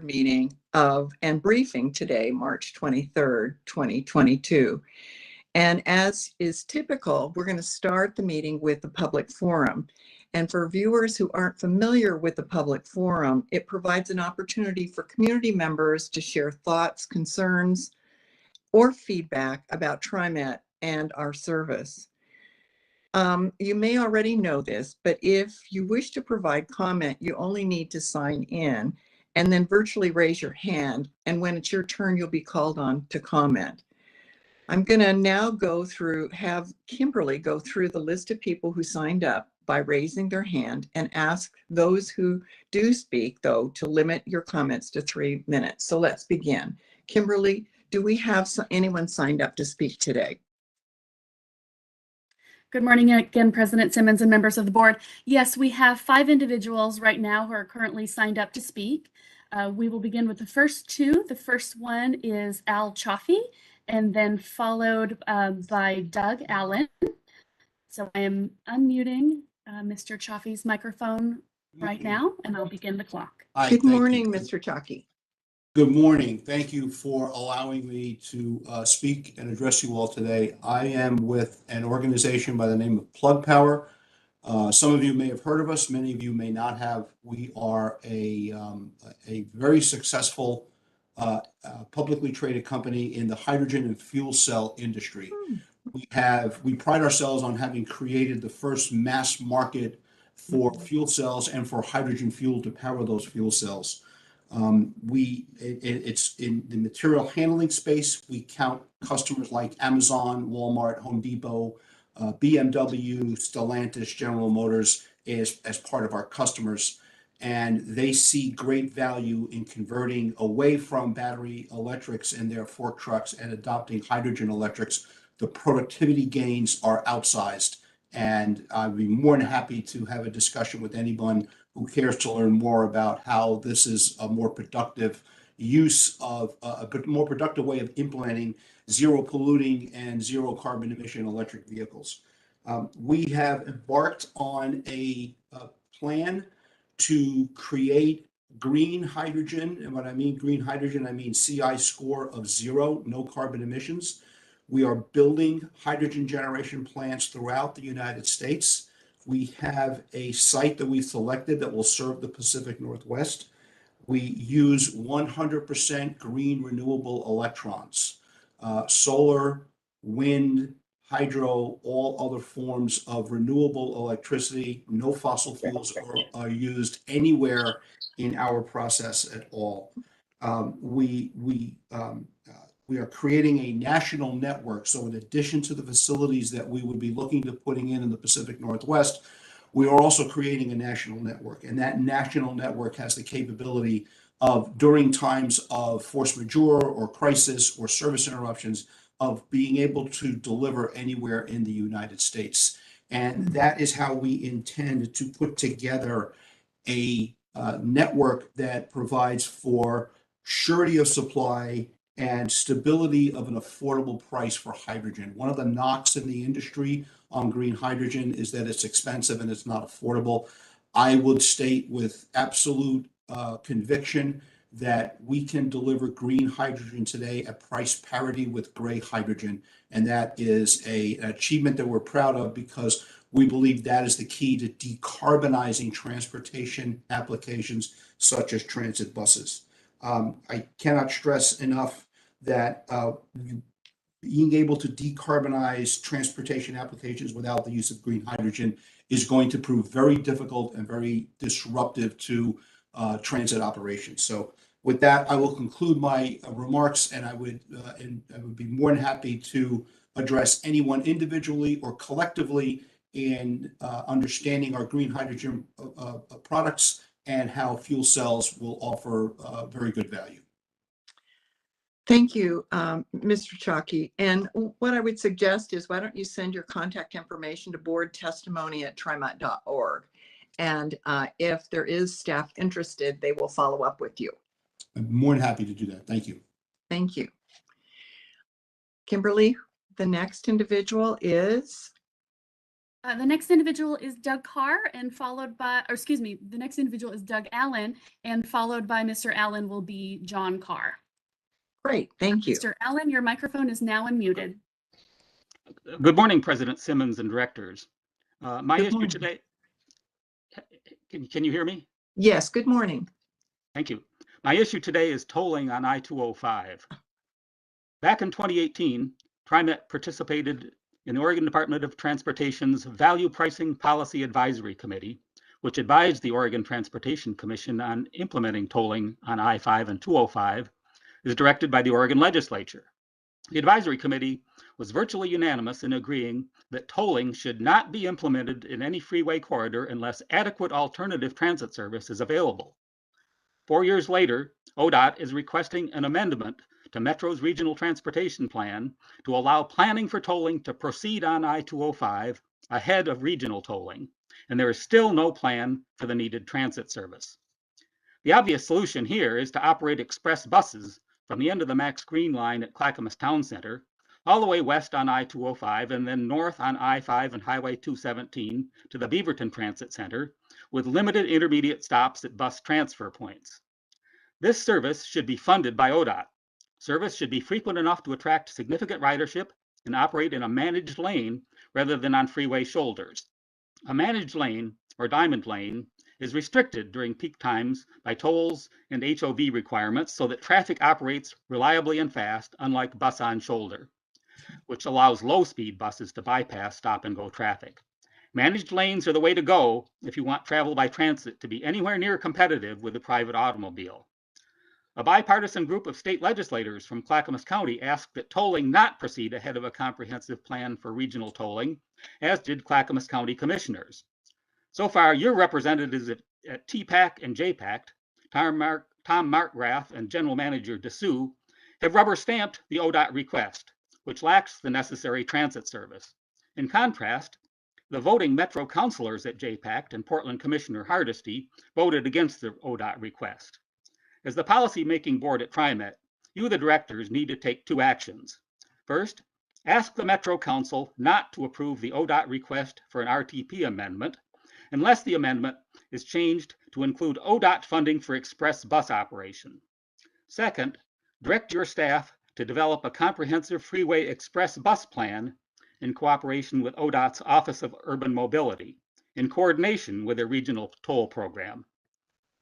meeting of and briefing today, March 23rd, 2022. And as is typical, we're going to start the meeting with the public forum. And for viewers who aren't familiar with the public forum, it provides an opportunity for community members to share thoughts, concerns, or feedback about TriMet and our service. You may already know this, but if you wish to provide comment, you only need to sign in and then virtually raise your hand. And when it's your turn, you'll be called on to comment. I'm going to now have Kimberly go through the list of people who signed up by raising their hand and ask those who do speak, though, to limit your comments to 3 minutes. So let's begin. Kimberly, do we have anyone signed up to speak today? Good morning again, President Simmons and members of the board. Yes, we have 5 individuals right now who are currently signed up to speak. We will begin with the first 2. The first one is Al Chaffee, and then followed by Doug Allen. So I am unmuting Mr. Chaffee's microphone right now, and I'll begin the clock. Hi, Good morning, Mr. Chaffee. Good morning. Thank you for allowing me to speak and address you all today. I am with an organization by the name of Plug Power. Some of you may have heard of us, many of you may not have. We are a very successful publicly traded company in the hydrogen and fuel cell industry. We pride ourselves on having created the first mass market for fuel cells and for hydrogen fuel to power those fuel cells. It's in the material handling space. We count customers like Amazon, Walmart, Home Depot, BMW, Stellantis, General Motors as part of our customers. And they see great value in converting away from battery electrics in their fork trucks and adopting hydrogen electrics. The productivity gains are outsized. And I'd be more than happy to have a discussion with anyone who cares to learn more about how this is a more productive use of a more productive way of implementing zero polluting and zero carbon emission electric vehicles. We have embarked on a plan to create green hydrogen. And when I mean green hydrogen, I mean CI score of 0, no carbon emissions. We are building hydrogen generation plants throughout the United States. We have a site that we selected that will serve the Pacific Northwest. We use 100% green renewable electrons, solar, wind, hydro, all other forms of renewable electricity. No fossil fuels are used anywhere in our process at all. We are creating a national network. So in addition to the facilities that we would be looking to putting in the Pacific Northwest, we are also creating a national network. And that national network has the capability of, during times of force majeure or crisis or service interruptions, of being able to deliver anywhere in the United States. And that is how we intend to put together a network that provides for surety of supply and stability of an affordable price for hydrogen. One of the knocks in the industry on green hydrogen is that it's expensive and it's not affordable. I would state with absolute conviction that we can deliver green hydrogen today at price parity with gray hydrogen. And that is an achievement that we're proud of because we believe that is the key to decarbonizing transportation applications such as transit buses. I cannot stress enough that being able to decarbonize transportation applications without the use of green hydrogen is going to prove very difficult and very disruptive to transit operations. So with that, I will conclude my remarks, and I would be more than happy to address anyone individually or collectively in understanding our green hydrogen products and how fuel cells will offer very good value. Thank you, Mr. Chalky. And what I would suggest is, why don't you send your contact information to boardtestimony@trimet.org. And if there is staff interested, they will follow up with you. I'm more than happy to do that. Thank you. Thank you. Kimberly, the next individual is? The next individual is Doug Carr, and followed by, or excuse me, the next individual is Doug Allen, and followed by Mr. Allen will be John Carr. Great, thank you. Mr. Allen, your microphone is now unmuted. Good morning, President Simmons and directors. My Good issue morning. today, can you hear me? Yes, good morning. Thank you. My issue today is tolling on I-205. Back in 2018, TriMet participated in the Oregon Department of Transportation's Value Pricing Policy Advisory Committee, which advised the Oregon Transportation Commission on implementing tolling on I-5 and 205, as directed by the Oregon legislature. The advisory committee was virtually unanimous in agreeing that tolling should not be implemented in any freeway corridor unless adequate alternative transit service is available. 4 years later, ODOT is requesting an amendment to Metro's regional transportation plan to allow planning for tolling to proceed on I-205 ahead of regional tolling, and there is still no plan for the needed transit service. The obvious solution here is to operate express buses from the end of the Max Green line at Clackamas Town Center, all the way west on I-205 and then north on I-5 and Highway 217 to the Beaverton Transit Center, with limited intermediate stops at bus transfer points. This service should be funded by ODOT. Service should be frequent enough to attract significant ridership and operate in a managed lane rather than on freeway shoulders. A managed lane, or diamond lane, is restricted during peak times by tolls and HOV requirements so that traffic operates reliably and fast, unlike bus on shoulder, which allows low-speed buses to bypass stop-and-go traffic. Managed lanes are the way to go if you want travel by transit to be anywhere near competitive with the private automobile. A bipartisan group of state legislators from Clackamas County asked that tolling not proceed ahead of a comprehensive plan for regional tolling, as did Clackamas County commissioners. So far, your representatives at TPAC and JPAC, Tom Markgraf and General Manager DeSue, have rubber-stamped the ODOT request, which lacks the necessary transit service. In contrast, the voting Metro councilors at JPAC and Portland Commissioner Hardesty voted against the ODOT request. As the policy-making board at TriMet, you, the directors, need to take two actions. First, ask the Metro Council not to approve the ODOT request for an RTP amendment unless the amendment is changed to include ODOT funding for express bus operation. Second, direct your staff to develop a comprehensive freeway express bus plan in cooperation with ODOT's Office of Urban Mobility, in coordination with their regional toll program.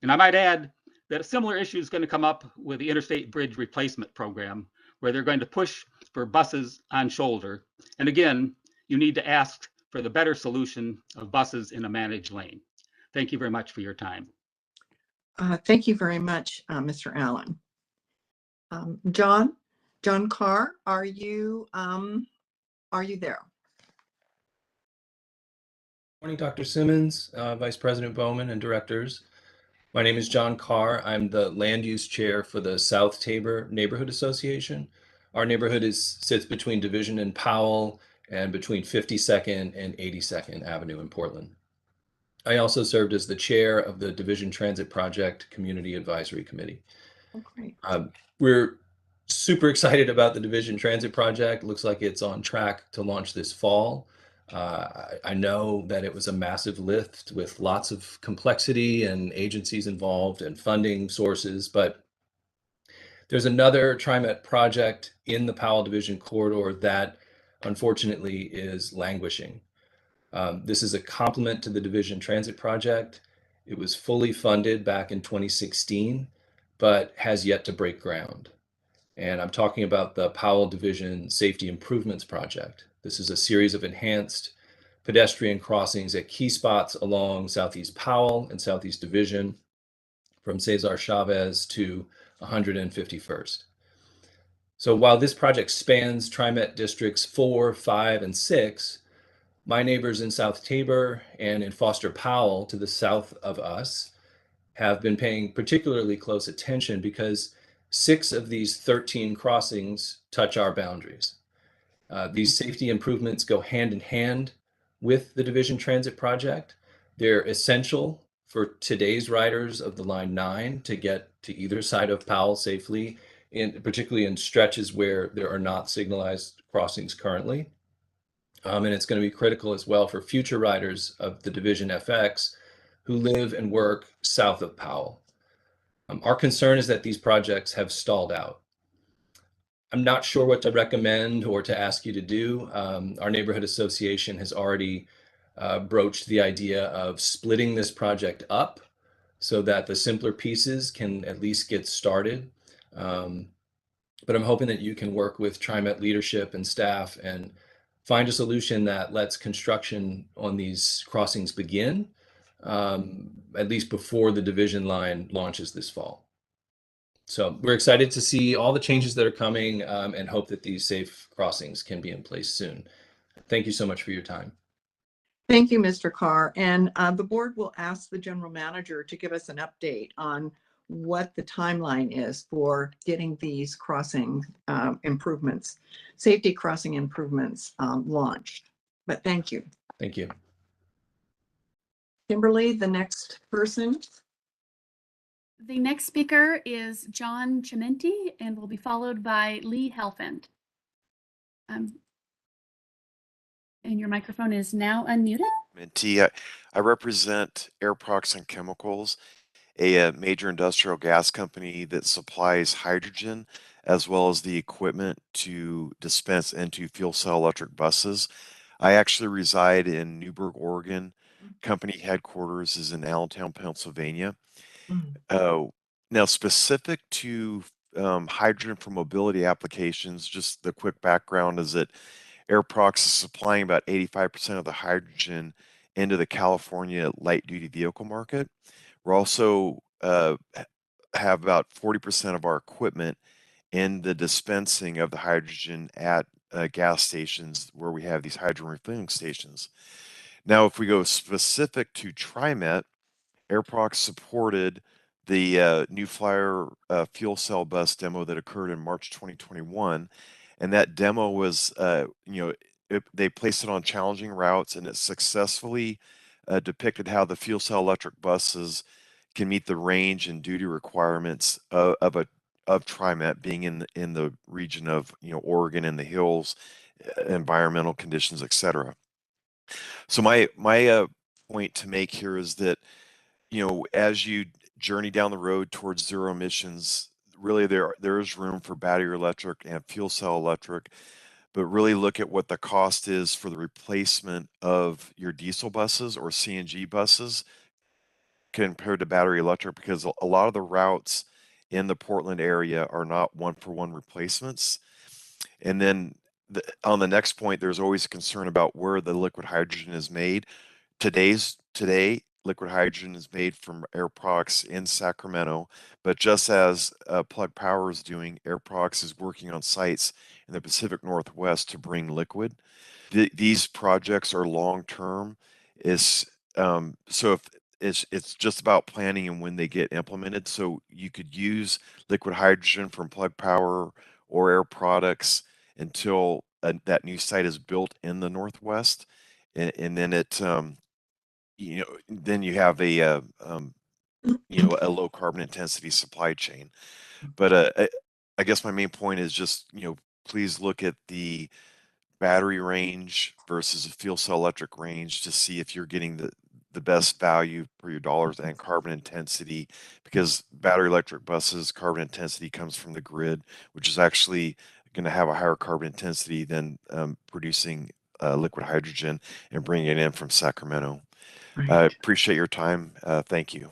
And I might add that a similar issue is going to come up with the Interstate Bridge Replacement Program, where they're going to push for buses on shoulder. And again, you need to ask for the better solution of buses in a managed lane. Thank you very much for your time. Thank you very much, Mr. Allen. John Carr, are you there? Morning, Dr. Simmons, Vice President Bowman, and directors. My name is John Carr. I'm the land use chair for the South Tabor Neighborhood Association. Our neighborhood sits between Division and Powell and between 52nd and 82nd Avenue in Portland. I also served as the chair of the Division Transit Project Community Advisory Committee. Oh, great. We're super excited about the Division Transit Project. It looks like it's on track to launch this fall. I know that it was a massive lift with lots of complexity and agencies involved and funding sources, but there's another TriMet project in the Powell Division corridor that unfortunately is languishing. This is a complement to the Division Transit Project. It was fully funded back in 2016, but has yet to break ground. And I'm talking about the Powell Division Safety Improvements Project. This is a series of enhanced pedestrian crossings at key spots along Southeast Powell and Southeast Division from Cesar Chavez to 151st. So while this project spans TriMet districts 4, 5, and 6, my neighbors in South Tabor and in Foster Powell to the south of us have been paying particularly close attention because 6 of these 13 crossings touch our boundaries. These safety improvements go hand in hand with the Division Transit Project. They're essential for today's riders of the Line 9 to get to either side of Powell safely, particularly in stretches where there are not signalized crossings currently. And it's going to be critical as well for future riders of the Division FX who live and work south of Powell. Our concern is that these projects have stalled out. I'm not sure what to recommend or to ask you to do. Our neighborhood association has already broached the idea of splitting this project up so that the simpler pieces can at least get started. But I'm hoping that you can work with TriMet leadership and staff and find a solution that lets construction on these crossings begin, at least before the division line launches this fall. So we're excited to see all the changes that are coming and hope that these safe crossings can be in place soon. Thank you so much for your time. Thank you, Mr. Carr. And the board will ask the general manager to give us an update on what the timeline is for getting these crossing improvements, safety crossing improvements launched. But thank you. Thank you. Kimberly, the next person. The next speaker is John Chimenti and will be followed by Lee Helfand. And your microphone is now unmuted. I represent Airprox and Chemicals, a major industrial gas company that supplies hydrogen as well as the equipment to dispense into fuel cell electric buses. I actually reside in Newburgh, Oregon. Company headquarters is in Allentown, Pennsylvania. Now, specific to hydrogen for mobility applications, just the quick background is that Airprox is supplying about 85% of the hydrogen into the California light-duty vehicle market. We're also have about 40% of our equipment in the dispensing of the hydrogen at gas stations where we have these hydrogen refilling stations. Now, if we go specific to TriMet, Airprox supported the New Flyer fuel cell bus demo that occurred in March 2021. And that demo was, they placed it on challenging routes and it successfully depicted how the fuel cell electric buses can meet the range and duty requirements of TriMet, being in the region of Oregon and the hills, environmental conditions, etc. So my point to make here is that as you journey down the road towards zero emissions, really there is room for battery electric and fuel cell electric, but really look at what the cost is for the replacement of your diesel buses or CNG buses compared to battery electric, because a lot of the routes in the Portland area are not one-for-one replacements. And then on the next point, there's always a concern about where the liquid hydrogen is made. Today, liquid hydrogen is made from Airprox in Sacramento, but just as Plug Power is doing, Airprox is working on sites in the Pacific Northwest to bring liquid. These projects are long-term. So if it's just about planning and when they get implemented. So you could use liquid hydrogen from Plug Power or Air Products until that new site is built in the Northwest, and then then you have a low carbon intensity supply chain. But I guess my main point is just please look at the battery range versus a fuel cell electric range to see if you're getting the best value for your dollars and carbon intensity, because battery electric buses carbon intensity comes from the grid, which is actually going to have a higher carbon intensity than producing liquid hydrogen and bringing it in from Sacramento. Right. I appreciate your time. Thank you.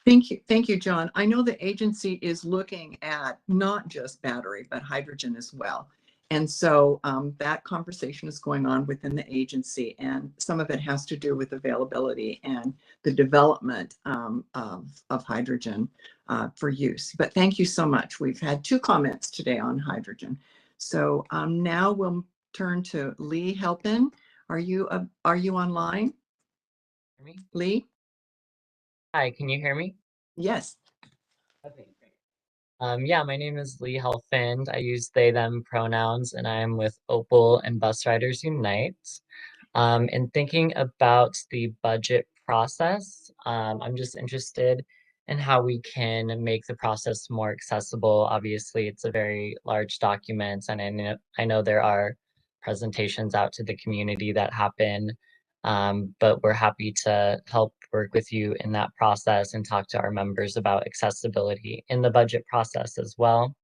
Thank you, John. I know the agency is looking at not just battery, but hydrogen as well. And so that conversation is going on within the agency, and some of it has to do with availability and the development of hydrogen for use. But thank you so much. We've had 2 comments today on hydrogen. So now we'll turn to Lee Helpin. Are you online? Lee? Hi, can you hear me? Yes. Okay, great. Yeah, my name is Lee Helfand. I use they, them pronouns, and I am with Opal and Bus Riders Unite. In thinking about the budget process, I'm just interested in how we can make the process more accessible. Obviously, it's a very large document, and I know there are presentations out to the community that happen. But we're happy to help work with you in that process and talk to our members about accessibility in the budget process as well.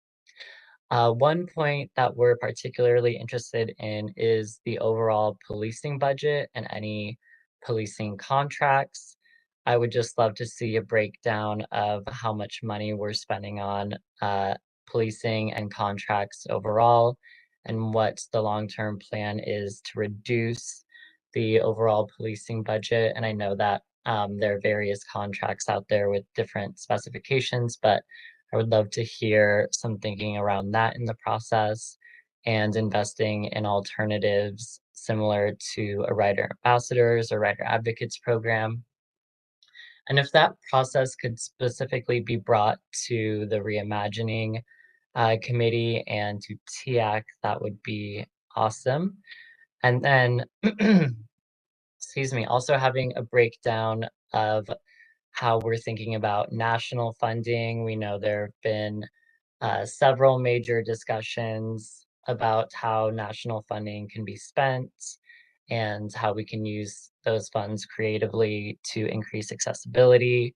One point that we're particularly interested in is the overall policing budget and any policing contracts. I would just love to see a breakdown of how much money we're spending on policing and contracts overall, and what the long-term plan is to reduce the overall policing budget. And I know that there are various contracts out there with different specifications, but I would love to hear some thinking around that in the process, and investing in alternatives similar to a writer ambassadors or writer advocates program. And if that process could specifically be brought to the reimagining committee and to TIAC, that would be awesome. And then, excuse me, also having a breakdown of how we're thinking about national funding. We know there have been several major discussions about how national funding can be spent and how we can use those funds creatively to increase accessibility.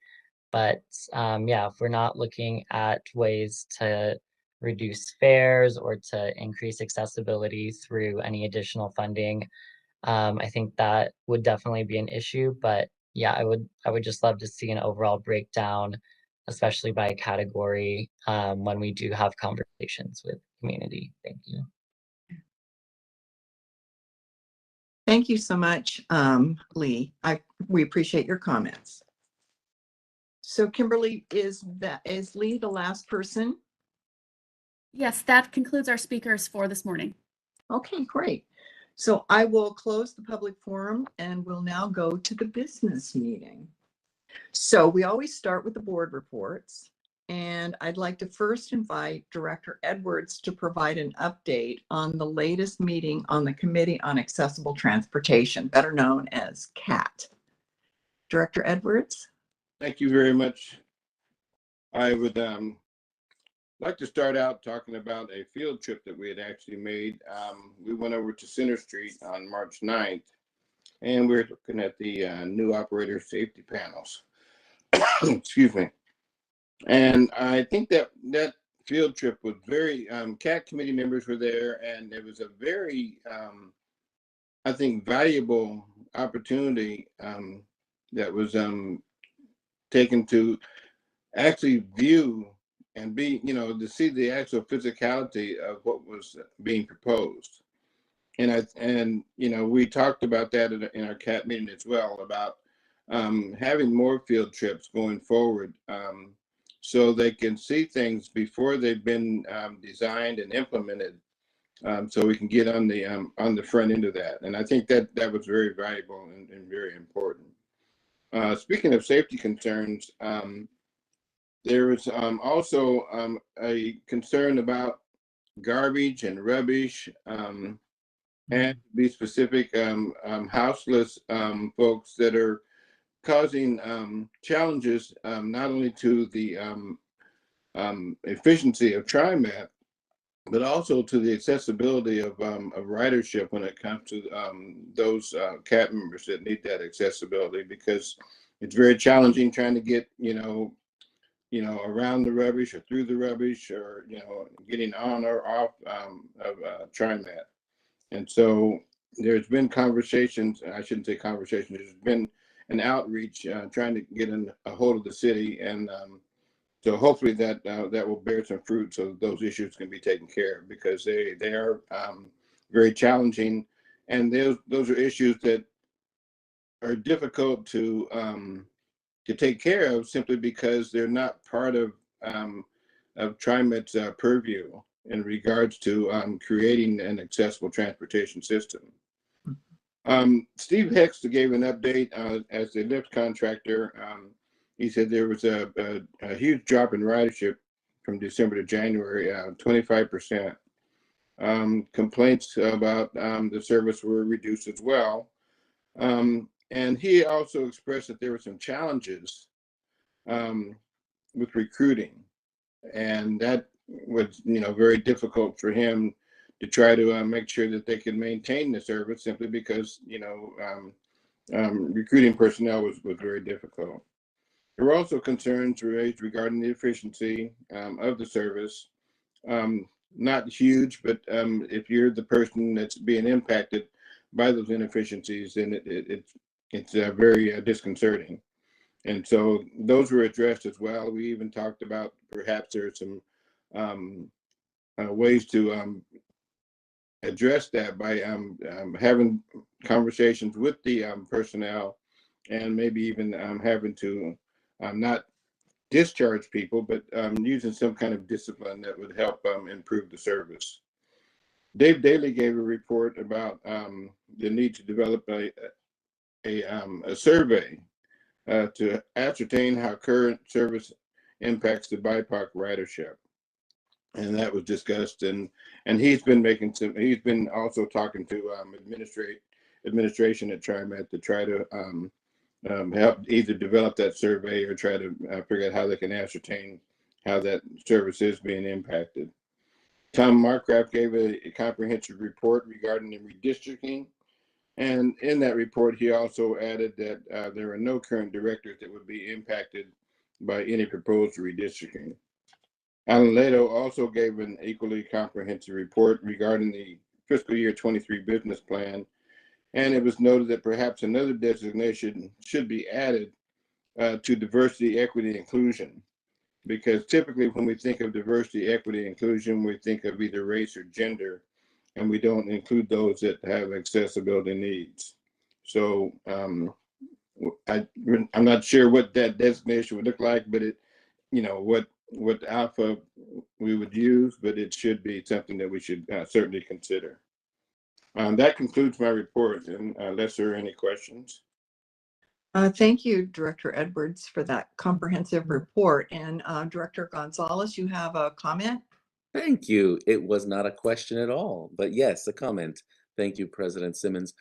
But yeah, if we're not looking at ways to reduce fares or to increase accessibility through any additional funding, I think that would definitely be an issue. But yeah, I would just love to see an overall breakdown, especially by category, when we do have conversations with community. Thank you. Thank you so much, Lee. We appreciate your comments. So Kimberly, is Lee the last person? Yes, that concludes our speakers for this morning. Okay, great. So I will close the public forum and we'll now go to the business meeting. So we always start with the board reports, and I'd like to first invite Director Edwards to provide an update on the latest meeting on the Committee on Accessible Transportation, better known as CAT. Director Edwards. Thank you very much. I would like to start out talking about a field trip that we had actually made. We went over to Center Street on March 9th, and we're looking at the new operator safety panels. Excuse me. And I think that field trip was very, CAT committee members were there, and it was a very, I think, valuable opportunity that was taken to actually view and be, to see the actual physicality of what was being proposed. And we talked about that in our CAT meeting as well, about having more field trips going forward, so they can see things before they've been designed and implemented, so we can get on the front end of that. And I think that was very valuable and very important. Speaking of safety concerns, there was also a concern about garbage and rubbish, and to be specific, houseless folks that are causing challenges not only to the efficiency of TriMet, but also to the accessibility of ridership when it comes to those CAT members that need that accessibility, because it's very challenging trying to get around the rubbish or through the rubbish, or getting on or off of TriMet. And so there's been conversations, I shouldn't say conversations, there's been an outreach trying to get a hold of the city, and so hopefully that will bear some fruit, so those issues can be taken care of, because they are very challenging, and those are issues that are difficult to take care of, simply because they're not part of TriMet's purview in regards to creating an accessible transportation system. Steve Hicks gave an update as the Lyft contractor. He said there was a huge drop in ridership from December to January, 25%. Complaints about the service were reduced as well. And he also expressed that there were some challenges with recruiting, and that was very difficult for him to try to make sure that they can maintain the service, simply because, recruiting personnel was very difficult. There were also concerns raised regarding the efficiency of the service. Not huge, but if you're the person that's being impacted by those inefficiencies, then it's very disconcerting. And so those were addressed as well. We even talked about perhaps there are some ways to address that by having conversations with the personnel, and maybe even having to not discharge people, but using some kind of discipline that would help improve the service. Dave Daly gave a report about the need to develop a survey to ascertain how current service impacts the BIPOC ridership. And that was discussed, and he's been also talking to administration at TriMet to try to help either develop that survey or try to figure out how they can ascertain how that service is being impacted. Tom Marcraft gave a comprehensive report regarding the redistricting, and in that report he also added that there are no current directors that would be impacted by any proposed redistricting. Alan Leto also gave an equally comprehensive report regarding the fiscal year 23 business plan, and it was noted that perhaps another designation should be added to diversity, equity, inclusion, because typically when we think of diversity, equity, inclusion, we think of either race or gender, and we don't include those that have accessibility needs. So I'm not sure what that designation would look like, but what alpha we would use, but it should be something that we should certainly consider. That concludes my report, and unless there are any questions. Thank you, Director Edwards, for that comprehensive report. And Director Gonzalez, you have a comment? Thank you. It was not a question at all, but yes, a comment. Thank you, President Simmons.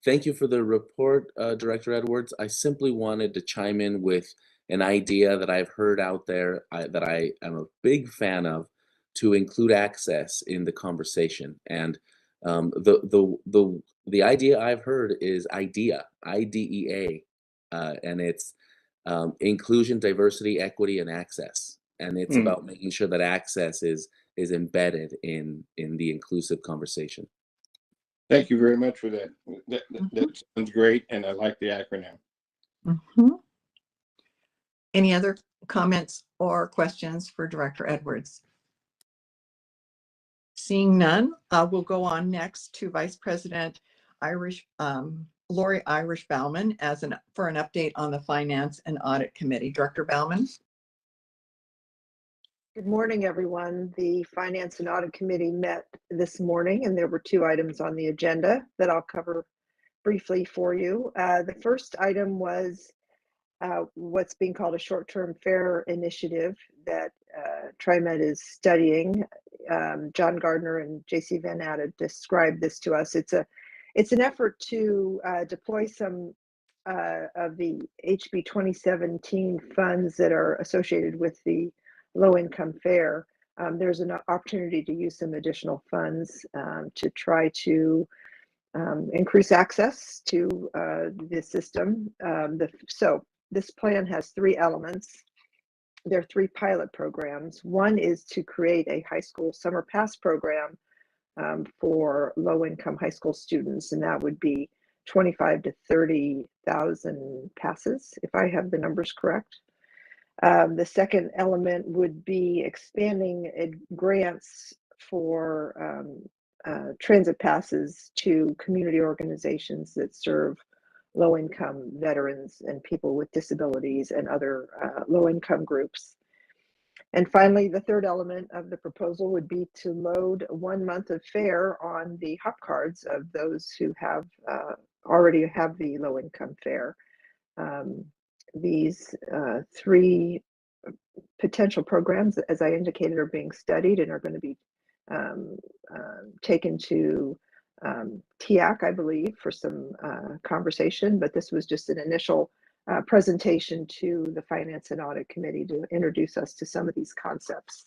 Thank you for the report, Director Edwards. I simply wanted to chime in with an idea that I've heard out there that I am a big fan of, to include access in the conversation. And the idea I've heard is IDEA, IDEA, and it's inclusion, diversity, equity, and access. And it's about making sure that access is embedded in the inclusive conversation. Thank you very much for that. That sounds great, and I like the acronym. Any other comments or questions for Director Edwards? Seeing none, we'll go on next to Vice President Lori Irish Bauman for an update on the Finance and Audit Committee. Director Bauman. Good morning, everyone. The Finance and Audit Committee met this morning, and there were 2 items on the agenda that I'll cover briefly for you. The first item was what's being called a short-term fare initiative that TriMet is studying. John Gardner and JC Van Atta described this to us. It's an effort to deploy some of the HB 2017 funds that are associated with the low-income fare. There's an opportunity to use some additional funds to try to increase access to the system. So this plan has 3 elements. There are 3 pilot programs. One is to create a high school summer pass program for low-income high school students, and that would be 25 to 30,000 passes, if I have the numbers correct. The second element would be expanding grants for transit passes to community organizations that serve low-income veterans and people with disabilities and other low-income groups. And finally, the third element of the proposal would be to load 1 month of fare on the hop cards of those who have already have the low-income fare. These 3 potential programs, as I indicated, are being studied and are going to be taken to TIAC, I believe, for some conversation, but this was just an initial presentation to the Finance and Audit Committee to introduce us to some of these concepts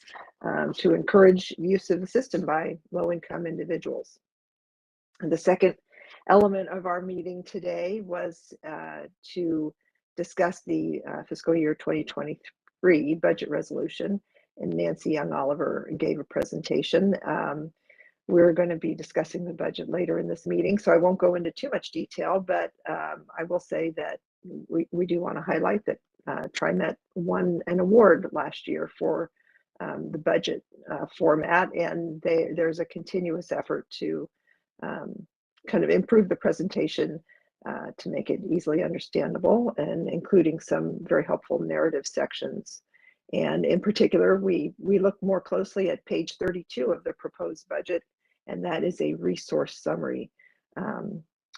to encourage use of the system by low-income individuals. And the second element of our meeting today was to discuss the fiscal year 2023 budget resolution, and Nancy Young Oliver gave a presentation. We're going to be discussing the budget later in this meeting, so I won't go into too much detail, but I will say that we do want to highlight that TriMet won an award last year for the budget format, and there's a continuous effort to kind of improve the presentation to make it easily understandable, and including some very helpful narrative sections. And in particular, we look more closely at page 32 of the proposed budget, and that is a resource summary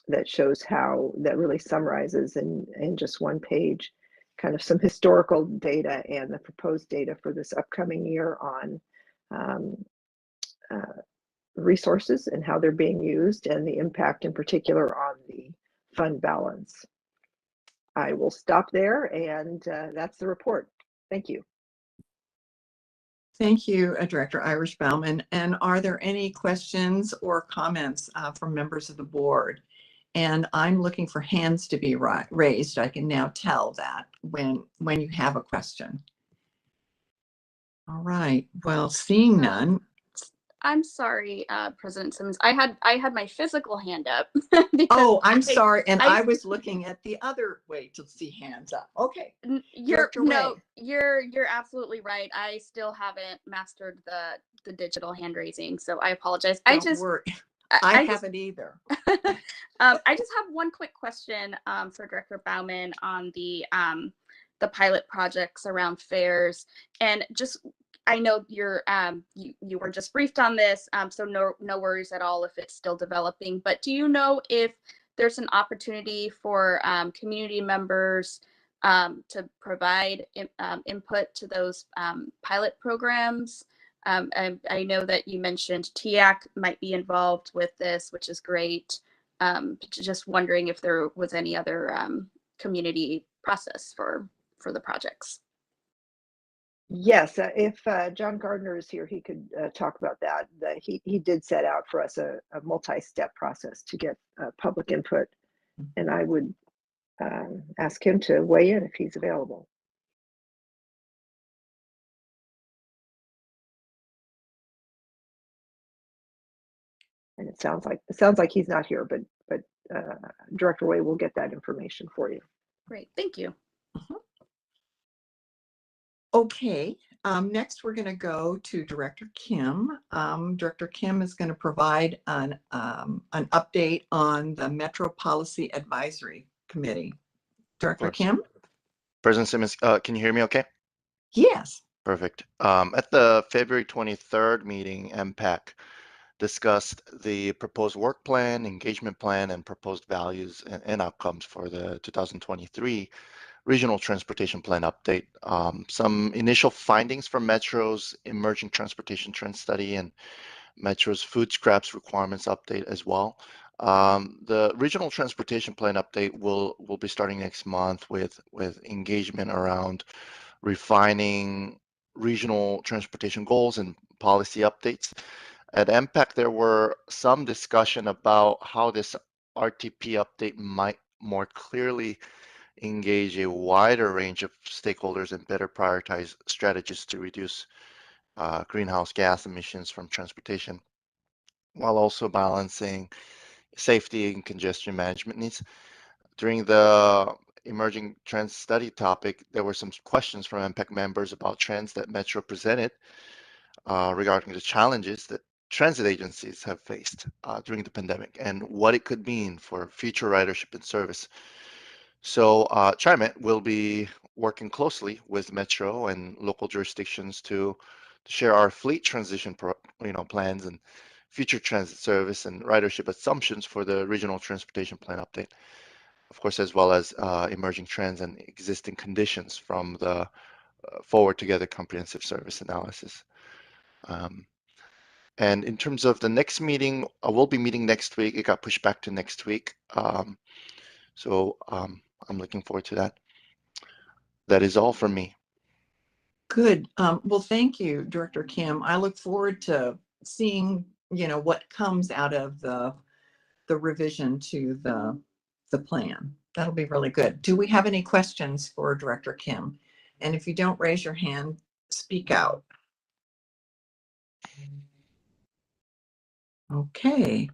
that shows how that really summarizes in just one page kind of some historical data and the proposed data for this upcoming year on resources and how they're being used, and the impact in particular on the fund balance. I will stop there, and that's the report. Thank you. Thank you, Director Irish Bauman. And are there any questions or comments from members of the board? And I'm looking for hands to be raised. I can now tell that when you have a question. All right. Well, seeing none. I'm sorry, President Simmons. I had my physical hand up. Oh, I'm sorry. And I was looking at the other way to see hands up. Okay. You're absolutely right. I still haven't mastered the digital hand raising, so I apologize. Don't worry. I haven't either. I just have one quick question for Director Bauman on the pilot projects around fairs, and just I know you're you were just briefed on this, so no worries at all if it's still developing. But do you know if there's an opportunity for community members to provide input to those pilot programs? I know that you mentioned TIAC might be involved with this, which is great. Just wondering if there was any other community process for the projects. Yes, if John Gardner is here, he could talk about that. He did set out for us a multi-step process to get public input, and I would ask him to weigh in if he's available. And it sounds like he's not here, but Director Way will get that information for you. Great, thank you. Okay, next we're going to go to Director Kim. Director Kim is going to provide an update on the Metro Policy Advisory Committee. Director Kim? President Simmons, can you hear me okay? Yes. Perfect. At the February 23rd meeting, MPAC discussed the proposed work plan, engagement plan, and proposed values and outcomes for the 2023 Regional Transportation Plan update. Some initial findings from Metro's Emerging Transportation Trend Study and Metro's Food Scraps Requirements update as well. The Regional Transportation Plan update will be starting next month with engagement around refining regional transportation goals and policy updates. At MPAC, there were some discussion about how this RTP update might more clearly engage a wider range of stakeholders and better prioritize strategies to reduce greenhouse gas emissions from transportation, while also balancing safety and congestion management needs. During the emerging trends study topic, there were some questions from MPAC members about trends that Metro presented regarding the challenges that transit agencies have faced during the pandemic and what it could mean for future ridership and service. So TriMet will be working closely with Metro and local jurisdictions to share our fleet transition plans and future transit service and ridership assumptions for the Regional Transportation Plan update. Of course, as well as emerging trends and existing conditions from the Forward Together Comprehensive Service Analysis. And in terms of the next meeting, we'll be meeting next week. It got pushed back to next week. So I'm looking forward to that. That is all from me. Good. Well, thank you, Director Kim. I look forward to seeing, what comes out of the revision to the plan. That'll be really good. Do we have any questions for Director Kim? And if you don't raise your hand, speak out. Okay.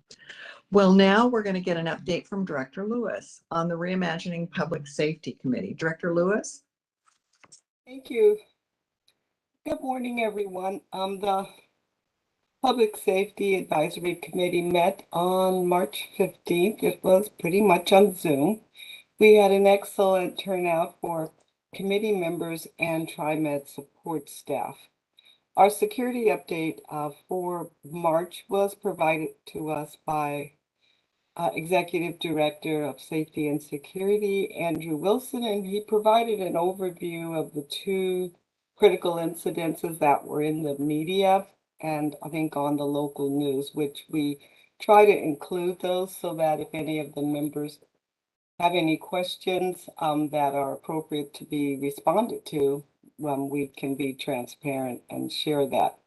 Well, now we're going to get an update from Director Lewis on the Reimagining Public Safety Committee. Director Lewis? Thank you. Good morning, everyone. The Public Safety Advisory Committee met on March 15th. It was pretty much on Zoom. We had an excellent turnout for committee members and TriMet support staff. Our security update for March was provided to us by Executive Director of Safety and Security, Andrew Wilson, and he provided an overview of the two critical incidences that were in the media and I think on the local news, which we try to include those so that if any of the members have any questions that are appropriate to be responded to, we can be transparent and share that.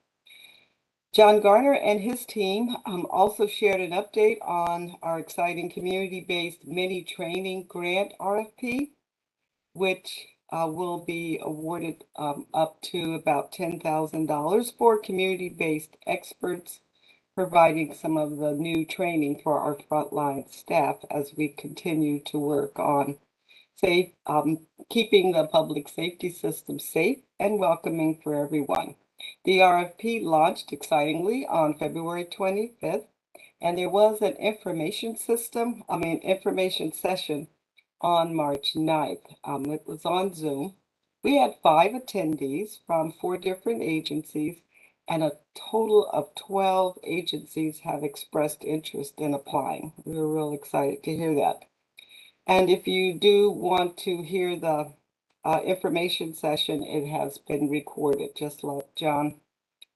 John Garner and his team also shared an update on our exciting community-based mini training grant RFP, which will be awarded up to about $10,000 for community-based experts, providing some of the new training for our frontline staff as we continue to work on keeping the public safety system safe and welcoming for everyone. The RFP launched excitingly on February 25th, and there was an information session on March 9th. It was on Zoom. We had 5 attendees from 4 different agencies, and a total of 12 agencies have expressed interest in applying. We were real excited to hear that. And if you do want to hear the information session, it has been recorded. Just let John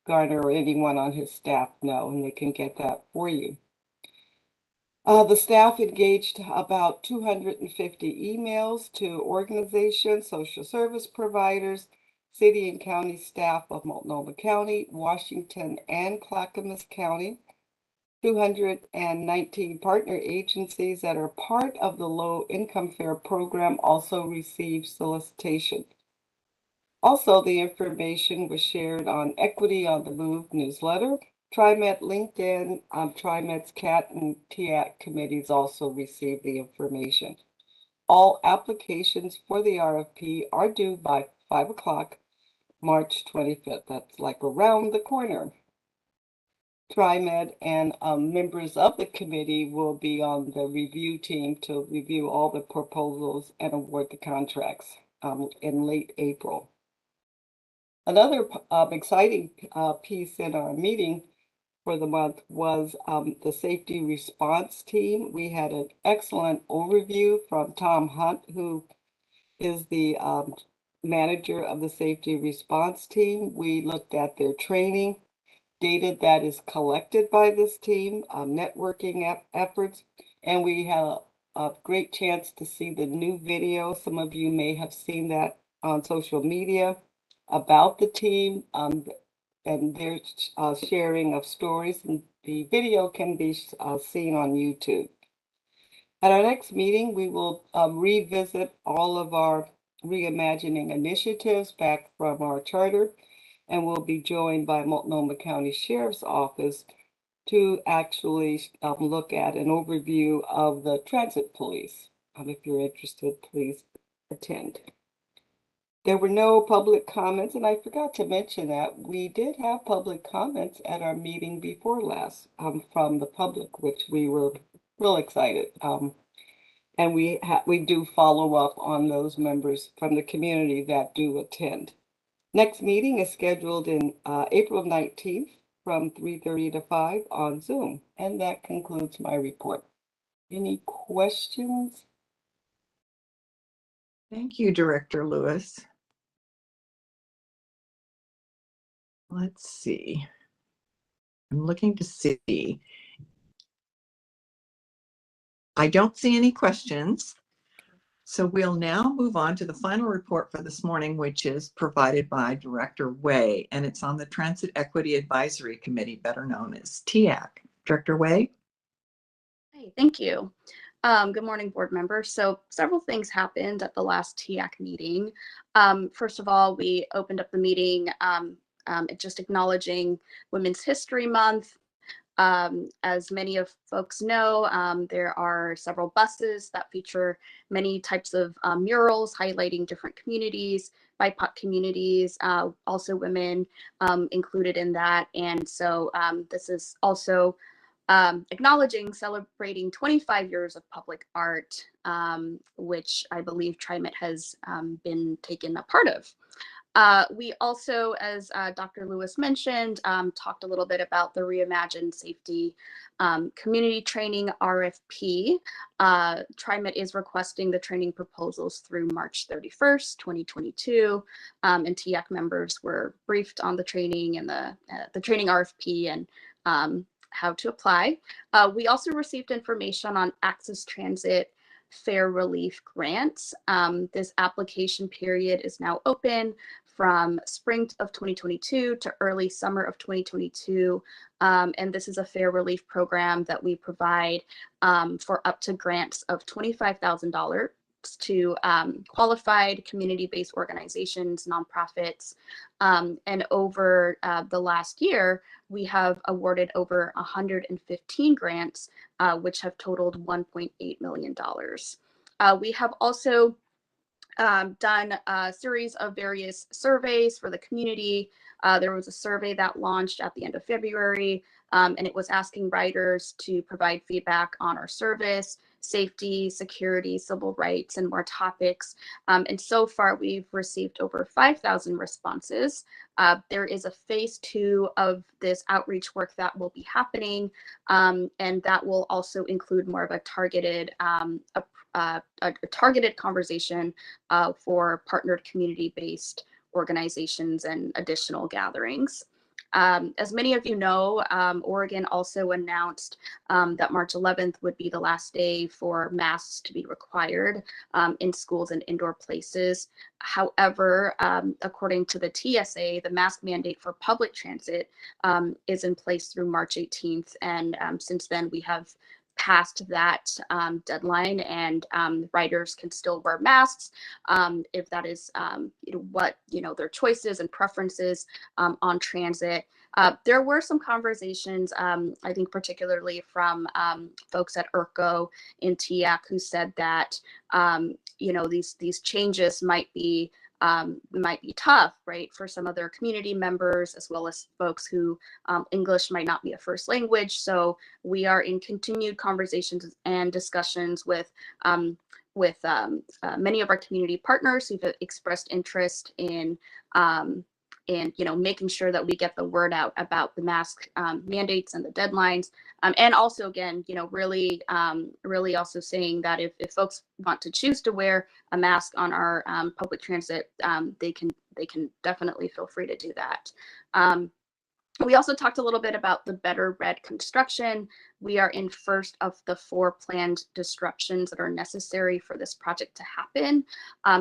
Garner or anyone on his staff know, and they can get that for you. The staff engaged about 250 emails to organizations, social service providers, city and county staff of Multnomah County, Washington, and Clackamas County. 219 partner agencies that are part of the Low Income Fair program also received solicitations. Also, the information was shared on Equity on the Move newsletter. TriMet LinkedIn, TriMet's CAT and TIAC committees also received the information. All applications for the RFP are due by 5 o'clock, March 25th. That's like around the corner. TriMet and members of the committee will be on the review team to review all the proposals and award the contracts in late April. Another exciting piece in our meeting for the month was the safety response team. We had an excellent overview from Tom Hunt, who is the manager of the safety response team. We looked at their training, data that is collected by this team, networking efforts, and we had a great chance to see the new video. Some of you may have seen that on social media about the team and their sharing of stories, and the video can be seen on YouTube. At our next meeting, we will revisit all of our reimagining initiatives back from our charter, and we'll be joined by Multnomah County Sheriff's Office to actually look at an overview of the transit police. If you're interested, please attend. There were no public comments, and I forgot to mention that we did have public comments at our meeting before last from the public, which we were real excited. And we do follow up on those members from the community that do attend. Next meeting is scheduled in April 19th from 3:30 to 5 on Zoom. And that concludes my report. Any questions? Thank you, Director Lewis. Let's see. I'm looking to see. I don't see any questions. So we'll now move on to the final report for this morning, which is provided by Director Way, and it's on the Transit Equity Advisory Committee, better known as TEAC. Director Way? Hey, thank you. Good morning, board members. So several things happened at the last TEAC meeting. First of all, we opened up the meeting just acknowledging Women's History Month. As many of folks know, there are several buses that feature many types of murals highlighting different communities, BIPOC communities, also women included in that. And so this is also acknowledging, celebrating 25 years of public art, which I believe TriMet has been taken a part of. We also, as Dr. Lewis mentioned, talked a little bit about the Reimagined Safety Community Training RFP. TriMet is requesting the training proposals through March 31st, 2022, and TEAC members were briefed on the training and the training RFP and how to apply. We also received information on Access Transit Fare Relief Grants. This application period is now open from spring of 2022 to early summer of 2022. And this is a fare relief program that we provide for up to grants of $25,000 to qualified community-based organizations, nonprofits. And over the last year, we have awarded over 115 grants, which have totaled $1.8 million. We have also done a series of various surveys for the community. There was a survey that launched at the end of February, and it was asking riders to provide feedback on our service, safety, security, civil rights, and more topics. And so far, we've received over 5,000 responses. There is a phase 2 of this outreach work that will be happening, and that will also include more of a targeted targeted conversation for partnered community-based organizations and additional gatherings. As many of you know, Oregon also announced that March 11th would be the last day for masks to be required in schools and indoor places. However, according to the TSA, the mask mandate for public transit is in place through March 18th. And since then, we have passed that deadline, and riders can still wear masks if that is what their choices and preferences on transit. There were some conversations, I think particularly from folks at ERCO in TEAC, who said that these changes might be tough, right, for some of their community members, as well as folks who English might not be a first language. So we are in continued conversations and discussions with many of our community partners who've expressed interest in making sure that we get the word out about the mask mandates and the deadlines. And also, again, really also saying that if folks want to choose to wear a mask on our public transit, they can definitely feel free to do that. We also talked a little bit about the Better Red construction. We are in first of the 4 planned disruptions that are necessary for this project to happen.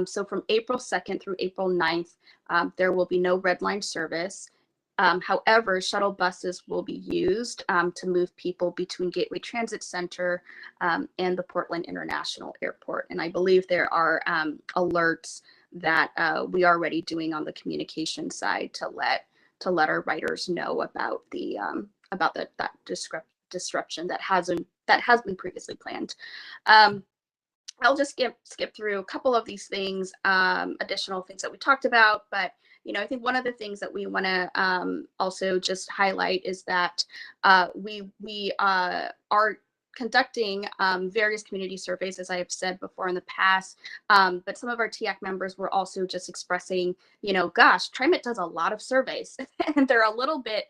So from April 2nd through April 9th, there will be no red line service. However, shuttle buses will be used to move people between Gateway Transit Center and the Portland International Airport. And I believe there are alerts that we are already doing on the communication side to let our riders know about that disruption that has been previously planned. I'll just skip through a couple of these things, additional things that we talked about, but I think one of the things that we want to also just highlight is that we are conducting various community surveys, as I have said before in the past, but some of our TEAC members were also just expressing, gosh, TriMet does a lot of surveys and they're a little bit,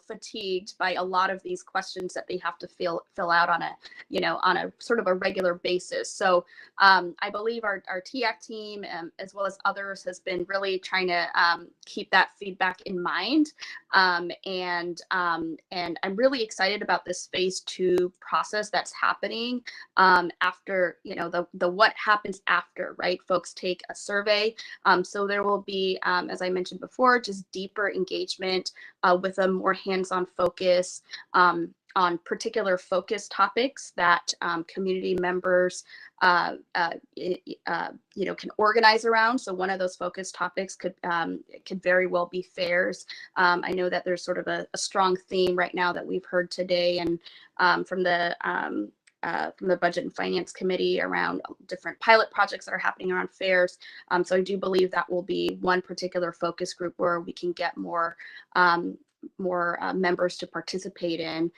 fatigued by a lot of these questions that they have to fill out on a sort of a regular basis. So I believe our TEAC team, as well as others, has been really trying to keep that feedback in mind. And I'm really excited about this phase 2 review process that's happening after, you know, the what happens after, right? Folks take a survey. So there will be, as I mentioned before, just deeper engagement with a more hands-on focus on particular focus topics that community members you know, can organize around. So one of those focus topics could very well be fairs. I know that there's sort of a strong theme right now that we've heard today and from the Budget and Finance Committee around different pilot projects that are happening around fairs. So I do believe that will be one particular focus group where we can get more members to participate in,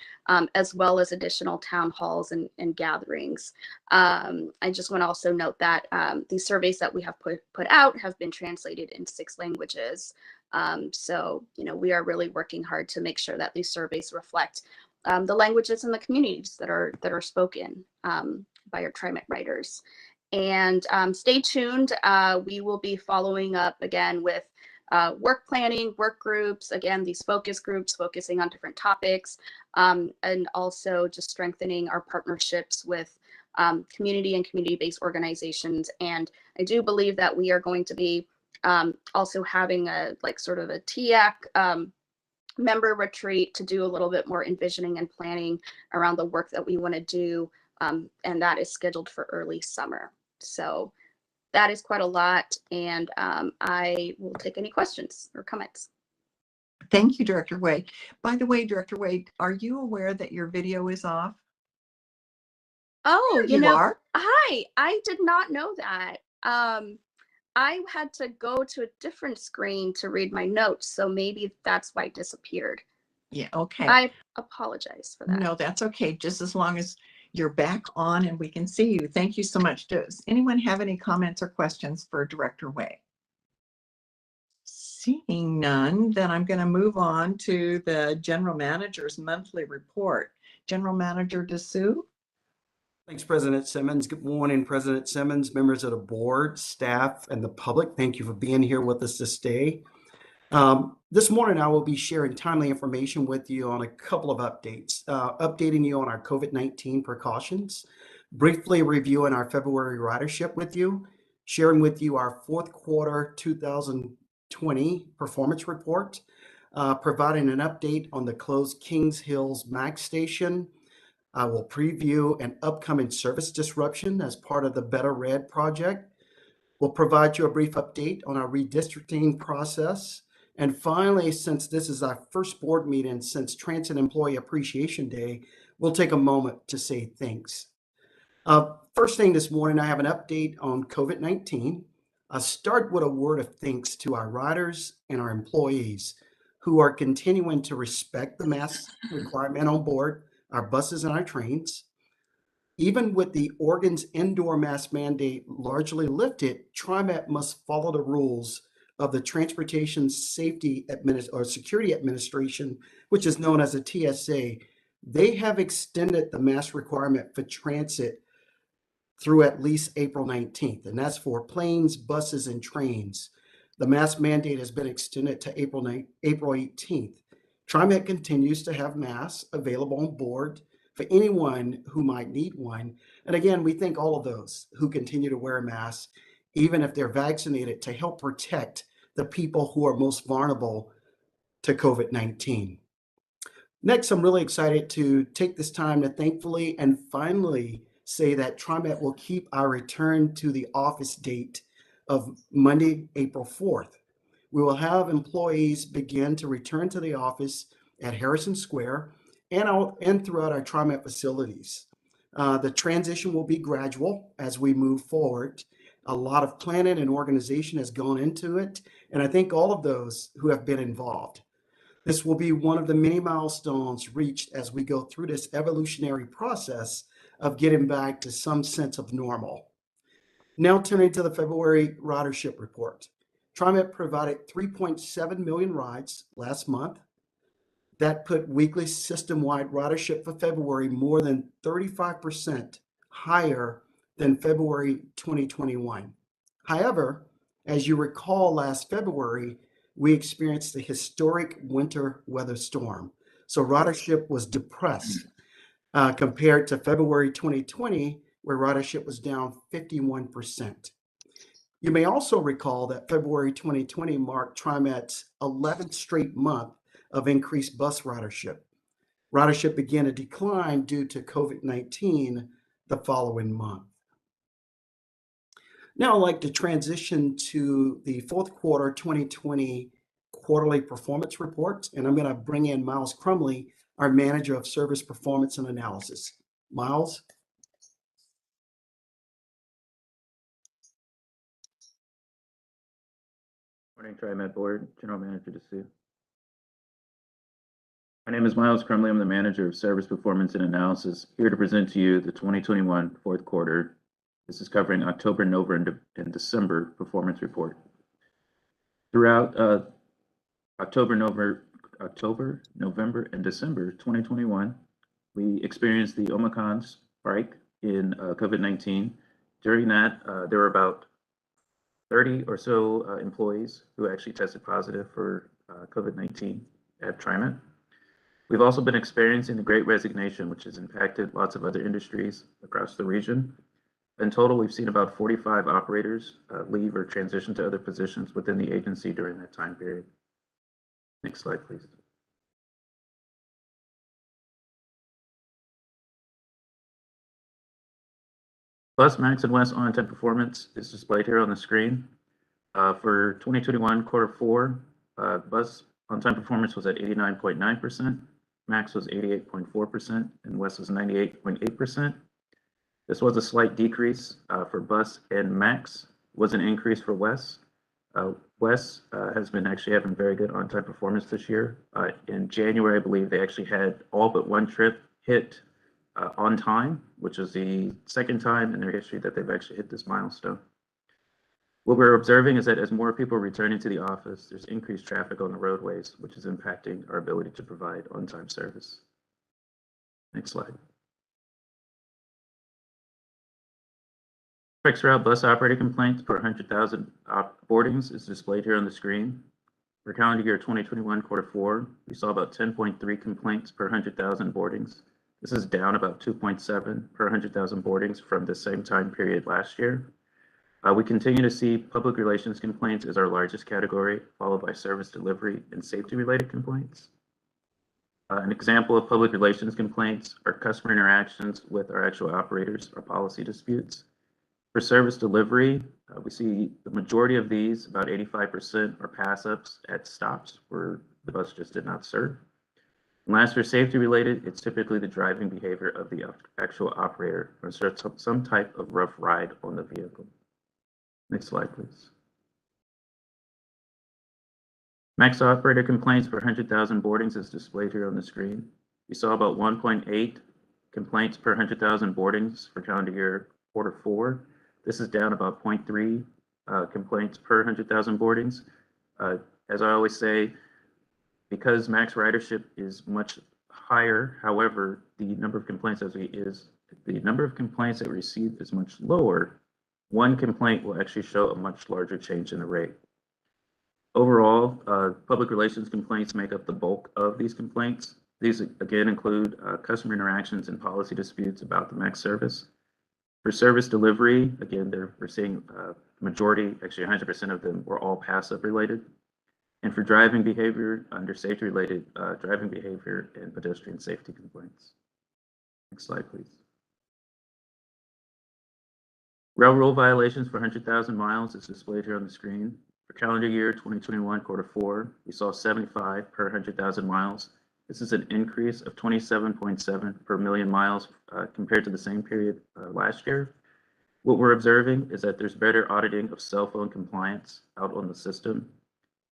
as well as additional town halls and gatherings. I just want to also note that these surveys that we have put out have been translated in 6 languages. So, you know, we are really working hard to make sure that these surveys reflect the languages and the communities that are spoken by our TriMet writers. And stay tuned. We will be following up again with work planning, work groups, again, these focus groups focusing on different topics, and also just strengthening our partnerships with community and community-based organizations. And I do believe that we are going to be also having a sort of a TIAC member retreat to do a little bit more envisioning and planning around the work that we want to do, and that is scheduled for early summer. So that is quite a lot, and I will take any questions or comments. Thank you, Director Wade. By the way, Director Wade, are you aware that your video is off? Oh, There you are. Hi, I did not know that. I had to go to a different screen to read my notes, so maybe that's why it disappeared. Yeah, okay. I apologize for that. No, that's okay. Just as long as you're back on and we can see you. Thank you so much. Does anyone have any comments or questions for Director Wade? Seeing none, then I'm going to move on to the General Manager's monthly report. General Manager DeSue. Thanks, President Simmons. Good morning, President Simmons, members of the board, staff, and the public. Thank you for being here with us this day. This morning, I will be sharing timely information with you on a couple of updates, updating you on our COVID-19 precautions, briefly reviewing our February ridership with you, sharing with you our fourth quarter 2020 performance report, providing an update on the closed Kings Hills MAX station. I will preview an upcoming service disruption as part of the Better Red project. We'll provide you a brief update on our redistricting process. And finally, since this is our first board meeting since Transit Employee Appreciation Day, we'll take a moment to say thanks. First thing this morning, I have an update on COVID-19. I'll start with a word of thanks to our riders and our employees who are continuing to respect the mask requirement on board our buses and our trains. Even with the Oregon's indoor mask mandate largely lifted, TriMet must follow the rules of the Transportation Safety or Security Administration, which is known as a TSA. They have extended the mask requirement for transit through at least April 19th, and that's for planes, buses, and trains. The mask mandate has been extended to April 18th. TriMet continues to have masks available on board for anyone who might need one. And again, we thank all of those who continue to wear a mask, even if they're vaccinated, to help protect the people who are most vulnerable to COVID-19. Next, I'm really excited to take this time to thankfully and finally say that TriMet will keep our return to the office date of Monday, April 4th. We will have employees begin to return to the office at Harrison Square and throughout our TriMet facilities. The transition will be gradual as we move forward. A lot of planning and organization has gone into it, and I thank all of those who have been involved. This will be one of the many milestones reached as we go through this evolutionary process of getting back to some sense of normal. Now turning to the February ridership report. TriMet provided 3.7 million rides last month. That put weekly system-wide ridership for February more than 35% higher than February 2021. However, as you recall, last February, we experienced a historic winter weather storm. So ridership was depressed. compared to February 2020, where ridership was down 51%. You may also recall that February 2020 marked TriMet's 11th straight month of increased bus ridership. Ridership began to decline due to COVID-19 the following month. Now I'd like to transition to the fourth quarter 2020 quarterly performance report, and I'm going to bring in Miles Crumley, our Manager of Service Performance and Analysis. Miles? Morning, TriMet Board, General Manager DeSue. My name is Miles Crumley. I'm the Manager of Service Performance and Analysis, here to present to you the 2021 fourth quarter. This is covering October, November, and December performance report. Throughout October, November, and December 2021, we experienced the Omicron spike in COVID-19. During that, there were about 30 or so employees who actually tested positive for COVID-19 at TriMet. We've also been experiencing the Great Resignation, which has impacted lots of other industries across the region. In total, we've seen about 45 operators leave or transition to other positions within the agency during that time period. Next slide, please. Bus, Max, and West on-time performance is displayed here on the screen. For 2021 quarter four, Bus on-time performance was at 89.9%, Max was 88.4%, and West was 98.8%. This was a slight decrease for Bus, and Max was an increase for West. West has been actually having very good on-time performance this year. In January, I believe they actually had all but one trip hit on time, which is the second time in their history that they've actually hit this milestone. What we're observing is that as more people are returning to the office, there's increased traffic on the roadways, which is impacting our ability to provide on-time service. Next slide. Fixed route bus operator complaints per 100,000 boardings is displayed here on the screen. For calendar year 2021 quarter four, we saw about 10.3 complaints per 100,000 boardings. This is down about 2.7 per 100,000 boardings from the same time period last year. We continue to see public relations complaints as our largest category, followed by service delivery and safety-related complaints. An example of public relations complaints are customer interactions with our actual operators or policy disputes. For service delivery, we see the majority of these, about 85%, are pass-ups at stops where the bus just did not serve. And last, for safety-related, it's typically the driving behavior of the actual operator or some type of rough ride on the vehicle. Next slide, please. Max operator complaints per 100,000 boardings is displayed here on the screen. We saw about 1.8 complaints per 100,000 boardings for calendar year quarter four. This is down about 0.3 complaints per 100,000 boardings. As I always say, because max ridership is much higher, however, the number of complaints that we receive is much lower. One complaint will actually show a much larger change in the rate. Overall, public relations complaints make up the bulk of these complaints. These again include customer interactions and policy disputes about the max service. For service delivery, again, we're seeing majority, actually 100% of them were all pass-up related. And for driving behavior, under safety-related driving behavior and pedestrian safety complaints. Next slide, please. Rail rule violations for 100,000 miles is displayed here on the screen. For calendar year 2021 quarter four, we saw 75 per 100,000 miles. This is an increase of 27.7 per million miles compared to the same period last year. What we're observing is that there's better auditing of cell phone compliance out on the system.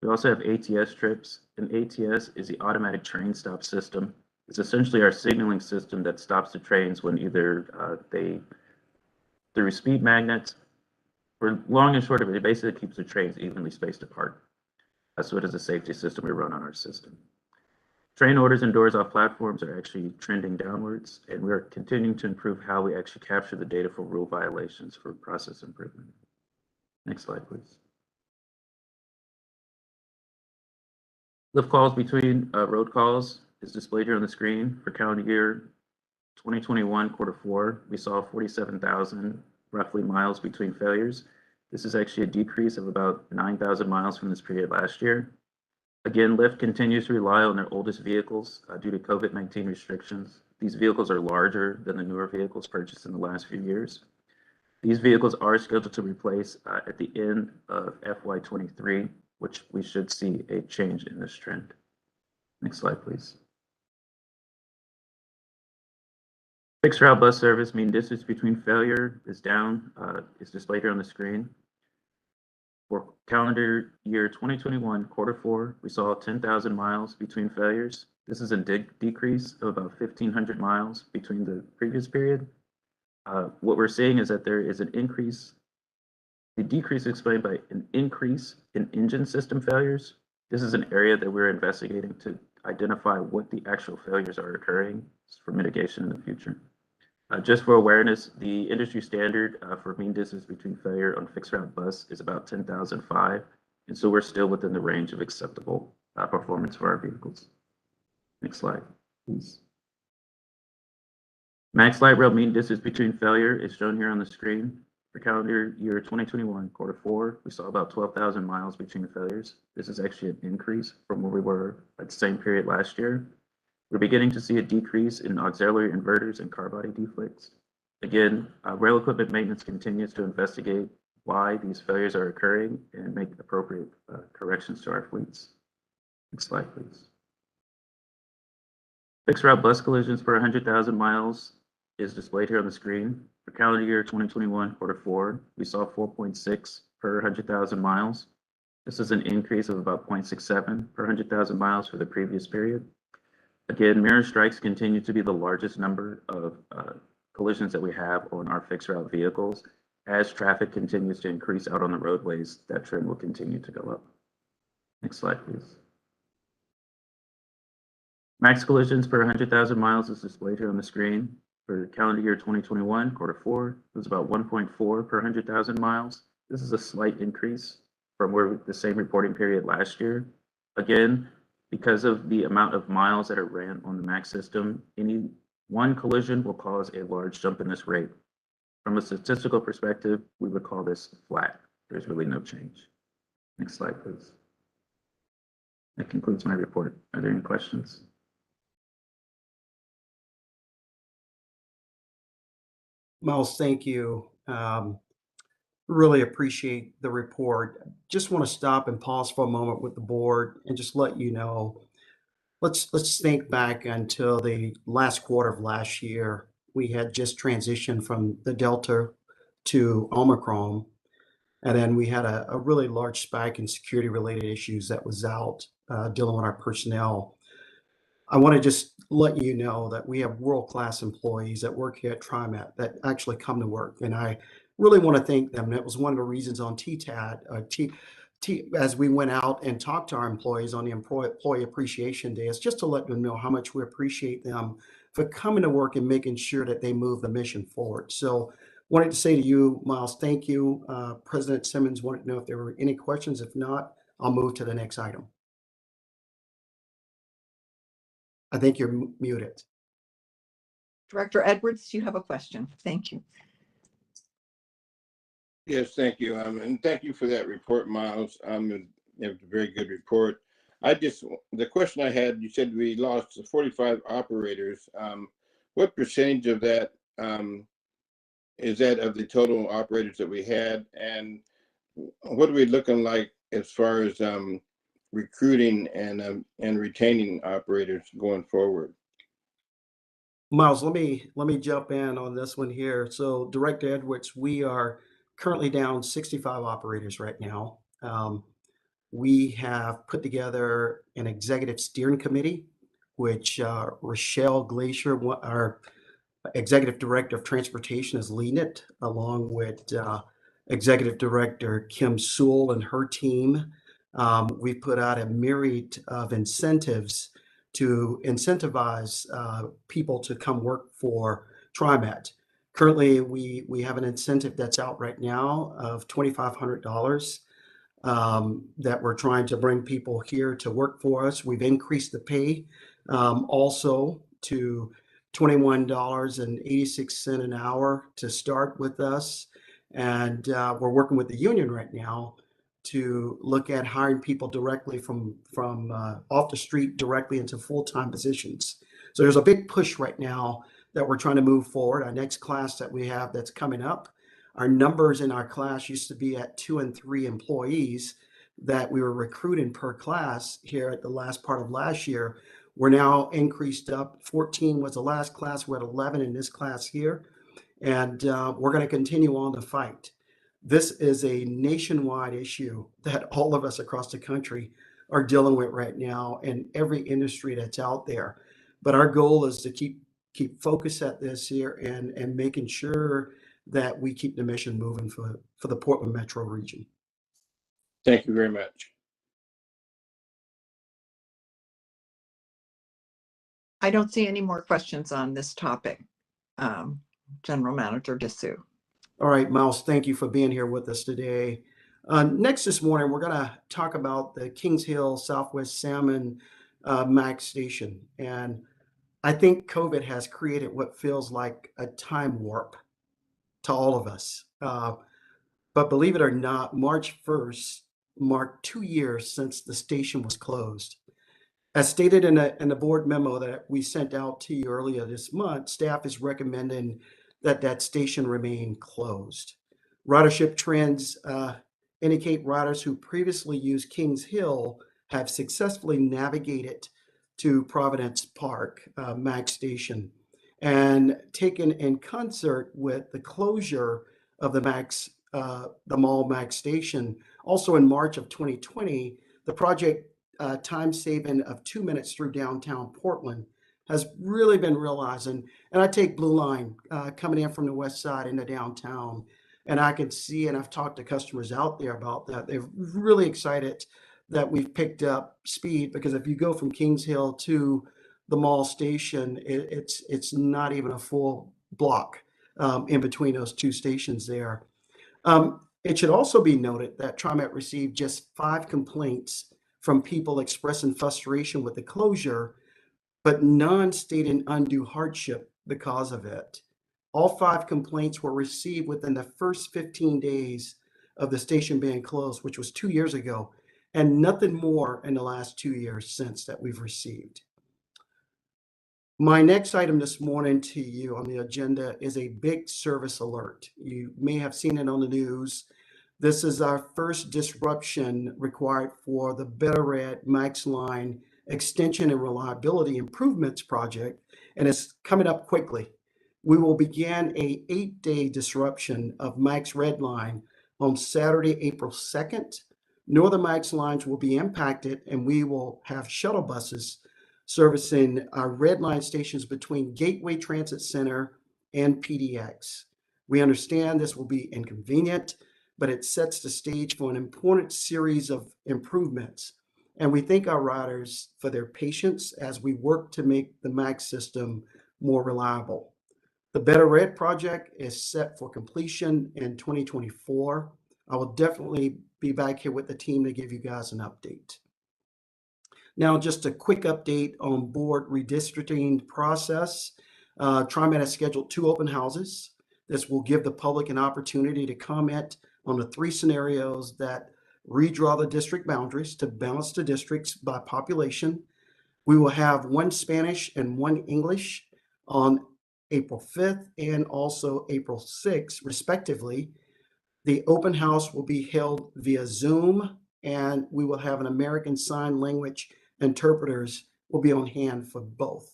We also have ATS trips, and ATS is the automatic train stop system. It's essentially our signaling system that stops the trains when either through speed magnets, for long and short of it, it basically keeps the trains evenly spaced apart. So it is a safety system we run on our system. Train orders and doors off platforms are actually trending downwards, and we're continuing to improve how we actually capture the data for rule violations for process improvement. Next slide, please. Lift calls between road calls is displayed here on the screen. For calendar year 2021 Q4, we saw 47,000 roughly miles between failures. This is actually a decrease of about 9,000 miles from this period last year. Again, Lyft continues to rely on their oldest vehicles due to COVID-19 restrictions. These vehicles are larger than the newer vehicles purchased in the last few years. These vehicles are scheduled to replace at the end of FY23, which we should see a change in this trend. Next slide, please. Fixed route bus service, mean distance between failure is down, is displayed here on the screen. For calendar year 2021, Q4, we saw 10,000 miles between failures. This is a decrease of about 1,500 miles between the previous period. What we're seeing is that there is an increase. The decrease is explained by an increase in engine system failures. This is an area that we're investigating to identify what the actual failures are occurring for mitigation in the future. Just for awareness, the industry standard for mean distance between failure on fixed route bus is about 10,005. And so we're still within the range of acceptable performance for our vehicles. Next slide, please. Max light rail mean distance between failure is shown here on the screen. For calendar year 2021, Q4, we saw about 12,000 miles between failures. This is actually an increase from where we were at the same period last year. We're beginning to see a decrease in auxiliary inverters and car body deflects. Again, rail equipment maintenance continues to investigate why these failures are occurring and make appropriate corrections to our fleets. Next slide, please. Fixed route bus collisions per 100,000 miles is displayed here on the screen. For calendar year 2021 Q4, we saw 4.6 per 100,000 miles. This is an increase of about 0.67 per 100,000 miles for the previous period. Again, mirror strikes continue to be the largest number of collisions that we have on our fixed route vehicles. As traffic continues to increase out on the roadways, that trend will continue to go up. Next slide, please. Max collisions per 100,000 miles is displayed here on the screen. For calendar year 2021, Q4, it was about 1.4 per 100,000 miles. This is a slight increase from where the same reporting period last year. Again, because of the amount of miles that are ran on the MAX system, any one collision will cause a large jump in this rate. From a statistical perspective, we would call this flat. There's really no change. Next slide, please. That concludes my report. Are there any questions? Miles, thank you. Really appreciate the report. Just want to stop and pause for a moment with the board and just let you know, let's think back until the last quarter of last year. We had just transitioned from the Delta to Omicron, and then we had a really large spike in security related issues that was out dealing with our personnel. I want to just let you know that we have world-class employees that work here at TriMet that actually come to work, and I really want to thank them. That was one of the reasons on TTAD, as we went out and talked to our employees on the Employee Appreciation Day, is just to let them know how much we appreciate them for coming to work and making sure that they move the mission forward. So wanted to say to you, Miles, thank you. President Simmons wanted to know if there were any questions. If not, I'll move to the next item. I think you're muted. Director Edwards, you have a question. Thank you. Yes, thank you. And thank you for that report, Miles. It was a very good report. The question I had, you said we lost 45 operators. What percentage of that is that of the total operators that we had? And what are we looking like as far as recruiting and retaining operators going forward? Miles, let me jump in on this one here. So Director Edwards, we are currently down 65 operators right now. We have put together an executive steering committee, which Rochelle Glacier, our executive director of transportation, is leading it, along with executive director Kim Sewell and her team. We put out a myriad of incentives to incentivize people to come work for TriMet. Currently, we have an incentive that's out right now of $2,500 that we're trying to bring people here to work for us. We've increased the pay also to $21.86 an hour to start with us. And we're working with the union right now to look at hiring people directly from off the street directly into full-time positions. So there's a big push right now that we're trying to move forward. Our next class that we have that's coming up, our numbers in our class used to be at 2 and 3 employees that we were recruiting per class here at the last part of last year. We're now increased up. 14 was the last class. We're at 11 in this class here. And we're going to continue on the fight. This is a nationwide issue that all of us across the country are dealing with right now in every industry that's out there. But our goal is to keep focus at this here and making sure that we keep the mission moving for the Portland metro region. Thank you very much. I don't see any more questions on this topic. General Manager Dessou. All right, Miles, thank you for being here with us today. Next this morning, we're going to talk about the Kings Hill Southwest Salmon Max Station. And I think COVID has created what feels like a time warp to all of us. But believe it or not, March 1st marked 2 years since the station was closed. As stated in the board memo that we sent out to you earlier this month, staff is recommending that station remain closed. Ridership trends indicate riders who previously used Kings Hill have successfully navigated to Providence Park Max Station, and taken in concert with the closure of the Mall Max Station. Also in March of 2020, the project time saving of 2 minutes through downtown Portland has really been realized. And I take Blue Line coming in from the west side into downtown, and I can see, and I've talked to customers out there about that. They're really excited that we've picked up speed, because if you go from Kings Hill to the Mall Station, it's not even a full block in between those two stations there. It should also be noted that TriMet received just 5 complaints from people expressing frustration with the closure, but none stating undue hardship because of it. All 5 complaints were received within the first 15 days of the station being closed, which was 2 years ago, and nothing more in the last 2 years since that we've received. My next item this morning to you on the agenda is a big service alert. You may have seen it on the news. This is our first disruption required for the Better Red Max Line Extension and Reliability Improvements project, and it's coming up quickly. We will begin a 8-day disruption of Max Red Line on Saturday, April 2nd. Northern Max lines will be impacted, and we will have shuttle buses servicing our Red Line stations between Gateway Transit Center and PDX. We understand this will be inconvenient, but it sets the stage for an important series of improvements. And we thank our riders for their patience as we work to make the MAX system more reliable. The Better Red project is set for completion in 2024. I will definitely be back here with the team to give you guys an update. Now, just a quick update on board redistricting process. TriMet has scheduled 2 open houses. This will give the public an opportunity to comment on the 3 scenarios that redraw the district boundaries to balance the districts by population. We will have 1 Spanish and 1 English on April 5th and also April 6th, respectively. The open house will be held via Zoom, and we will have an American Sign Language interpreters will be on hand for both.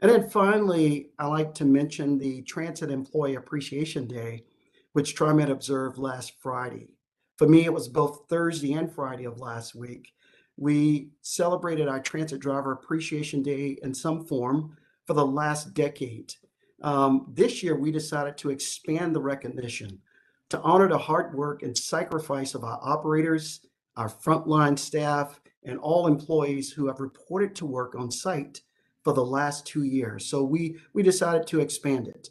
And then finally, I like to mention the Transit Employee Appreciation Day, which TriMet observed last Friday. For me, it was both Thursday and Friday of last week. We celebrated our Transit Driver Appreciation Day in some form for the last decade. This year, we decided to expand the recognition to honor the hard work and sacrifice of our operators, our frontline staff, and all employees who have reported to work on site for the last 2 years. So we decided to expand it.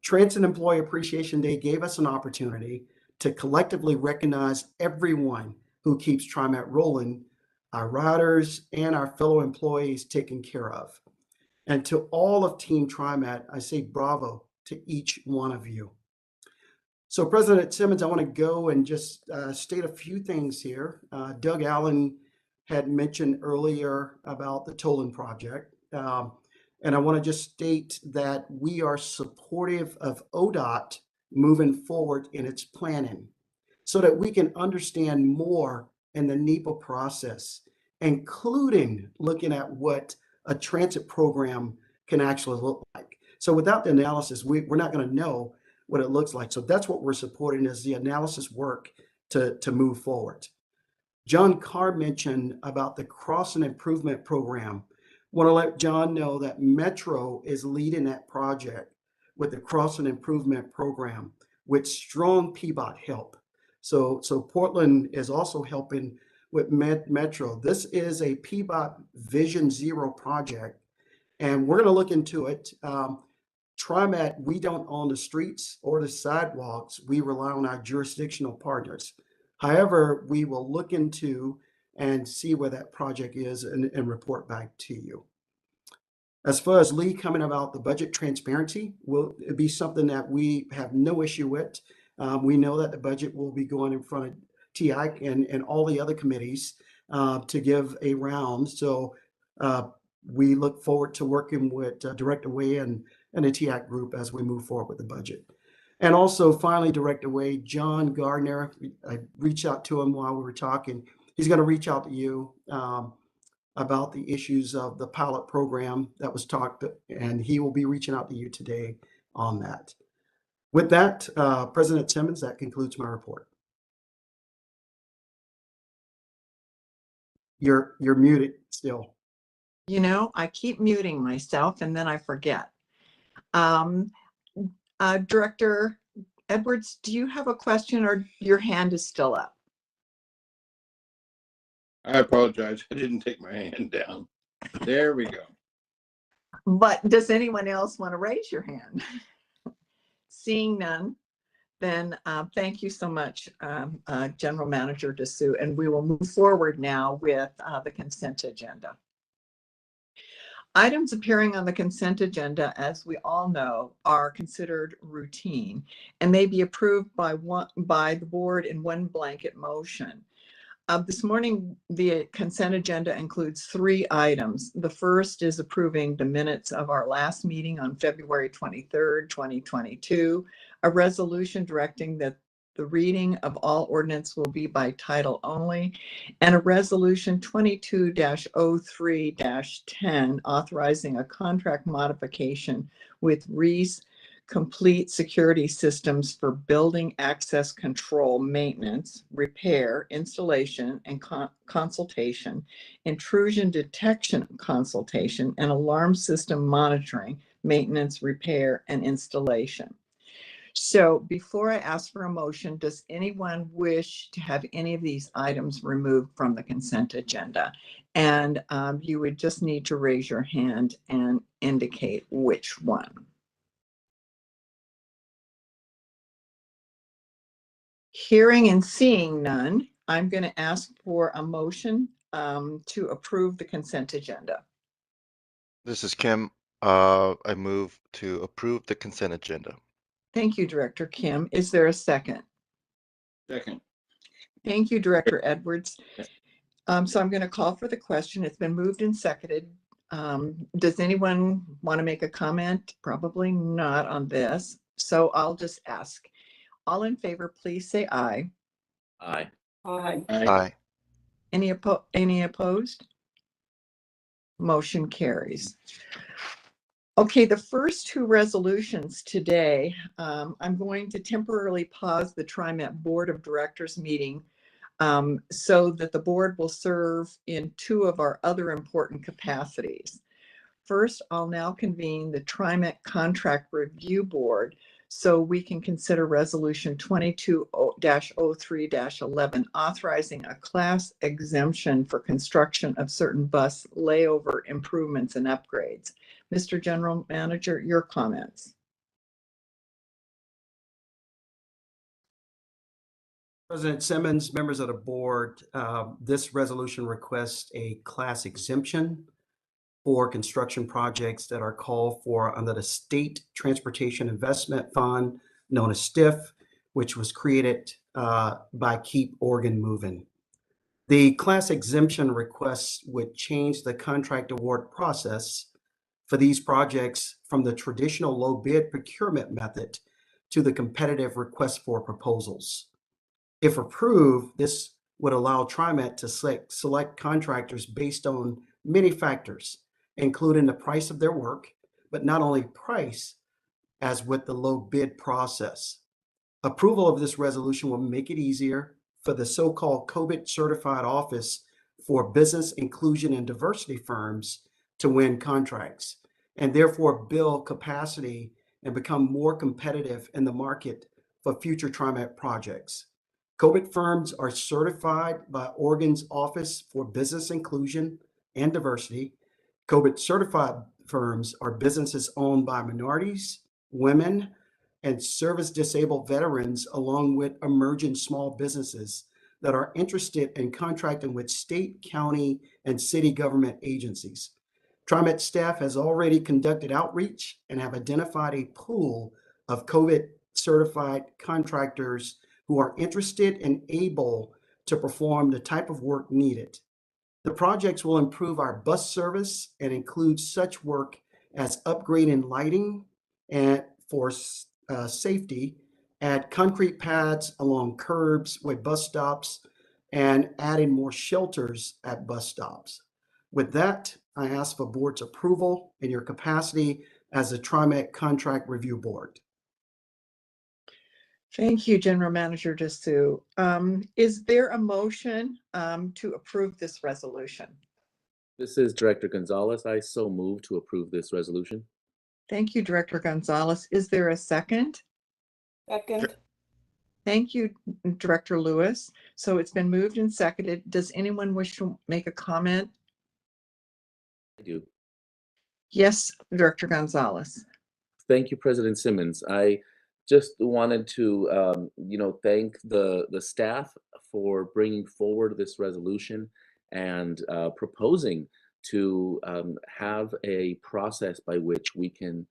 Transit Employee Appreciation Day gave us an opportunity to collectively recognize everyone who keeps TriMet rolling, our riders and our fellow employees taken care of. And to all of Team TriMet, I say bravo to each one of you. So President Simmons, I want to go and just state a few things here. Doug Allen had mentioned earlier about the tolling project. And I want to just state that we are supportive of ODOT moving forward in its planning so that we can understand more in the NEPA process, including looking at what a transit program can actually look like. So without the analysis, we're not going to know what it looks like. So that's what we're supporting, is the analysis work to move forward. John Carr mentioned about the crossing improvement program. Want to let John know that Metro is leading that project with the crossing improvement program with strong PBOT help. So Portland is also helping with Metro. This is a PBOT Vision Zero project, and we're going to look into it. TriMet, we don't own the streets or the sidewalks. We rely on our jurisdictional partners. However, we will look into and see where that project is and report back to you. As far as Lee coming about the budget transparency, will it be something that we have no issue with. We know that the budget will be going in front of TI and all the other committees to give a round. So we look forward to working with Director Way and the TIAC group as we move forward with the budget. And also, finally, Director Way, John Gardner, I reached out to him while we were talking. He's going to reach out to you about the issues of the pilot program that was talked, and he will be reaching out to you today on that. With that, President Simmons, that concludes my report. You're muted still. You know, I keep muting myself and then I forget. Director Edwards, do you have a question, or your hand is still up? I apologize. I didn't take my hand down. There we go. But does anyone else want to raise your hand? Seeing none, then thank you so much, General Manager Dessou, and we will move forward now with the consent agenda. Items appearing on the consent agenda, as we all know, are considered routine and may be approved by the board in one blanket motion. This morning, the consent agenda includes 3 items. The first is approving the minutes of our last meeting on February 23rd, 2022, a resolution directing that the reading of all ordinance will be by title only, and a resolution 22-03-10 authorizing a contract modification with Reese Complete Security Systems for building access control, maintenance, repair, installation, and consultation, intrusion detection consultation, and alarm system monitoring, maintenance, repair, and installation. So before I ask for a motion, does anyone wish to have any of these items removed from the consent agenda? And you would just need to raise your hand and indicate which one. Hearing and seeing none, I'm going to ask for a motion to approve the consent agenda. This is Kim. I move to approve the consent agenda. Thank you, Director Kim. Is there a second? Second. Thank you, Director Edwards. So I'm going to call for the question. It's been moved and seconded. Does anyone want to make a comment? Probably not on this. So I'll just ask. All in favor, please say aye. Aye. Aye. Aye. Any opposed? Motion carries. Okay, the first 2 resolutions today, I'm going to temporarily pause the TriMet Board of Directors meeting so that the board will serve in 2 of our other important capacities. First, I'll now convene the TriMet Contract Review Board so we can consider Resolution 22-03-11 authorizing a class exemption for construction of certain bus layover improvements and upgrades. Mr. General Manager, your comments. President Simmons, members of the board, this resolution requests a class exemption for construction projects that are called for under the State Transportation Investment Fund, known as STIF, which was created by Keep Oregon Moving. The class exemption requests would change the contract award process for these projects from the traditional low bid procurement method to the competitive request for proposals. If approved, this would allow TriMet to select contractors based on many factors, including the price of their work, but not only price, as with the low bid process. Approval of this resolution will make it easier for the so-called COVID certified office for business inclusion and diversity firms to win contracts, and therefore build capacity and become more competitive in the market for future TriMet projects. COVID firms are certified by Oregon's Office for Business Inclusion and Diversity. COVID certified firms are businesses owned by minorities, women, and service disabled veterans, along with emerging small businesses that are interested in contracting with state, county, and city government agencies. TriMet staff has already conducted outreach and have identified a pool of COVID certified contractors who are interested and able to perform the type of work needed. The projects will improve our bus service and include such work as upgrading lighting and for safety, add concrete pads along curbs with bus stops, and adding more shelters at bus stops. With that, I ask for board's approval in your capacity as the TriMet Contract Review Board. Thank you, General Manager Dessou. Is there a motion to approve this resolution? This is Director Gonzalez. I so move to approve this resolution. Thank you, Director Gonzalez. Is there a second? Second. Thank you, Director Lewis. So it's been moved and seconded. Does anyone wish to make a comment? I do. Yes, Director Gonzalez. Thank you, President Simmons. I just wanted to, thank the staff for bringing forward this resolution and proposing to have a process by which we can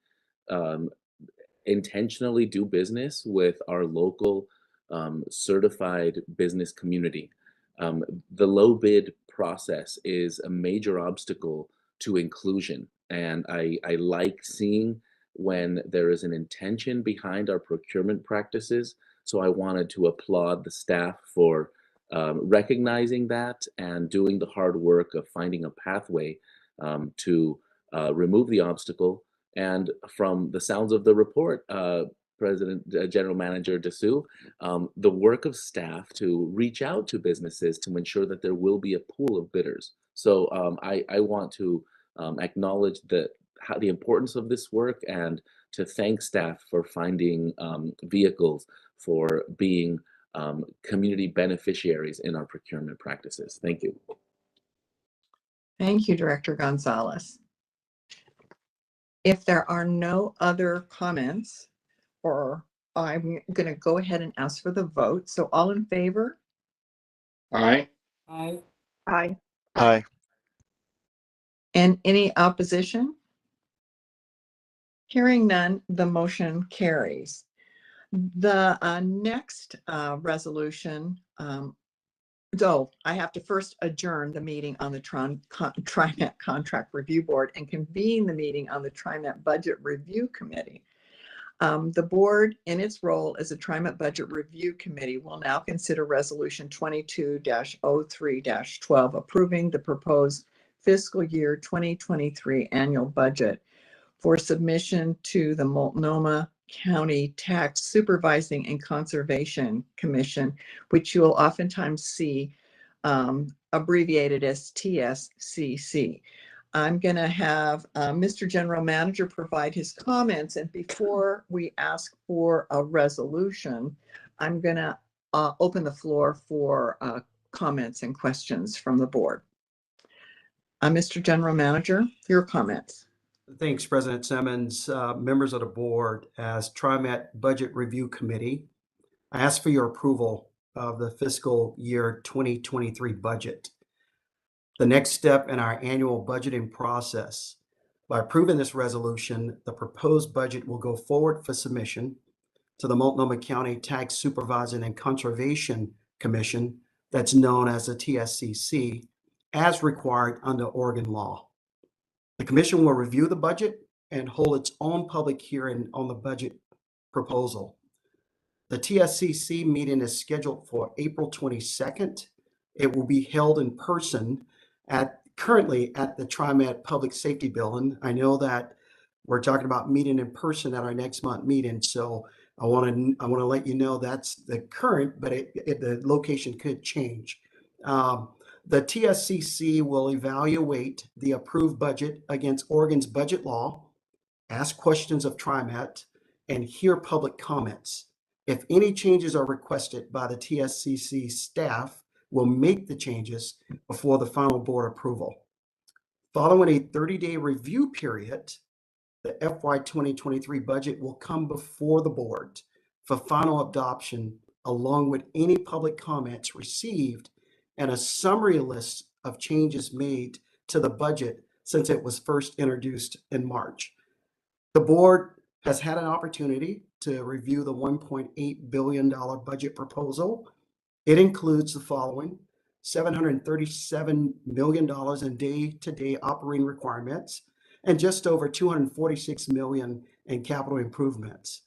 intentionally do business with our local certified business community. The low bid process is a major obstacle to inclusion, and I like seeing when there is an intention behind our procurement practices. So I wanted to applaud the staff for recognizing that and doing the hard work of finding a pathway to remove the obstacle. And from the sounds of the report, General Manager Dessou, the work of staff to reach out to businesses to ensure that there will be a pool of bidders. So I want to acknowledge the importance of this work and to thank staff for finding vehicles for being community beneficiaries in our procurement practices. Thank you. Thank you, Director Gonzalez. If there are no other comments, or I'm going to go ahead and ask for the vote. So all in favor? Aye. Aye. Aye. Aye. And any opposition? Hearing none, the motion carries. The next resolution, so I have to first adjourn the meeting on the TriMet Contract Review Board and convene the meeting on the TriMet Budget Review Committee. The board, in its role as a TriMet Budget Review Committee, will now consider Resolution 22-03-12, approving the proposed fiscal year 2023 annual budget for submission to the Multnomah County Tax Supervising and Conservation Commission, which you will oftentimes see abbreviated as TSCC. I'm going to have Mr. General Manager provide his comments, and before we ask for a resolution, I'm going to open the floor for comments and questions from the board. Mr. General Manager, your comments. Thanks, President Simmons. Members of the board, as TriMet Budget Review Committee, I ask for your approval of the fiscal year 2023 budget. the next step in our annual budgeting process. By approving this resolution, the proposed budget will go forward for submission to the Multnomah County Tax Supervising and Conservation Commission, that's known as the TSCC, as required under Oregon law. The commission will review the budget and hold its own public hearing on the budget proposal. The TSCC meeting is scheduled for April 22nd. It will be held in person currently at the TriMet Public Safety Building. I know that we're talking about meeting in person at our next month meeting, so I want to let you know that's the current, but the location could change. The TSCC will evaluate the approved budget against Oregon's budget law, ask questions of TriMet, and hear public comments. If any changes are requested by the TSCC staff, we'll make the changes before the final board approval. Following a 30-day review period, the FY 2023 budget will come before the board for final adoption, along with any public comments received and a summary list of changes made to the budget since it was first introduced in March. The board has had an opportunity to review the $1.8 billion budget proposal. It includes the following: $737 million in day-to-day operating requirements and just over $246 million in capital improvements.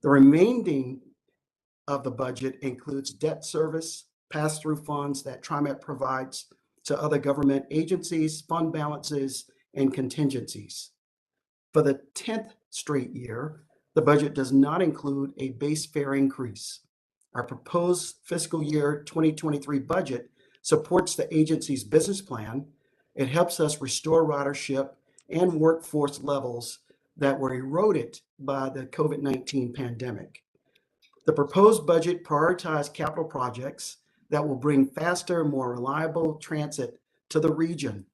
The remaining of the budget includes debt service, pass-through funds that TriMet provides to other government agencies, fund balances, and contingencies. For the 10th straight year, the budget does not include a base fare increase. Our proposed fiscal year 2023 budget supports the agency's business plan. It helps us restore ridership and workforce levels that were eroded by the COVID-19 pandemic. The proposed budget prioritizes capital projects that will bring faster, more reliable transit to the region,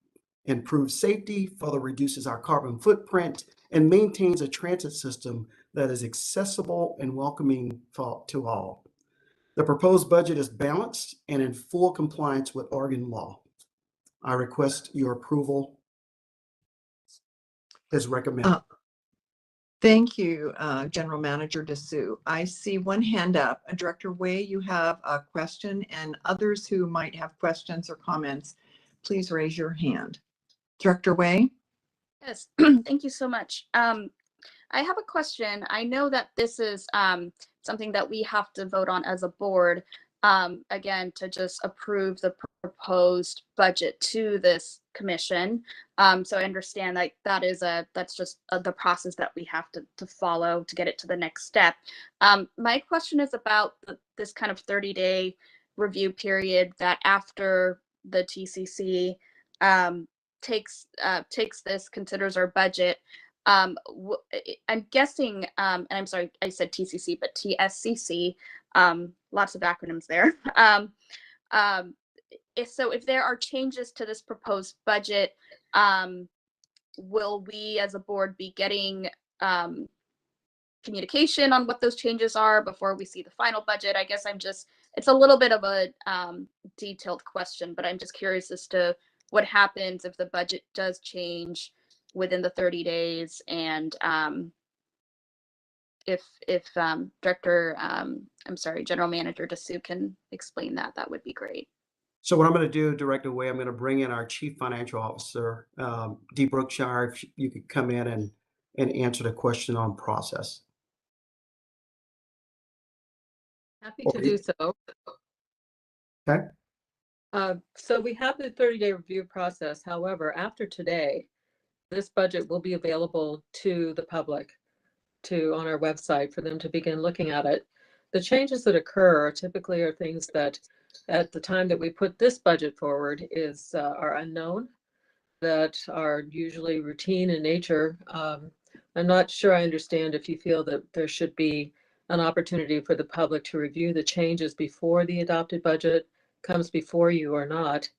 improves safety, further reduces our carbon footprint, and maintains a transit system that is accessible and welcoming to all. The proposed budget is balanced and in full compliance with Oregon law. I request your approval as recommended. Thank you, General Manager Dessou. I see one hand up. Director Way, you have a question, and others who might have questions or comments, please raise your hand. Director Way? Yes, thank you so much. I have a question. I know that this is something that we have to vote on as a board, again, to just approve the proposed budget to this commission. So I understand that that's just the process that we have to follow to get it to the next step. My question is about this kind of 30-day review period that after the TCC takes this, considers our budget. I'm guessing, and I'm sorry, I said TCC, but TSCC, lots of acronyms there. If there are changes to this proposed budget, will we as a board be getting communication on what those changes are before we see the final budget? I guess it's a little bit of a detailed question, but I'm just curious as to what happens if the budget does change within the 30 days, and if General Manager Dessou can explain that would be great. So what I'm going to do, Director Way, I'm going to bring in our Chief Financial Officer, Dee Brookshire, if you could come in and answer the question on process. Happy to do so. Okay. So we have the 30-day review process. However, after today, this budget will be available to the public on our website for them to begin looking at it. The changes that occur typically are things that at the time that we put this budget forward are unknown, that are usually routine in nature. I'm not sure I understand if you feel that there should be an opportunity for the public to review the changes before the adopted budget comes before you or not.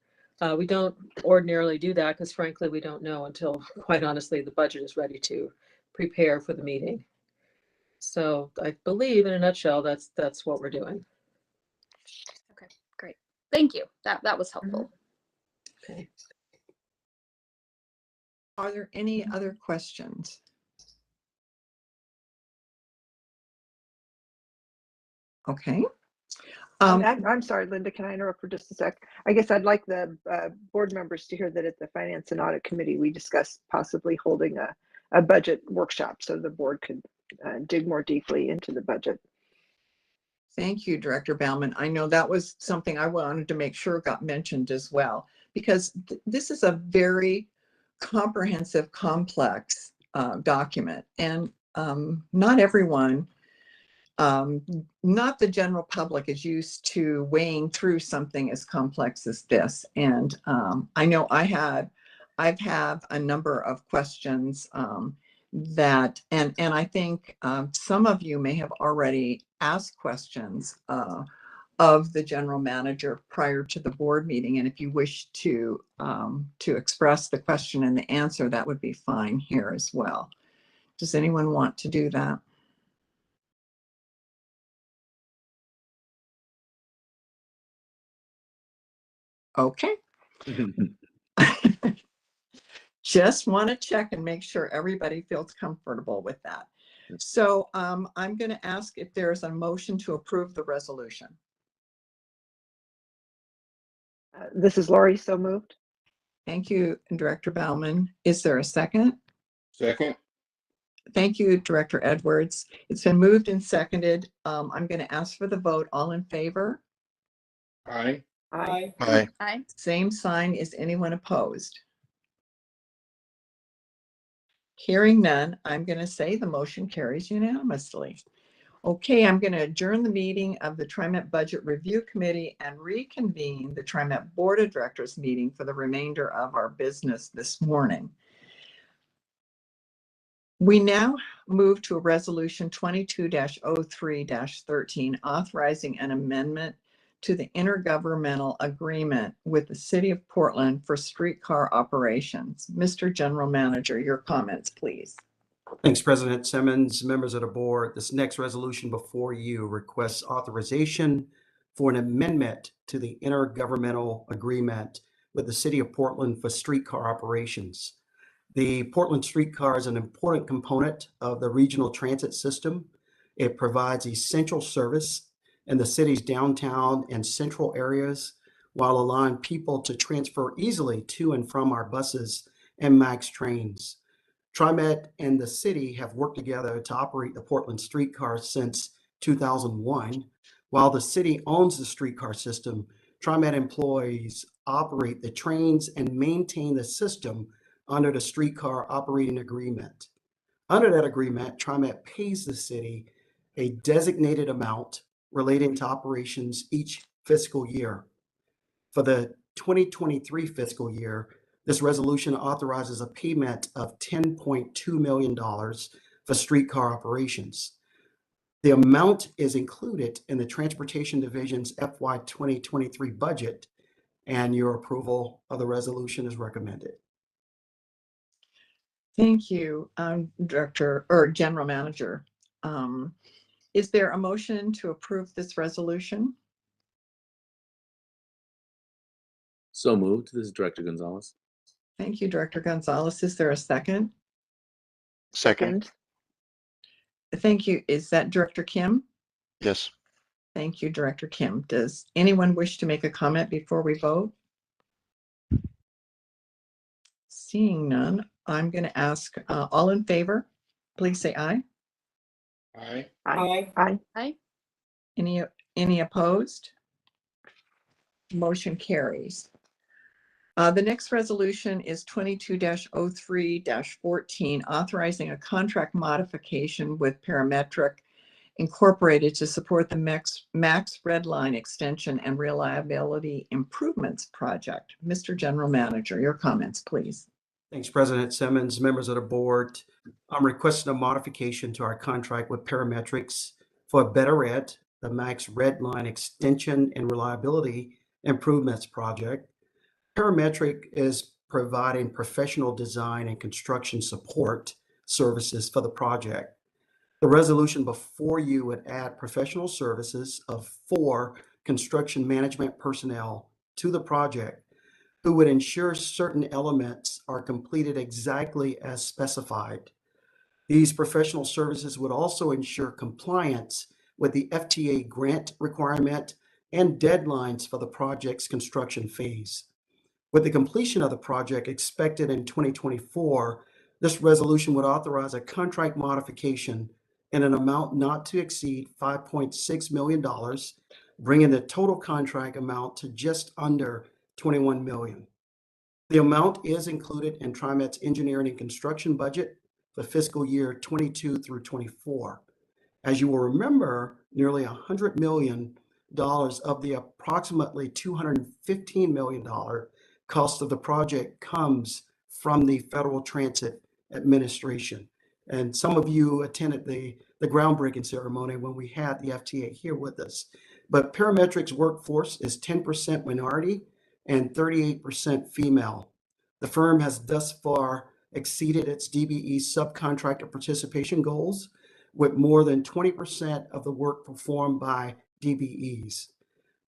We don't ordinarily do that because frankly, we don't know until, quite honestly, the budget is ready to prepare for the meeting. So I believe in a nutshell, that's what we're doing. Okay, great. Thank you. That was helpful. Okay. Are there any other questions? Okay. I'm sorry, Linda, can I interrupt for just a sec? I guess I'd like the board members to hear that at the Finance and Audit Committee, we discussed possibly holding a budget workshop so the board could dig more deeply into the budget. Thank you, Director Bauman. I know that was something I wanted to make sure got mentioned as well, because this is a very comprehensive, complex document, and not everyone, not the general public, is used to weighing through something as complex as this. And I know I've had a number of questions that, and I think some of you may have already asked questions of the general manager prior to the board meeting. And if you wish to express the question and the answer, that would be fine here as well. Does anyone want to do that? Okay. Just want to check and make sure everybody feels comfortable with that. So I'm going to ask if there's a motion to approve the resolution. This is Lori, so moved. Thank you, Director Bauman. Is there a second? Second. Thank you, Director Edwards. It's been moved and seconded. I'm going to ask for the vote. All in favor? Aye. Aye. Aye. Aye. Same sign. Is anyone opposed? Hearing none, I'm going to say the motion carries unanimously. Okay, I'm going to adjourn the meeting of the TriMet Budget Review Committee and reconvene the TriMet Board of Directors meeting for the remainder of our business this morning. We now move to a resolution 22-03-13 authorizing an amendment to the intergovernmental agreement with the City of Portland for streetcar operations. Mr. General Manager, your comments, please. Thanks, President Simmons, members of the board. This next resolution before you requests authorization for an amendment to the intergovernmental agreement with the City of Portland for streetcar operations. The Portland streetcar is an important component of the regional transit system. It provides essential service in the city's downtown and central areas while allowing people to transfer easily to and from our buses and MAX trains. TriMet and the city have worked together to operate the Portland streetcar since 2001. While the city owns the streetcar system, TriMet employees operate the trains and maintain the system under the streetcar operating agreement. Under that agreement, TriMet pays the city a designated amount relating to operations each fiscal year. For the 2023 fiscal year, this resolution authorizes a payment of $10.2 million for streetcar operations. The amount is included in the Transportation Division's FY 2023 budget, and your approval of the resolution is recommended. Thank you, Director or General Manager. Is there a motion to approve this resolution? So moved. This is Director Gonzalez. Thank you, Director Gonzalez. Is there a second? Second. Thank you. Is that Director Kim? Yes. Thank you, Director Kim. Does anyone wish to make a comment before we vote? Seeing none, I'm going to ask all in favor, please say aye. Aye. Aye. Aye. Aye. Any opposed? Motion carries. The next resolution is 22-03-14, authorizing a contract modification with Parametric Incorporated to support the Max Red Line Extension and Reliability Improvements Project. Mr. General Manager, your comments, please. Thanks, President Simmons, members of the board. I'm requesting a modification to our contract with Parametrics for Better Red, the Max Red Line Extension and Reliability Improvements Project. Parametric is providing professional design and construction support services for the project. The resolution before you would add professional services of 4 construction management personnel to the project. who would ensure certain elements are completed exactly as specified. These professional services would also ensure compliance with the FTA grant requirement and deadlines for the project's construction phase. With the completion of the project expected in 2024, this resolution would authorize a contract modification in an amount not to exceed $5.6 million, bringing the total contract amount to just under $21 million. The amount is included in TriMet's engineering and construction budget for fiscal year 22 through 24. As you will remember, nearly $100 million of the approximately $215 million cost of the project comes from the Federal Transit Administration. And some of you attended the groundbreaking ceremony when we had the FTA here with us. But Parametric's workforce is 10% minority and 38% female. The firm has thus far exceeded its DBE subcontractor participation goals, with more than 20% of the work performed by DBEs.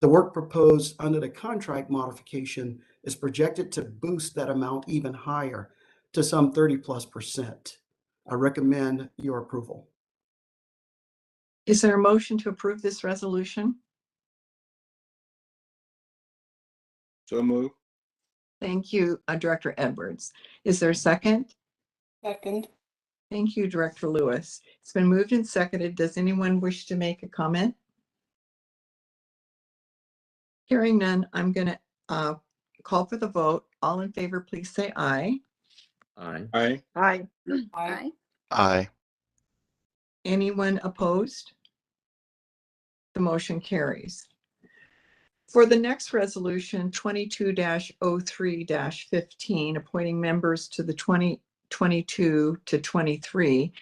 The work proposed under the contract modification is projected to boost that amount even higher to some 30+%. I recommend your approval. Is there a motion to approve this resolution? So move. Thank you, Director Edwards. Is there a second? Second. Thank you, Director Lewis. It's been moved and seconded. Does anyone wish to make a comment? Hearing none, I'm going to call for the vote. All in favor, please say aye. Aye. Aye. Aye. Aye. Aye. Anyone opposed? The motion carries. For the next resolution, 22-03-15, appointing members to the 2022 to 23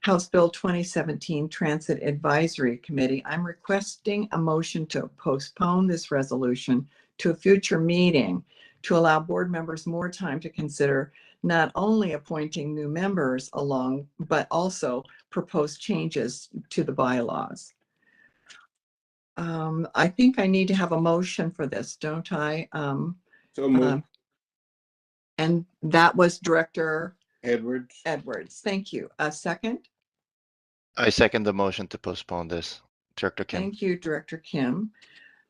House Bill 2017 Transit Advisory Committee, I'm requesting a motion to postpone this resolution to a future meeting to allow board members more time to consider not only appointing new members but also proposed changes to the bylaws. I think I need to have a motion for this, don't I? So move. And that was Director Edwards. Edwards. Thank you. A second? I second the motion to postpone this. Director Kim. Thank you, Director Kim.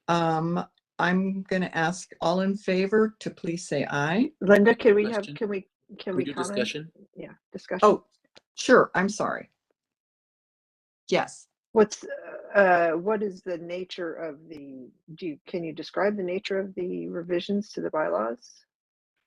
I'm going to ask all in favor to please say aye. Linda, can we Question? can we do comment? discussion? Yeah, discussion. Oh, sure. I'm sorry. Yes. What is the nature of can you describe the nature of the revisions to the bylaws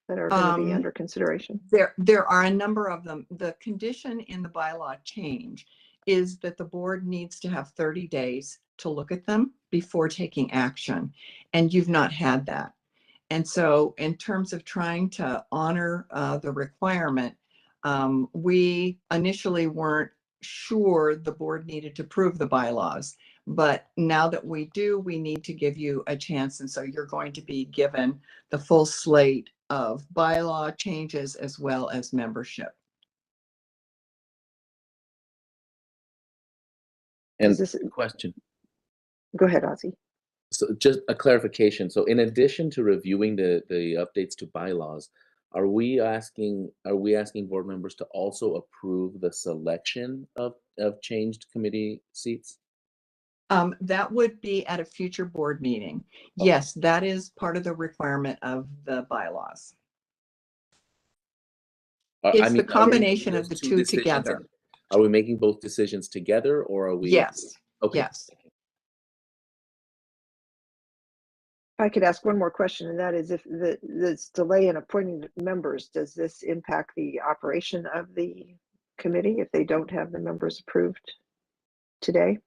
that are going to be under consideration? There are a number of them. The condition in the bylaw change is that the board needs to have 30 days to look at them before taking action, and you've not had that. And so in terms of trying to honor the requirement, we initially weren't sure the board needed to approve the bylaws, but now that we do, we need to give you a chance. And so you're going to be given the full slate of bylaw changes as well as membership. And this question. Go ahead, Ozzy. So just a clarification. So in addition to reviewing the updates to bylaws, are we asking board members to also approve the selection of changed committee seats? That would be at a future board meeting. Yes, that is part of the requirement of the bylaws. It's the combination of the two together. Are we making both decisions together, or are we? Yes. Okay. Yes. If I could ask one more question, and that is, if this delay in appointing members, does this impact the operation of the committee if they don't have the members approved today?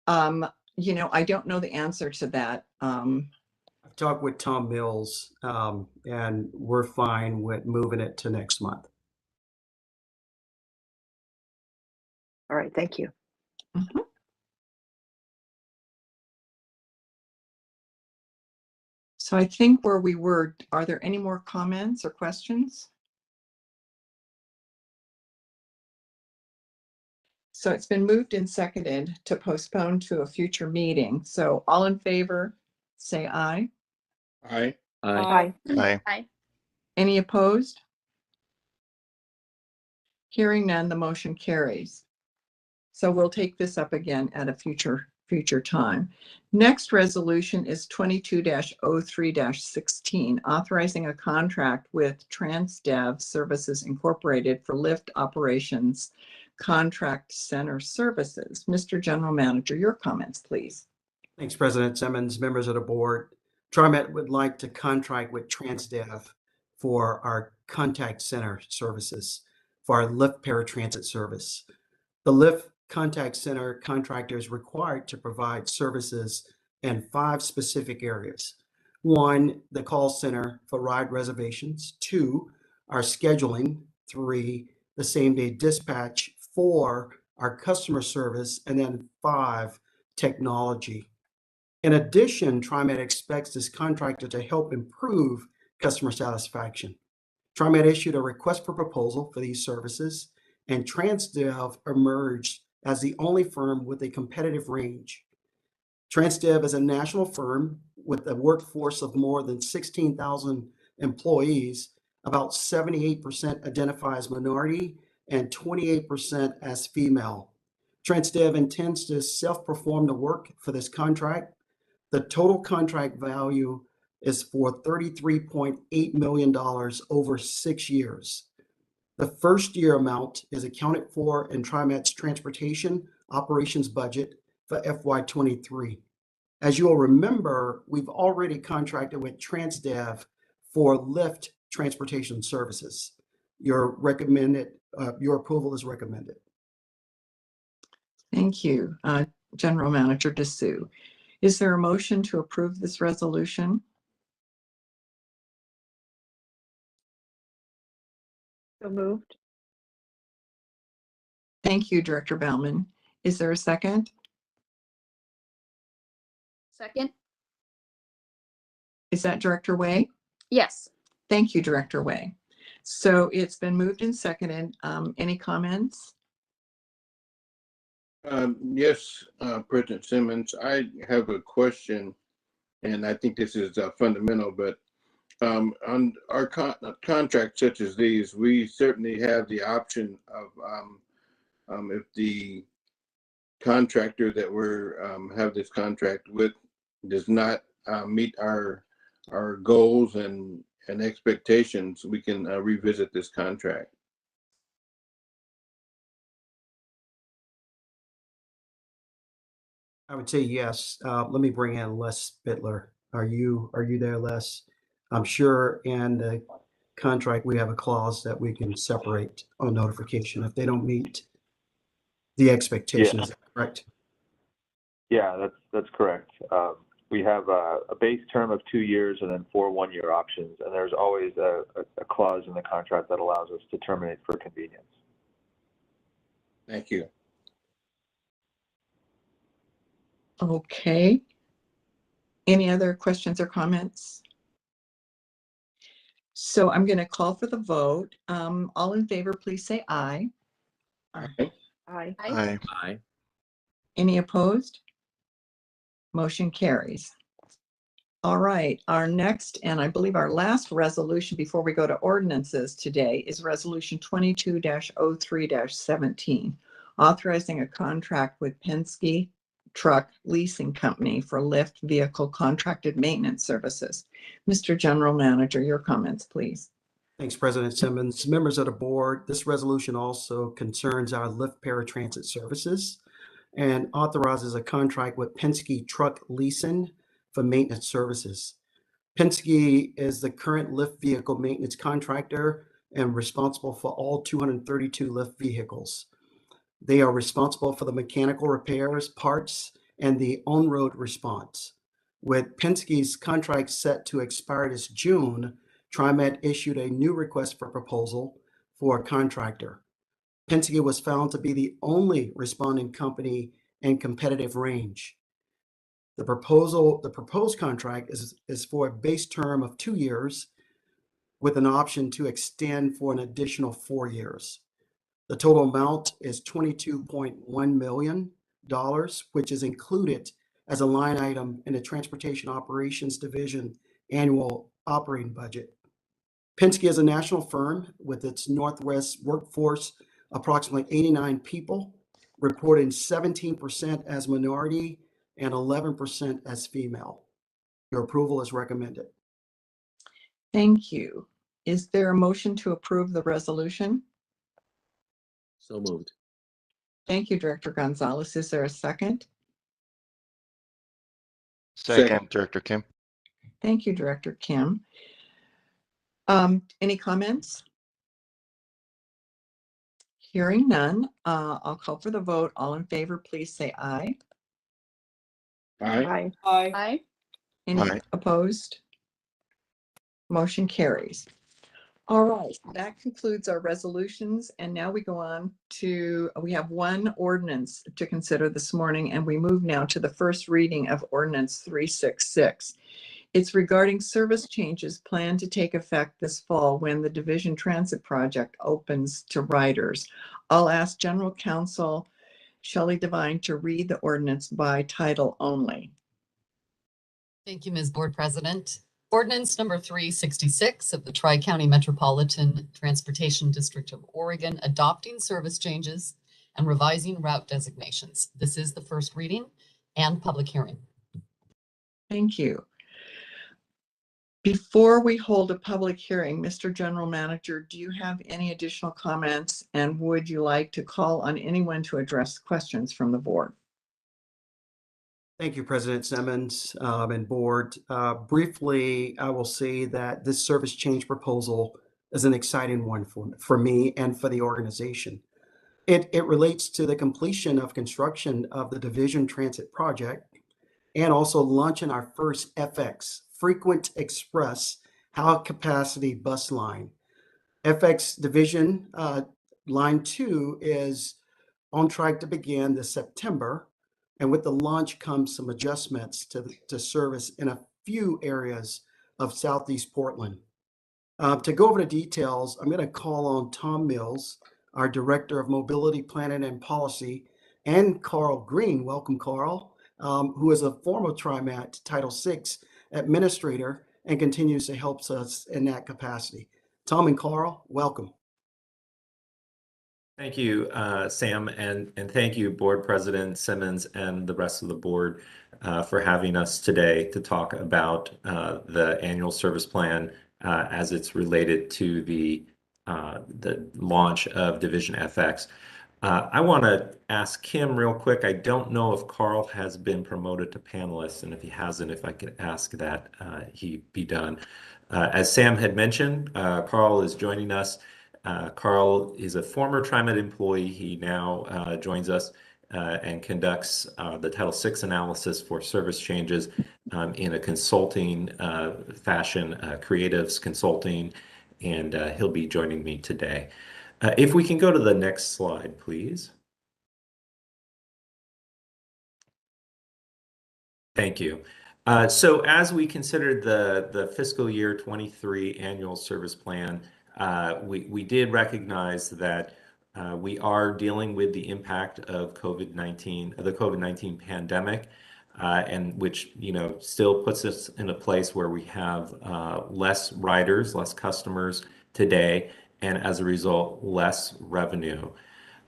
I don't know the answer to that. I've talked with Tom Mills, and we're fine with moving it to next month. All right, thank you. Mm-hmm. So I think where we were, are there any more comments or questions? So it's been moved and seconded to postpone to a future meeting. So all in favor, say aye. Aye. Aye. Aye. Aye. Any opposed? Hearing none, the motion carries. So we'll take this up again at a future time. Next resolution is 22-03-16, authorizing a contract with TransDev Services Incorporated for lift operations contract center services. Mr. General Manager, your comments, please. Thanks, President Simmons, members of the board. TriMet would like to contract with TransDev for our contact center services for our lift paratransit service. The lift contact center contractor is required to provide services in 5 specific areas. 1, the call center for ride reservations. 2, our scheduling. 3, the same day dispatch. 4, our customer service. And then 5, technology. In addition, TriMet expects this contractor to help improve customer satisfaction. TriMet issued a request for proposal for these services, and TransDev emerged as the only firm with a competitive range. TransDev is a national firm with a workforce of more than 16,000 employees. About 78% identify as minority and 28% as female. TransDev intends to self-perform the work for this contract. The total contract value is for $33.8 million over 6 years. The first year amount is accounted for in TriMet's transportation operations budget for FY23. As you'll remember, we've already contracted with TransDev for lift transportation services. Your approval is recommended. Thank you, General Manager Dessou. Is there a motion to approve this resolution? So moved. Thank you, Director Bauman. Is there a second? Second. Is that Director Way? Yes. Thank you, Director Way. So it's been moved and seconded. Any comments? Yes, President Simmons, I have a question, and I think this is fundamental, but on our contracts such as these, we certainly have the option of if the contractor that we're have this contract with does not meet our goals and expectations, we can revisit this contract. I would say yes. Let me bring in Les Bittler. Are you there, Les? I'm sure in the contract we have a clause that we can separate on notification if they don't meet the expectations. Is that correct? Yeah, that's correct. We have a base term of 2 years and then 4 one-year options, and there's always a clause in the contract that allows us to terminate for convenience. Thank you. Okay. Any other questions or comments? So I'm going to call for the vote. All in favor, please say aye. Aye. Aye. Aye. Aye. Any opposed? Motion carries. All right, our next and I believe our last resolution before we go to ordinances today is Resolution 22-03-17, authorizing a contract with Penske Truck Leasing Company for lift vehicle contracted maintenance services. Mr. General Manager, your comments, please. Thanks, President Simmons. Members of the board, this resolution also concerns our lift paratransit services and authorizes a contract with Penske Truck Leasing for maintenance services. Penske is the current lift vehicle maintenance contractor and responsible for all 232 lift vehicles. They are responsible for the mechanical repairs, parts, and the on-road response. With Penske's contract set to expire this June, TriMet issued a new request for proposal for a contractor. Penske was found to be the only responding company in competitive range. The proposed contract is for a base term of 2 years with an option to extend for an additional 4 years. The total amount is $22.1 million, which is included as a line item in the Transportation Operations Division annual operating budget. Penske is a national firm with its Northwest workforce, approximately 89 people, reporting 17% as minority and 11% as female. Your approval is recommended. Thank you. Is there a motion to approve the resolution? So moved. Thank you, Director Gonzalez. Is there a second? Second, Director Kim. Thank you, Director Kim. Any comments? Hearing none, I'll call for the vote. All in favor, please say aye. Aye. Aye. Aye. Any Aye. opposed? Motion carries. All right, that concludes our resolutions. And now we go on to, we have one ordinance to consider this morning, and we move now to the first reading of Ordinance 366. It's regarding service changes planned to take effect this fall when the Division Transit Project opens to riders. I'll ask General Counsel Shelley Devine to read the ordinance by title only. Thank you, Ms. Board President. Ordinance number 366 of the Tri-County Metropolitan Transportation District of Oregon adopting service changes and revising route designations. This is the first reading and public hearing. Thank you. Before we hold a public hearing, Mr. General Manager, do you have any additional comments, and would you like to call on anyone to address questions from the board? Thank you, President Simmons and board. Briefly, I will say that this service change proposal is an exciting one for me and for the organization. It relates to the completion of construction of the Division Transit Project and also launching our first FX, Frequent Express, High Capacity Bus Line. FX Division Line 2 is on track to begin this September. And with the launch comes some adjustments to service in a few areas of Southeast Portland. To go over the details, I'm going to call on Tom Mills, our Director of Mobility Planning and Policy, and Carl Green, welcome Carl, who is a former TriMet Title VI administrator and continues to help us in that capacity. Tom and Carl, welcome. Thank you, Sam, and thank you, Board President Simmons and the rest of the board for having us today to talk about the annual service plan as it's related to the launch of Division FX. I want to ask Kim real quick. I don't know if Carl has been promoted to panelist, and if he hasn't, if I could ask that he be done. As Sam had mentioned, Carl is joining us. Carl is a former TriMet employee. He now joins us and conducts the Title VI analysis for service changes in a consulting fashion, creatives consulting, and he'll be joining me today. If we can go to the next slide, please. Thank you. So as we considered the fiscal year 23 annual service plan, we did recognize that we are dealing with the impact of the COVID-19 pandemic, and which still puts us in a place where we have less riders, less customers today, and as a result, less revenue.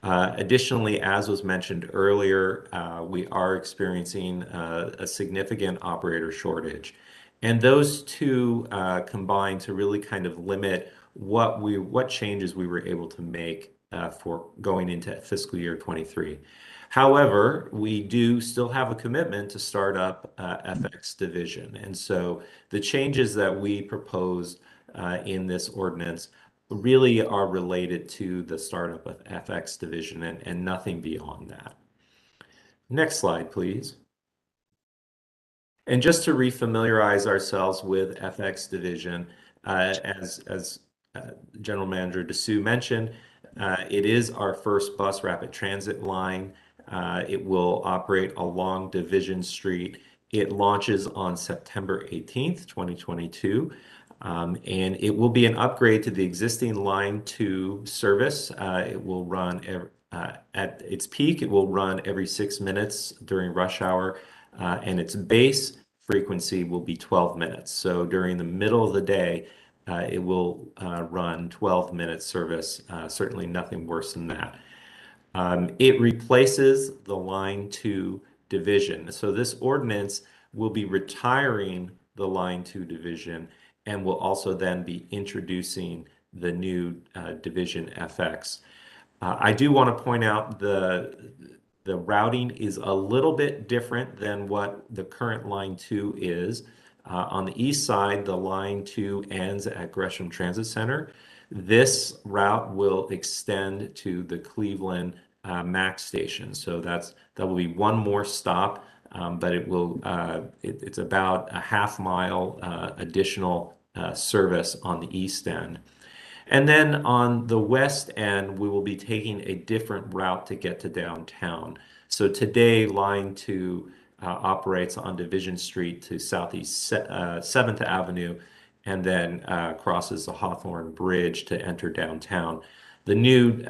Additionally, as was mentioned earlier, we are experiencing a significant operator shortage. And those two combine to really kind of limit what changes we were able to make for going into fiscal year 23. However, we do still have a commitment to start up FX Division. And so the changes that we proposed in this ordinance really are related to the startup of FX Division and nothing beyond that. Next slide, please. And just to refamiliarize ourselves with FX Division, as General Manager DeSue mentioned, it is our first bus rapid transit line. It will operate along Division Street. It launches on September 18th, 2022. And it will be an upgrade to the existing Line 2 service. It will run at its peak. It will run every 6 minutes during rush hour, and its base frequency will be 12 minutes. So during the middle of the day, it will run 12-minute service, certainly nothing worse than that. It replaces the line 2 division. So this ordinance will be retiring the line 2 division and will also then be introducing the new division FX. I do want to point out the routing is a little bit different than what the current line 2 is. On the east side, the line 2 ends at Gresham Transit Center. This route will extend to the Cleveland Max station. So that will be one more stop, but it's about a half-mile additional service on the east end. And then on the west end, we will be taking a different route to get to downtown. So today, line 2 operates on Division Street to Southeast 7th Avenue and then crosses the Hawthorne Bridge to enter downtown. The new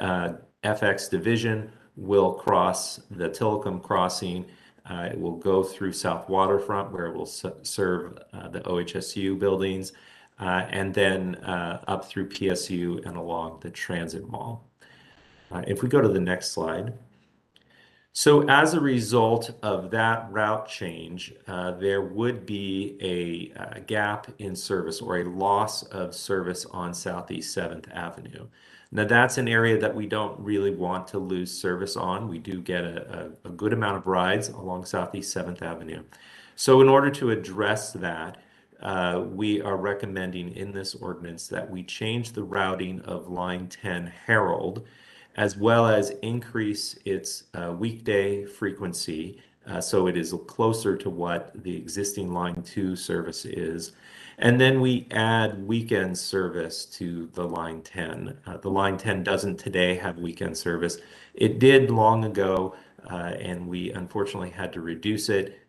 FX division will cross the Tillicum Crossing. It will go through South Waterfront, where it will serve the OHSU buildings, and then up through PSU and along the Transit Mall. If we go to the next slide. So as a result of that route change, there would be a gap in service or a loss of service on Southeast 7th Avenue. Now that's an area that we don't really want to lose service on. We do get a good amount of rides along Southeast 7th Avenue. So in order to address that, we are recommending in this ordinance that we change the routing of line 10 Herald, as well as increase its weekday frequency so it is closer to what the existing line 2 service is. And then we add weekend service to the line 10. The line 10 doesn't today have weekend service. It did long ago, and we unfortunately had to reduce it,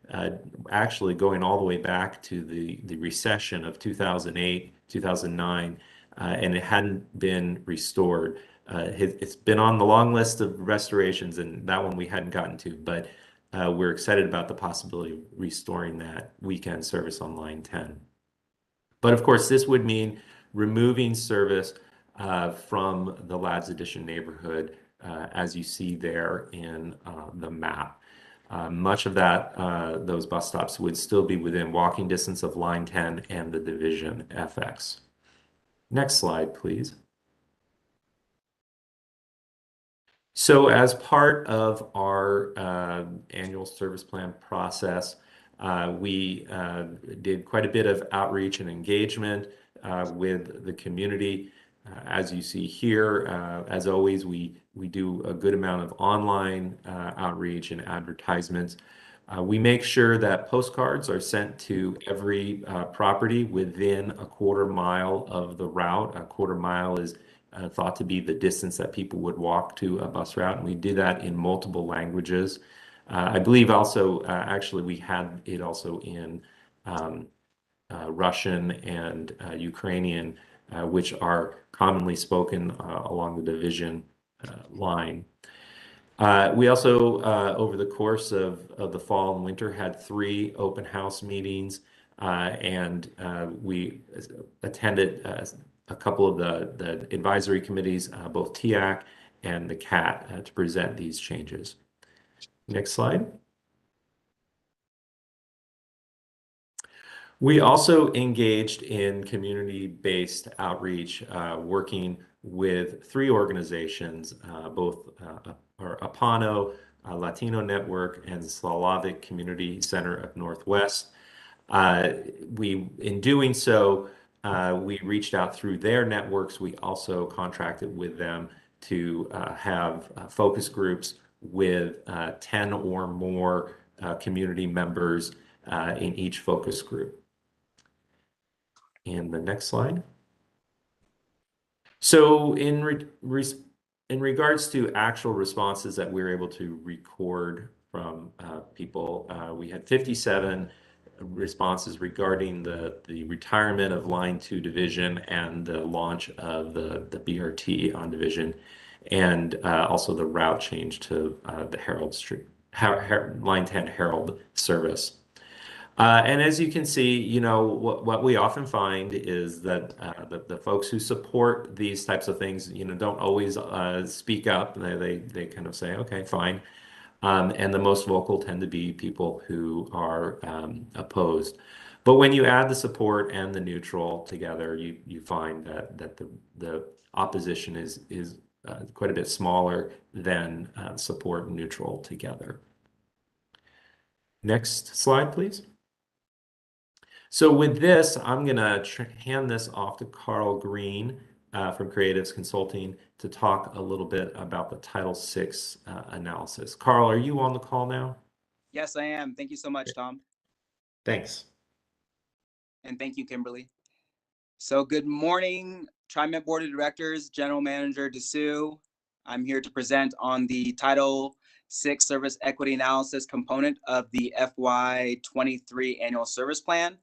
actually going all the way back to the recession of 2008, 2009, and it hadn't been restored. It's been on the long list of restorations, and that one we hadn't gotten to, but we're excited about the possibility of restoring that weekend service on line 10. But of course, this would mean removing service from the Ladd's Addition neighborhood, as you see there in the map. Much of those bus stops would still be within walking distance of line 10 and the division FX. Next slide, please. So as part of our annual service plan process, we did quite a bit of outreach and engagement with the community. As you see here, as always, we do a good amount of online outreach and advertisements. We make sure that postcards are sent to every property within a quarter mile of the route. A quarter mile is thought to be the distance that people would walk to a bus route, and we do that in multiple languages. I believe also, actually, we had it also in Russian and Ukrainian, which are commonly spoken along the division line. We also, over the course of the fall and winter, had 3 open house meetings, and we attended a couple of the advisory committees, both TIAC and the CAT, to present these changes. Next slide. We also engaged in community-based outreach, working with 3 organizations, both Apano, Latino Network, and Slavic Community Center of Northwest. In doing so, we reached out through their networks. We also contracted with them to have focus groups with 10 or more community members in each focus group. And the next slide. So in regards to actual responses that we were able to record from people, we had 57 responses regarding the retirement of line 2 division and the launch of the BRT on division, and also the route change to the Herald Street, line 10 Herald service. And as you can see, you know, what we often find is that the folks who support these types of things, you know, don't always speak up. They kind of say, okay, fine. And the most vocal tend to be people who are opposed. But when you add the support and the neutral together, you find that the opposition is quite a bit smaller than support and neutral together. Next slide, please. So with this, I'm going to hand this off to Carl Green from Creatives Consulting to talk a little bit about the Title VI analysis. Carl, are you on the call now? Yes, I am. Thank you so much, Tom. Thanks. And thank you, Kimberly. So good morning, TriMet Board of Directors, General Manager DeSue. I'm here to present on the Title VI Service Equity Analysis component of the FY23 Annual Service Plan.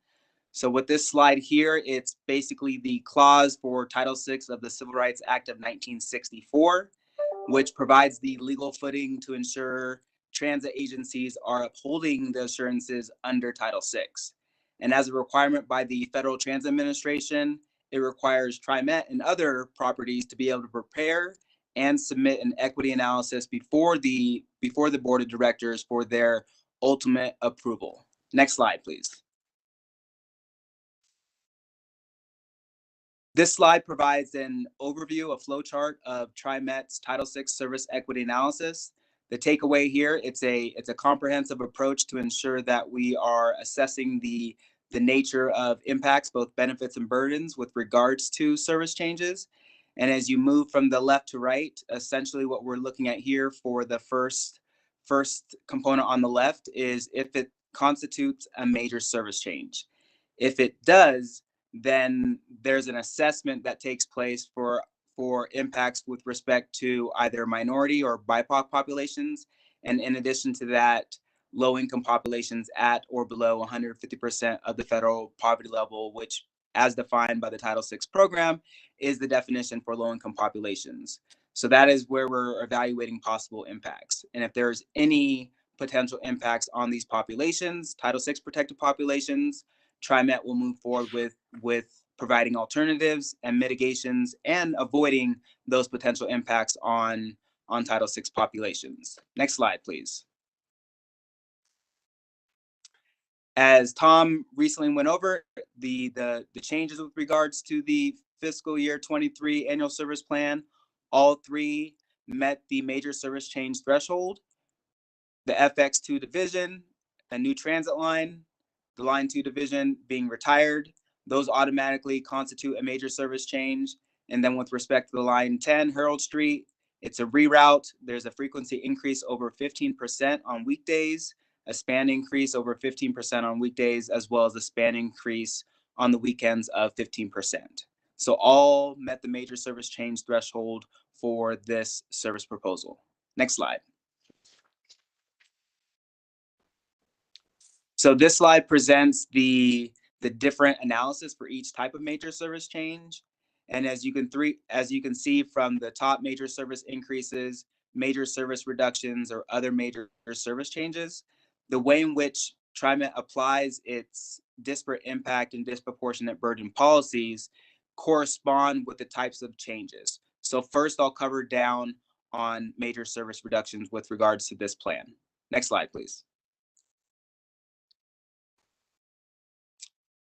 So with this slide here, it's basically the clause for Title VI of the Civil Rights Act of 1964, which provides the legal footing to ensure transit agencies are upholding the assurances under Title VI. And as a requirement by the Federal Transit Administration, it requires TriMet and other properties to be able to prepare and submit an equity analysis before the Board of Directors for their ultimate approval. Next slide, please. This slide provides an overview, a flowchart of TriMet's Title VI Service Equity Analysis. The takeaway here, it's a comprehensive approach to ensure that we are assessing the nature of impacts, both benefits and burdens with regards to service changes. And as you move from the left to right, essentially what we're looking at here for the first component on the left is if it constitutes a major service change. If it does, then there's an assessment that takes place for impacts with respect to either minority or BIPOC populations. And in addition to that, low-income populations at or below 150% of the federal poverty level, which as defined by the Title VI program is the definition for low-income populations. So that is where we're evaluating possible impacts. And if there's any potential impacts on these populations, Title VI protected populations, TriMet will move forward with providing alternatives and mitigations and avoiding those potential impacts on Title VI populations. Next slide, please. As Tom recently went over, the changes with regards to the fiscal year 23 annual service plan, all three met the major service change threshold. The FX2 division, a new transit line, the Line 2 division being retired, those automatically constitute a major service change. And then with respect to the Line 10, Herald Street, it's a reroute. There's a frequency increase over 15% on weekdays, a span increase over 15% on weekdays, as well as a span increase on the weekends of 15%. So all met the major service change threshold for this service proposal. Next slide. So this slide presents the different analysis for each type of major service change. And as you can see from the top, major service increases, major service reductions, or other major service changes, the way in which TriMet applies its disparate impact and disproportionate burden policies correspond with the types of changes. So first, I'll cover down on major service reductions with regards to this plan. Next slide, please.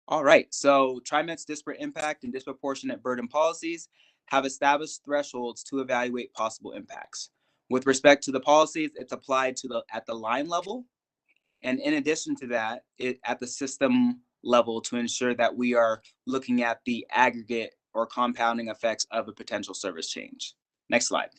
All right, so TriMet's disparate impact and disproportionate burden policies have established thresholds to evaluate possible impacts. With respect to the policies, it's applied at the line level. And in addition to that, at the system level to ensure that we are looking at the aggregate or compounding effects of a potential service change. Next slide.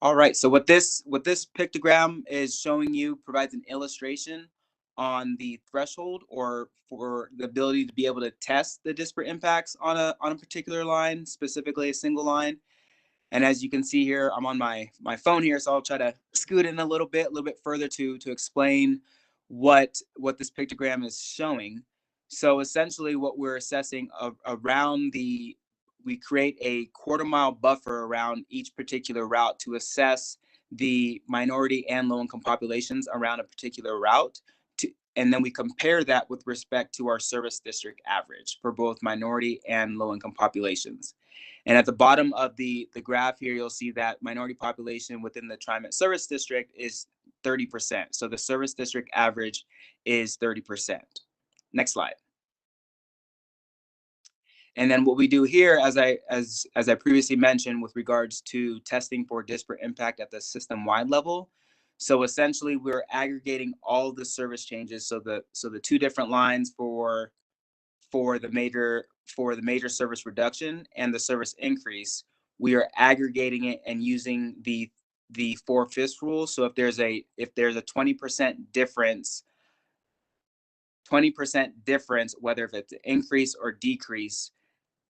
All right, so what this pictogram is showing you provides an illustration on the threshold or for the ability to be able to test the disparate impacts on a particular line, specifically a single line. And as you can see here, I'm on my phone here, so I'll try to scoot in a little bit further to explain what this pictogram is showing. So essentially what we're assessing around we create a quarter-mile buffer around each particular route to assess the minority and low-income populations around a particular route, and then we compare that with respect to our service district average for both minority and low-income populations. And at the bottom of the graph here, you'll see that minority population within the TriMet service district is 30%. So the service district average is 30%. Next slide. And then what we do here, as I previously mentioned, with regards to testing for disparate impact at the system-wide level. So essentially, we're aggregating all the service changes. So the two different lines for the major service reduction and the service increase, we are aggregating it and using the 4/5 rule. So if there's a 20% difference, whether if it's an increase or decrease,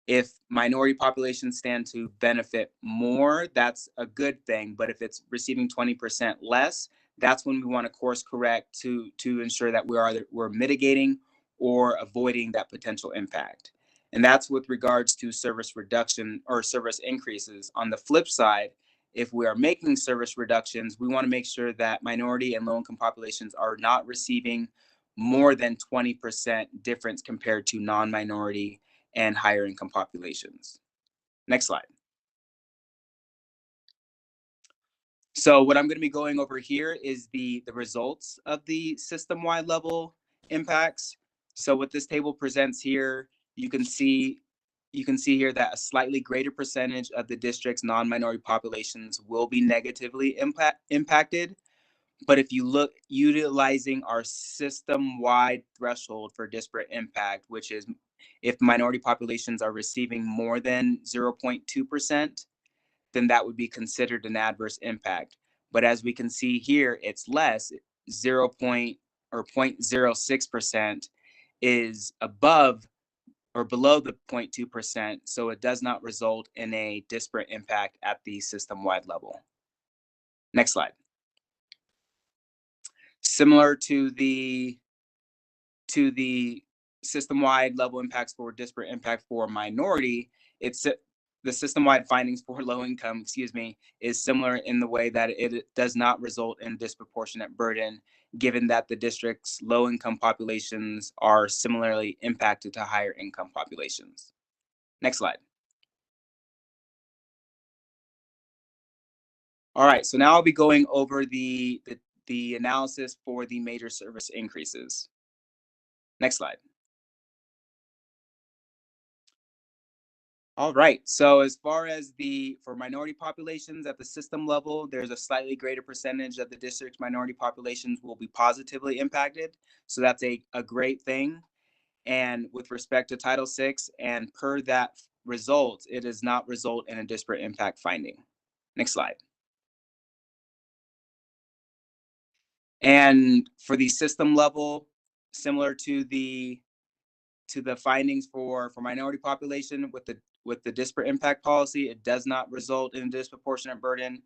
if minority populations stand to benefit more, that's a good thing. But if it's receiving 20% less, that's when we want to course correct to ensure that we're mitigating or avoiding that potential impact. And that's with regards to service reduction or service increases. On the flip side, if we are making service reductions, we want to make sure that minority and low-income populations are not receiving more than 20% difference compared to non-minority and higher income populations. Next slide. So what I'm going to be going over here is the results of the system-wide level impacts. So what this table presents here, you can see here that a slightly greater percentage of the district's non-minority populations will be negatively impacted. But if you look utilizing our system-wide threshold for disparate impact, which is if minority populations are receiving more than 0.2%, then that would be considered an adverse impact. But as we can see here, it's less, 0.06% is above or below the 0.2%, so it does not result in a disparate impact at the system-wide level. Next slide. Similar to the system-wide level impacts for disparate impact for minority, it's the system-wide findings for low income, is similar in the way that it does not result in disproportionate burden, given that the district's low-income populations are similarly impacted to higher income populations. Next slide. All right, so now I'll be going over the analysis for the major service increases. Next slide. All right, so as far as for minority populations at the system level, there's a slightly greater percentage of the district's minority populations will be positively impacted. So that's a great thing. And with respect to Title VI and per that result, it does not result in a disparate impact finding. Next slide. And for the system level, similar to the findings for minority population with the disparate impact policy, it does not result in a disproportionate burden.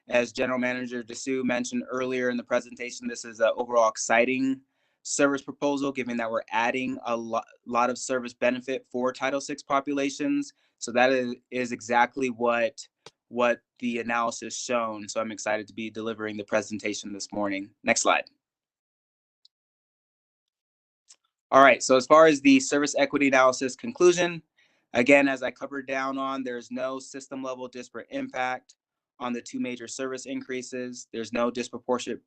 As General Manager Dessou mentioned earlier in the presentation, this is an overall exciting service proposal, given that we're adding a lot of service benefit for Title VI populations. So that is exactly what the analysis shown. So I'm excited to be delivering the presentation this morning. Next slide. All right, so as far as the service equity analysis conclusion, again, as I covered down on, there's no system level disparate impact on the two major service increases. There's no disproportionate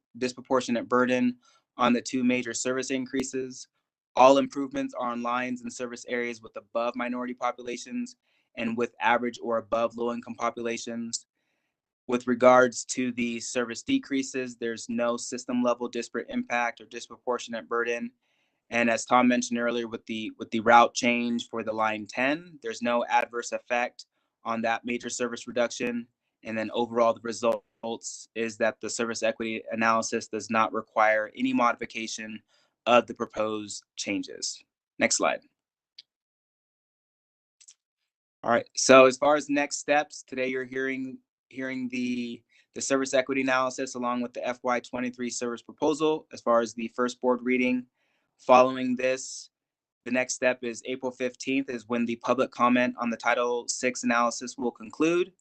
burden on the two major service increases. All improvements are on lines and service areas with above minority populations and with average or above low income populations. With regards to the service decreases, there's no system level disparate impact or disproportionate burden. And as Tom mentioned earlier, with the route change for the line 10, there's no adverse effect on that major service reduction. And then overall, the results is that the service equity analysis does not require any modification of the proposed changes. Next slide. All right, so as far as next steps, today you're hearing the service equity analysis along with the FY23 service proposal as far as the first board reading. Following this, the next step is April 15th is when the public comment on the Title VI analysis will conclude.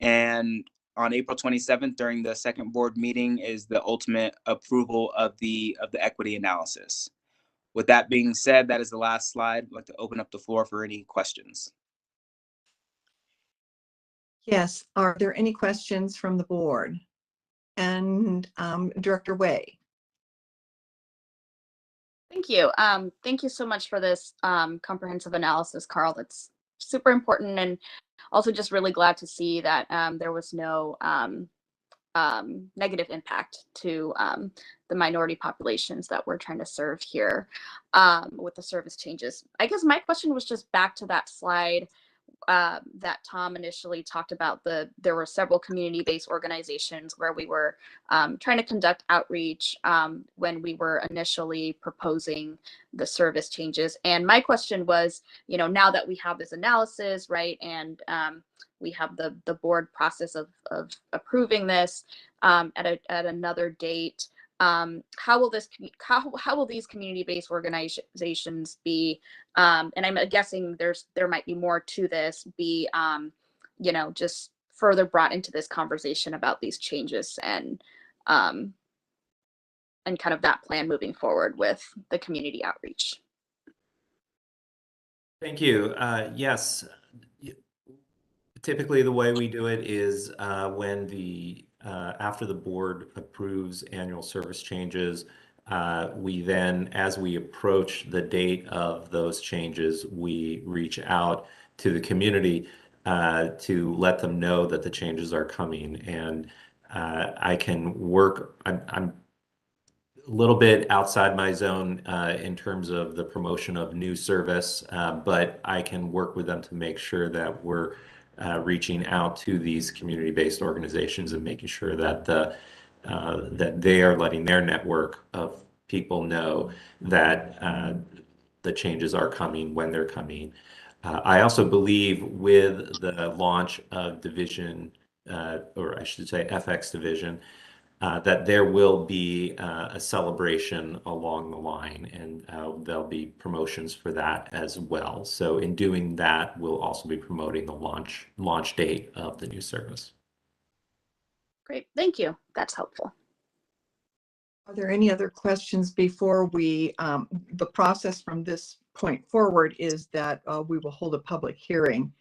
And on April 27th during the second board meeting is the ultimate approval of the equity analysis. With that being said, that is the last slide. I'd like to open up the floor for any questions. Yes, are there any questions from the board? And Director Way. Thank you. Thank you so much for this comprehensive analysis, Carl. That's super important, and also just really glad to see that there was no negative impact to the minority populations that we're trying to serve here with the service changes. I guess my question was just back to that slide that Tom initially talked about. There were several community-based organizations where we were trying to conduct outreach when we were initially proposing the service changes. And my question was, you know, now that we have this analysis, right, and we have the board process of approving this at another date, how will these community-based organizations be, and I'm guessing there might be more to this, be you know, just further brought into this conversation about these changes and kind of that plan moving forward with the community outreach? Thank you. Yes, typically the way we do it is when after the board approves annual service changes, we then, as we approach the date of those changes, we reach out to the community to let them know that the changes are coming. And I can work, I'm a little bit outside my zone in terms of the promotion of new service, but I can work with them to make sure that we're reaching out to these community-based organizations and making sure that that they are letting their network of people know that the changes are coming when they're coming. I also believe with the launch of Division, or I should say FX Division, that there will be a celebration along the line, and there'll be promotions for that as well. So in doing that, we'll also be promoting the launch date of the new service. Great, thank you. That's helpful. Are there any other questions before we, the process from this point forward is that we will hold a public hearing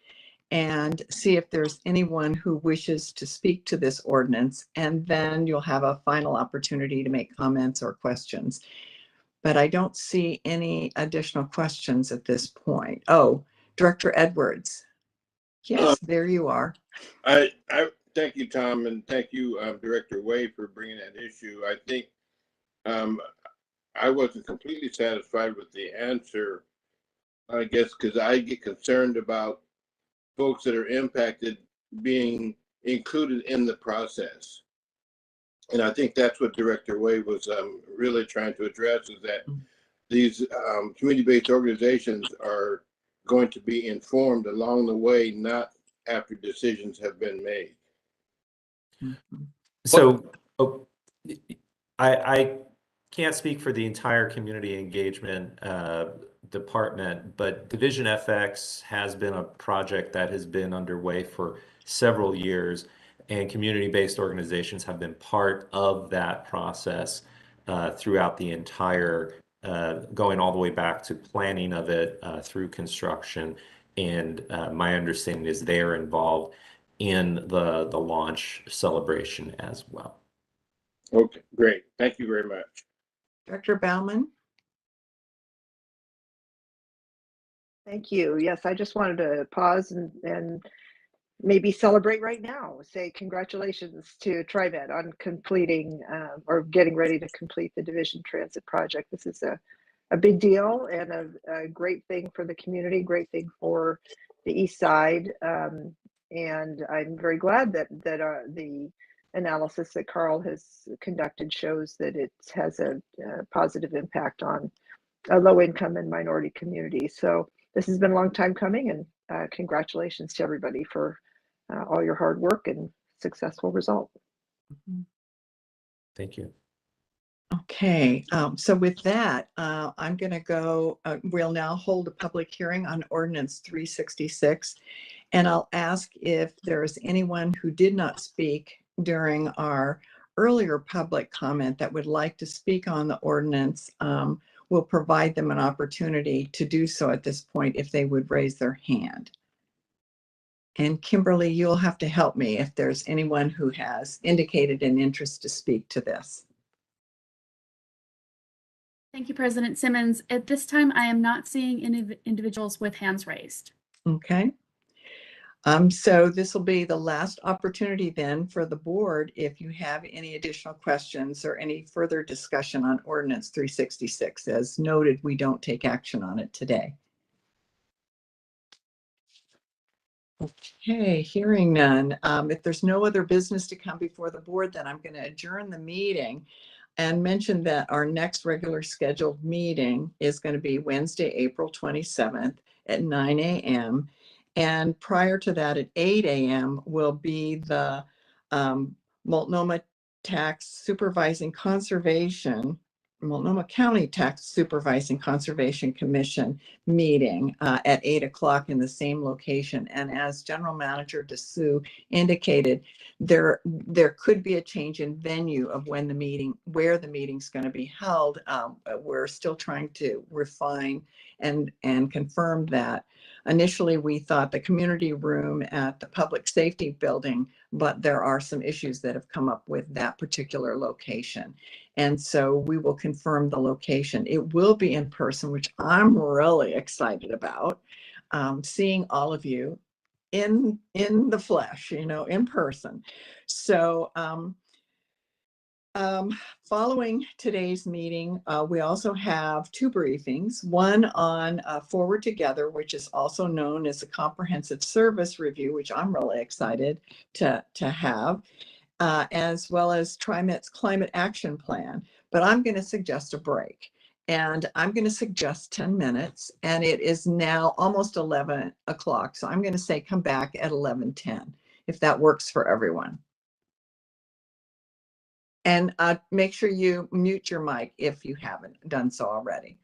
and see if there's anyone who wishes to speak to this ordinance, and then you'll have a final opportunity to make comments or questions. But I don't see any additional questions at this point. Oh, Director Edwards. Yes, there you are. I thank you, Tom, and thank you, Director Way, for bringing that issue. I think I wasn't completely satisfied with the answer, I guess, because I get concerned about folks that are impacted being included in the process. And I think that's what Director Way was really trying to address, is that these community-based organizations are going to be informed along the way, not after decisions have been made. So I can't speak for the entire community engagement department, but Division FX has been a project that has been underway for several years, and community-based organizations have been part of that process throughout the entire, going all the way back to planning of it through construction. And my understanding is they're involved in the launch celebration as well. Okay, great. Thank you very much. Director Bauman. Thank you. Yes, I just wanted to pause and maybe celebrate right now. Say congratulations to TriMet on completing or getting ready to complete the Division Transit project. This is a big deal and a great thing for the community, great thing for the East Side. And I'm very glad that the analysis that Carl has conducted shows that it has a positive impact on a low income and minority community. So this has been a long time coming, and congratulations to everybody for all your hard work and successful result. Thank you. Okay, so with that, I'm going to go, we'll now hold a public hearing on Ordinance 366. And I'll ask if there's anyone who did not speak during our earlier public comment that would like to speak on the ordinance. We'll provide them an opportunity to do so at this point if they would raise their hand. And Kimberly, you'll have to help me if there's anyone who has indicated an interest to speak to this. Thank you, President Simmons. At this time, I am not seeing any individuals with hands raised. Okay. So this will be the last opportunity then for the board if you have any additional questions or any further discussion on Ordinance 366. As noted, we don't take action on it today. Okay, hearing none. If there's no other business to come before the board, then I'm going to adjourn the meeting and mention that our next regular scheduled meeting is going to be Wednesday, April 27th at 9 a.m. And prior to that at 8 a.m. will be the Multnomah Multnomah County Tax Supervising Conservation Commission meeting at 8 o'clock in the same location. And as General Manager DeSue indicated, there could be a change in venue of where the meeting's going to be held. We're still trying to refine and confirm that. Initially, we thought the community room at the Public Safety Building, but there are some issues that have come up with that particular location. And so we will confirm the location. It will be in person, which I'm really excited about, seeing all of you in the flesh, in person. So following today's meeting, we also have two briefings, one on Forward Together, which is also known as a comprehensive service review, which I'm really excited to have, as well as TriMet's climate action plan. But I'm going to suggest a break, and I'm going to suggest 10 minutes, and it is now almost 11 o'clock. So I'm going to say come back at 11:10, if that works for everyone. And make sure you mute your mic if you haven't done so already.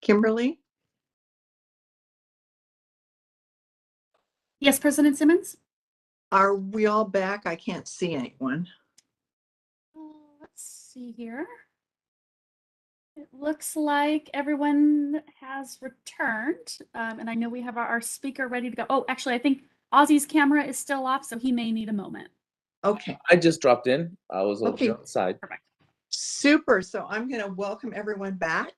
Kimberly? Yes, President Simmons? Are we all back? I can't see anyone. Let's see here. It looks like everyone has returned. And I know we have our speaker ready to go. Oh, actually, I think Ozzy's camera is still off, so he may need a moment. Okay. I just dropped in. I was a little outside. Perfect. Super. So I'm going to welcome everyone back.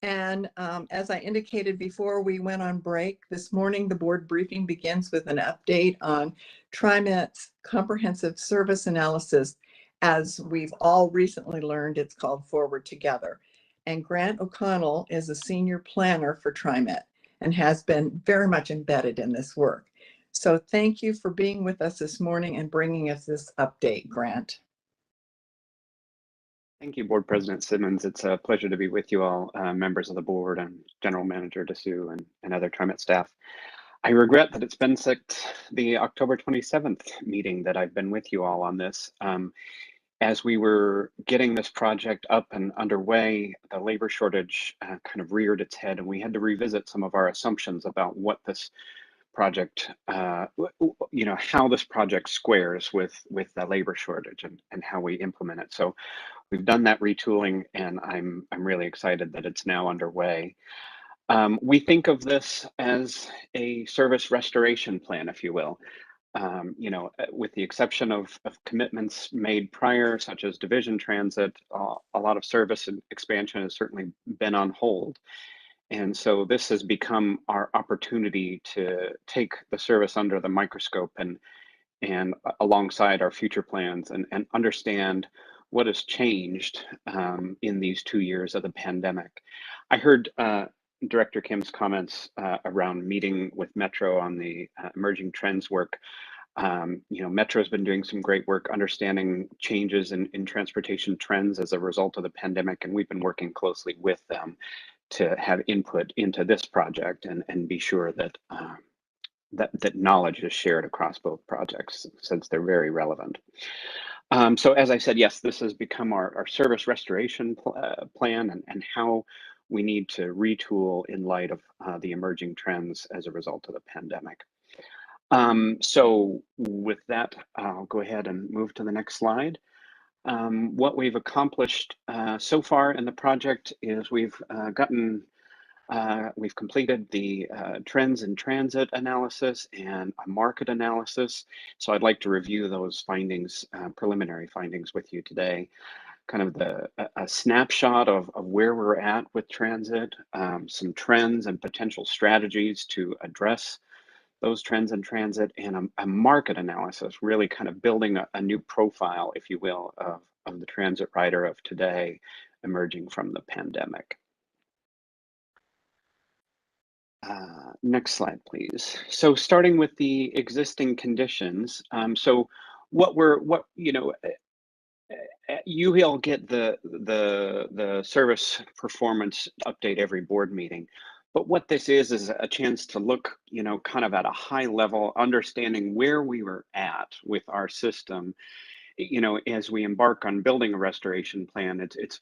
And as I indicated before we went on break, this morning the board briefing begins with an update on TriMet's comprehensive service analysis. As we've all recently learned, it's called Forward Together. And Grant O'Connell is a senior planner for TriMet and has been very much embedded in this work. So thank you for being with us this morning and bringing us this update, Grant. Thank you, Board President Simmons. It's a pleasure to be with you all, members of the board and General Manager DeSue and other TriMet staff. I regret that it's been since the October 27th meeting that I've been with you all on this. As we were getting this project up and underway, the labor shortage kind of reared its head, and we had to revisit some of our assumptions about what this project, how this project squares with the labor shortage and how we implement it. So we've done that retooling, and I'm really excited that it's now underway. We think of this as a service restoration plan, if you will. With the exception of commitments made prior, such as division transit, a lot of service and expansion has certainly been on hold. And so this has become our opportunity to take the service under the microscope and alongside our future plans and understand what has changed in these 2 years of the pandemic. I heard Director Kim's comments around meeting with Metro on the emerging trends work. Metro's been doing some great work understanding changes in transportation trends as a result of the pandemic, and we've been working closely with them to have input into this project and be sure that that knowledge is shared across both projects, since they're very relevant. So as I said, yes, this has become our service restoration plan and how we need to retool in light of the emerging trends as a result of the pandemic. So with that, I'll go ahead and move to the next slide. What we've accomplished so far in the project is we've completed the trends in transit analysis and a market analysis. So I'd like to review those findings, preliminary findings with you today. Kind of a snapshot of where we're at with transit, some trends and potential strategies to address those trends in transit, and a market analysis, really kind of building a new profile, if you will, of the transit rider of today emerging from the pandemic. Next slide, please. So starting with the existing conditions. So you'll get the service performance update every board meeting. But what this is a chance to look, kind of at a high level, understanding where we were at with our system, as we embark on building a restoration plan. It's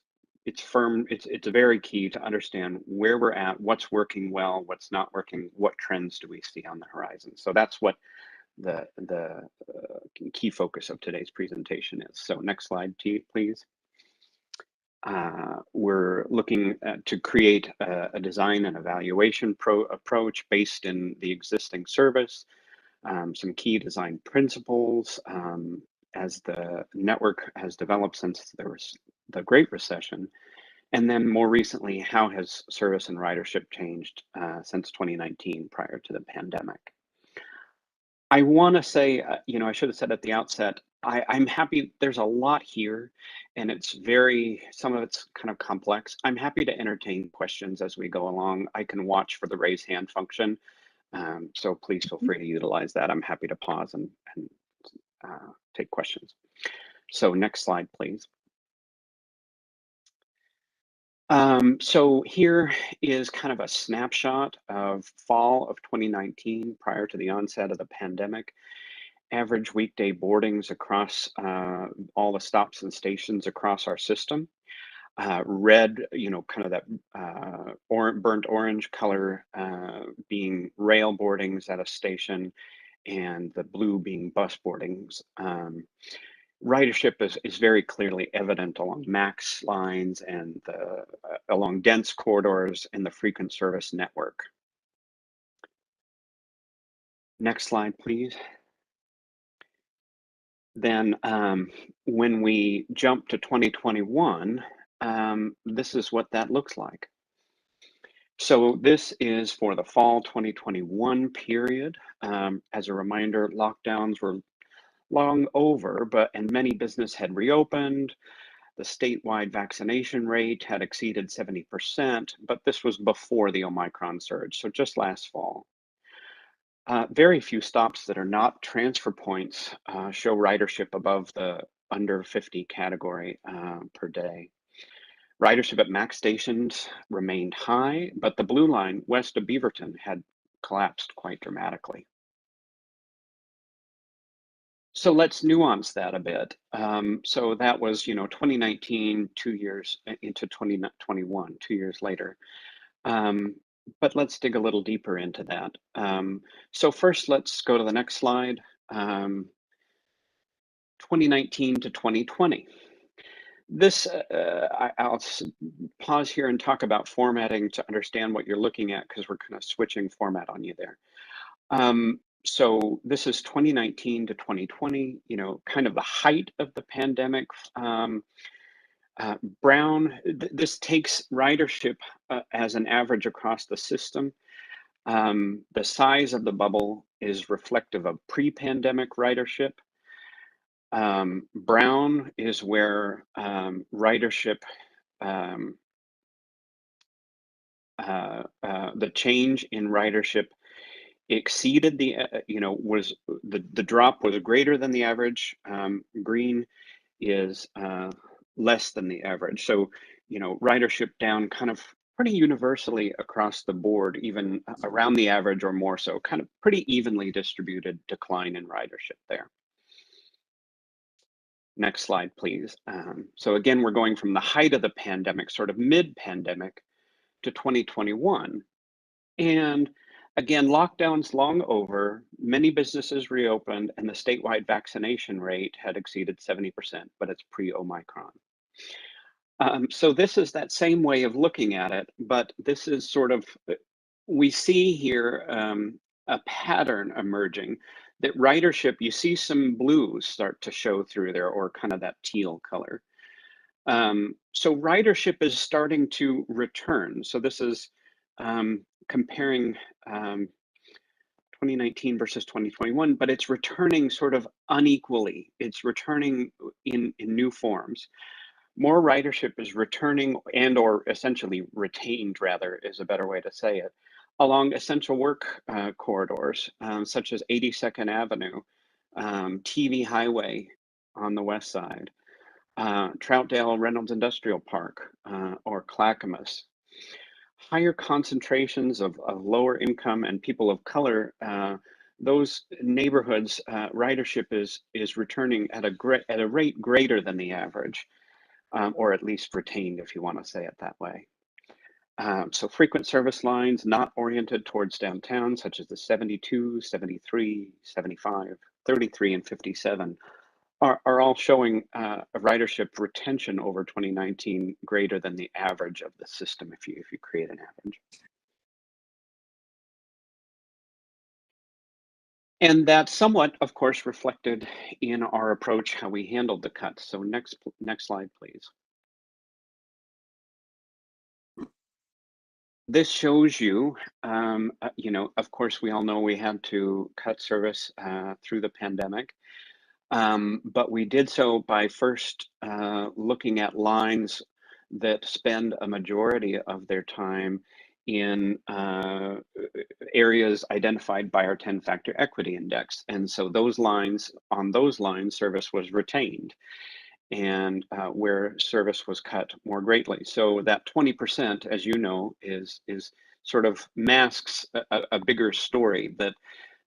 very key to understand where we're at, what's working well, what's not working, what trends do we see on the horizon. So that's what the key focus of today's presentation is. So next slide, please. We're looking to create a design and evaluation approach based in the existing service, some key design principles as the network has developed since there was the Great Recession. And then more recently, how has service and ridership changed since 2019 prior to the pandemic? I want to say, I should have said at the outset, I'm happy. There's a lot here, and some of it's kind of complex. I'm happy to entertain questions as we go along. I can watch for the raise hand function, so please feel free to utilize that. I'm happy to pause and take questions. So next slide, please. So here is kind of a snapshot of fall of 2019 prior to the onset of the pandemic. Average weekday boardings across all the stops and stations across our system. red, kind of that burnt orange color being rail boardings at a station, and the blue being bus boardings. Ridership is very clearly evident along MAX lines and along dense corridors in the frequent service network. Next slide, please. Then when we jump to 2021, this is what that looks like. So this is for the fall 2021 period. As a reminder, lockdowns were long over, and many businesses had reopened. The statewide vaccination rate had exceeded 70%, but this was before the Omicron surge, so just last fall. Very few stops that are not transfer points show ridership above the under 50 category per day. Ridership at MAX stations remained high, but the blue line west of Beaverton had collapsed quite dramatically. So let's nuance that a bit. So that was, 2019, 2 years into 2021, 2 years later. But let's dig a little deeper into that. So first, let's go to the next slide. 2019 to 2020. This, I'll pause here and talk about formatting to understand what you're looking at, because we're kind of switching format on you there. So this is 2019 to 2020, kind of the height of the pandemic. Brown, this takes ridership as an average across the system. The size of the bubble is reflective of pre-pandemic ridership. Brown is where ridership, the change in ridership exceeded the, was the drop was greater than the average. Green is less than the average. So, ridership down kind of pretty universally across the board, even around the average or more so, kind of pretty evenly distributed decline in ridership there. Next slide, please. So again, we're going from the height of the pandemic, sort of mid-pandemic, to 2021. And again, lockdowns long over, many businesses reopened, and the statewide vaccination rate had exceeded 70%, but it's pre-Omicron. So this is that same way of looking at it, but this is sort of, we see here a pattern emerging, that ridership, you see some blues start to show through there, or kind of that teal color. So ridership is starting to return. So this is comparing 2019 versus 2021, but it's returning sort of unequally. It's returning in new forms. More ridership is returning, and or essentially retained, rather, is a better way to say it, along essential work corridors, such as 82nd Avenue, TV Highway on the west side, Troutdale Reynolds Industrial Park, or Clackamas. Higher concentrations of lower income and people of color, those neighborhoods, ridership is returning at a rate greater than the average, or at least retained, if you want to say it that way. So frequent service lines not oriented towards downtown, such as the 72, 73, 75, 33, and 57, are all showing a ridership retention over 2019 greater than the average of the system, if you create an average. And that's somewhat, of course, reflected in our approach, how we handled the cuts. So next slide, please. This shows you, of course, we all know we had to cut service through the pandemic. But we did so by first looking at lines that spend a majority of their time in areas identified by our 10-factor equity index. And so on those lines, service was retained, and where service was cut more greatly. So that 20%, as you know, is sort of masks a bigger story, that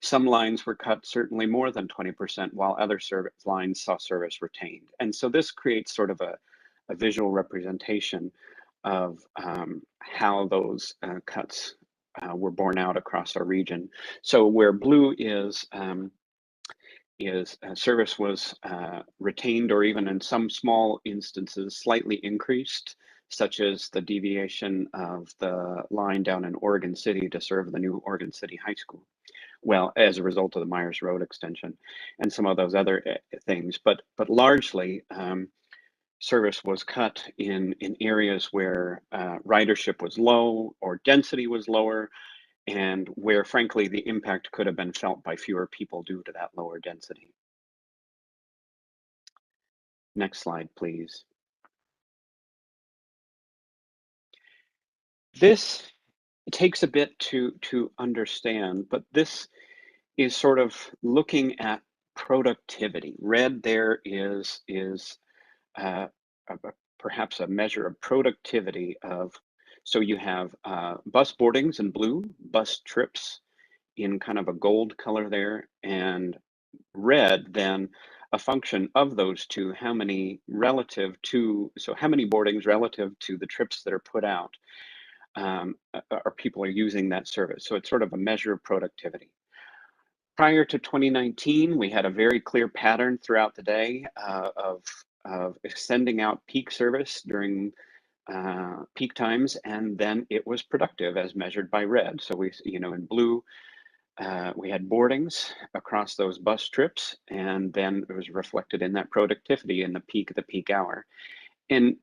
some lines were cut certainly more than 20%, while other service lines saw service retained. And so this creates sort of a visual representation of how those cuts were borne out across our region. So where blue is service was retained, or even in some small instances slightly increased, such as the deviation of the line down in Oregon City to serve the new Oregon City High School. Well, as a result of the Myers Road extension and some of those other things, but largely service was cut in areas where ridership was low or density was lower, and where frankly the impact could have been felt by fewer people due to that lower density. Next slide, please. This takes a bit to understand, but this is sort of looking at productivity. Red there is perhaps a measure of productivity of, so you have bus boardings in blue, bus trips in kind of a gold color there, and red then a function of those two, how many relative to, so how many boardings relative to the trips that are put out are people are using that service. So it's sort of a measure of productivity. Prior to 2019, we had a very clear pattern throughout the day of extending out peak service during peak times, and then it was productive as measured by red. So we, in blue, we had boardings across those bus trips, and then it was reflected in that productivity in the peak hour. And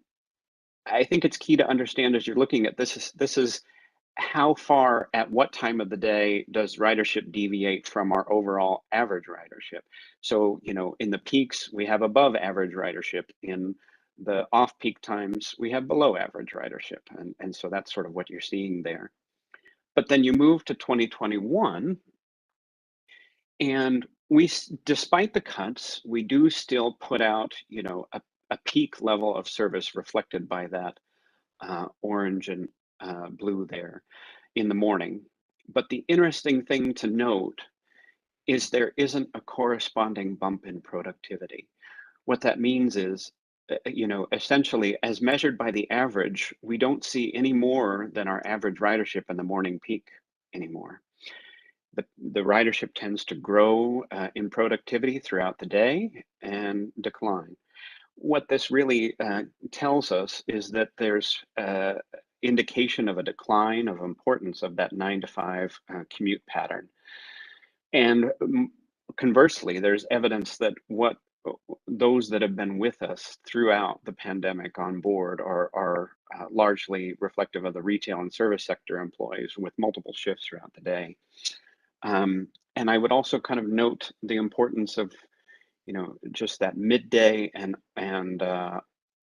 I think it's key to understand as you're looking at this is how far at what time of the day does ridership deviate from our overall average ridership. So, in the peaks, we have above average ridership. In the off-peak times, we have below average ridership. And so that's sort of what you're seeing there. But then you move to 2021, and despite the cuts, we do still put out, a peak level of service reflected by that orange and blue there in the morning. But the interesting thing to note is there isn't a corresponding bump in productivity. What that means is, essentially as measured by the average, we don't see any more than our average ridership in the morning peak anymore. The ridership tends to grow in productivity throughout the day and decline. What this really tells us is that there's indication of a decline of importance of that 9 to 5 commute pattern. And conversely, there's evidence that those that have been with us throughout the pandemic on board are largely reflective of the retail and service sector employees with multiple shifts throughout the day. And I would also kind of note the importance of, just that midday and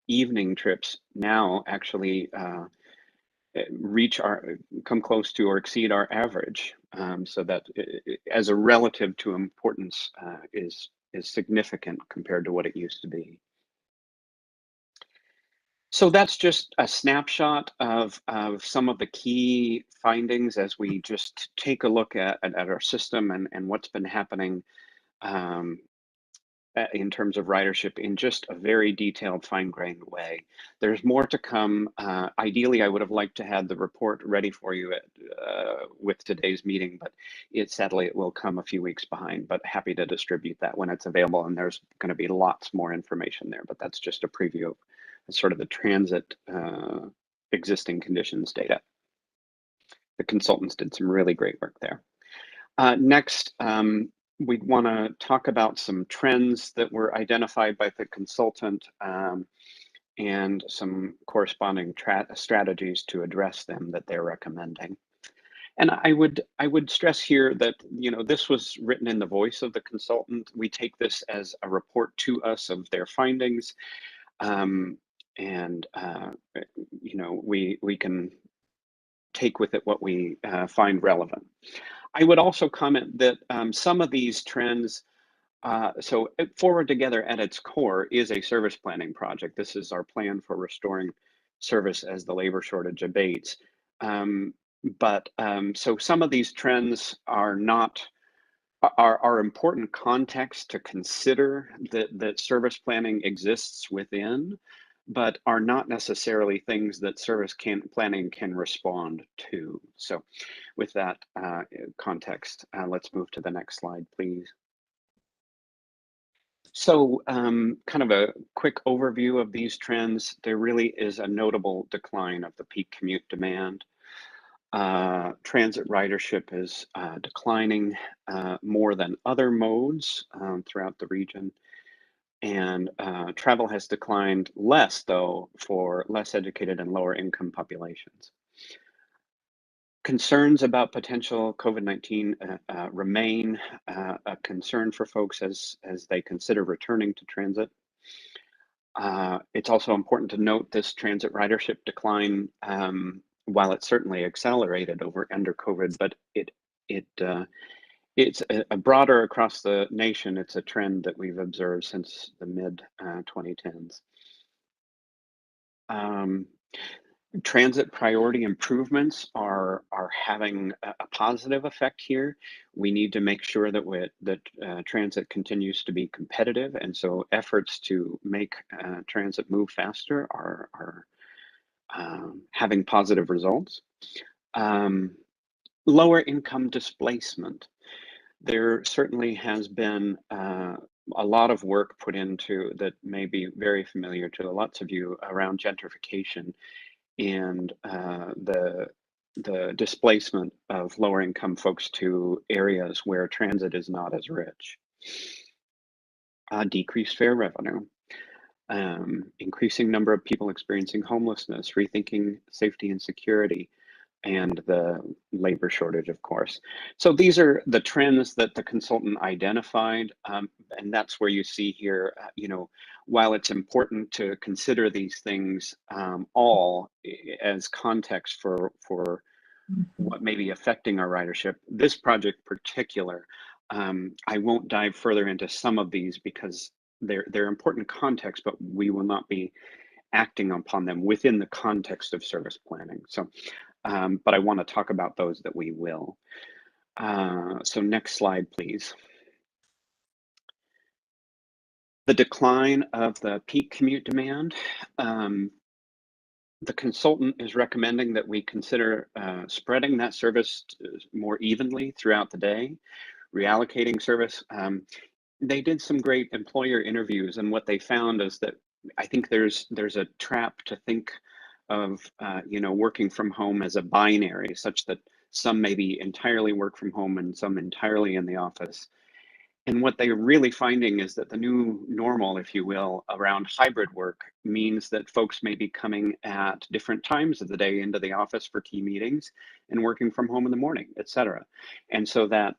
evening trips now actually come close to or exceed our average. So that as a relative to importance is significant compared to what it used to be. So that's just a snapshot of some of the key findings as we just take a look at our system and what's been happening in terms of ridership in just a very detailed, fine-grained way. There's more to come. Ideally, I would have liked to have the report ready for you with today's meeting, but sadly it will come a few weeks behind, but happy to distribute that when it's available, and there's going to be lots more information there, but that's just a preview of sort of the transit existing conditions data. The consultants did some really great work there. Next, we want to talk about some trends that were identified by the consultant and some corresponding strategies to address them that they're recommending. And I would stress here that, this was written in the voice of the consultant. We take this as a report to us of their findings. We can take with it what we find relevant. I would also comment that some of these trends, so Forward Together at its core is a service planning project. This is our plan for restoring service as the labor shortage abates. So some of these trends are important context to consider that service planning exists within. but are not necessarily things that service planning can respond to. So with that context, let's move to the next slide, please. So kind of a quick overview of these trends. There really is a notable decline of the peak commute demand. Transit ridership is declining more than other modes throughout the region. And travel has declined less, though, for less educated and lower income populations. Concerns about potential COVID-19 remain a concern for folks as they consider returning to transit. It's also important to note this transit ridership decline, while it certainly accelerated under COVID, but it's a broader across the nation. It's a trend that we've observed since the mid 2010s. Transit priority improvements are having a positive effect here. We need to make sure that transit continues to be competitive, and so efforts to make transit move faster are having positive results. Lower income displacement. There certainly has been a lot of work put into that may be very familiar to lots of you around gentrification and the displacement of lower income folks to areas where transit is not as rich. Decreased fare revenue, increasing number of people experiencing homelessness, rethinking safety and security, and the labor shortage, of course. So these are the trends that the consultant identified, and that's where you see here, while it's important to consider these things all as context for what may be affecting our ridership, this project particular, I won't dive further into some of these because they're important context, but we will not be acting upon them within the context of service planning. So, but I want to talk about those that we will. So next slide, please. The decline of the peak commute demand. The consultant is recommending that we consider spreading that service more evenly throughout the day, reallocating service. They did some great employer interviews, and what they found is that I think there's a trap to think of working from home as a binary, such that some maybe entirely work from home and some entirely in the office. And what they're really finding is that the new normal, if you will, around hybrid work means that folks may be coming at different times of the day into the office for key meetings and working from home in the morning, et cetera. And so that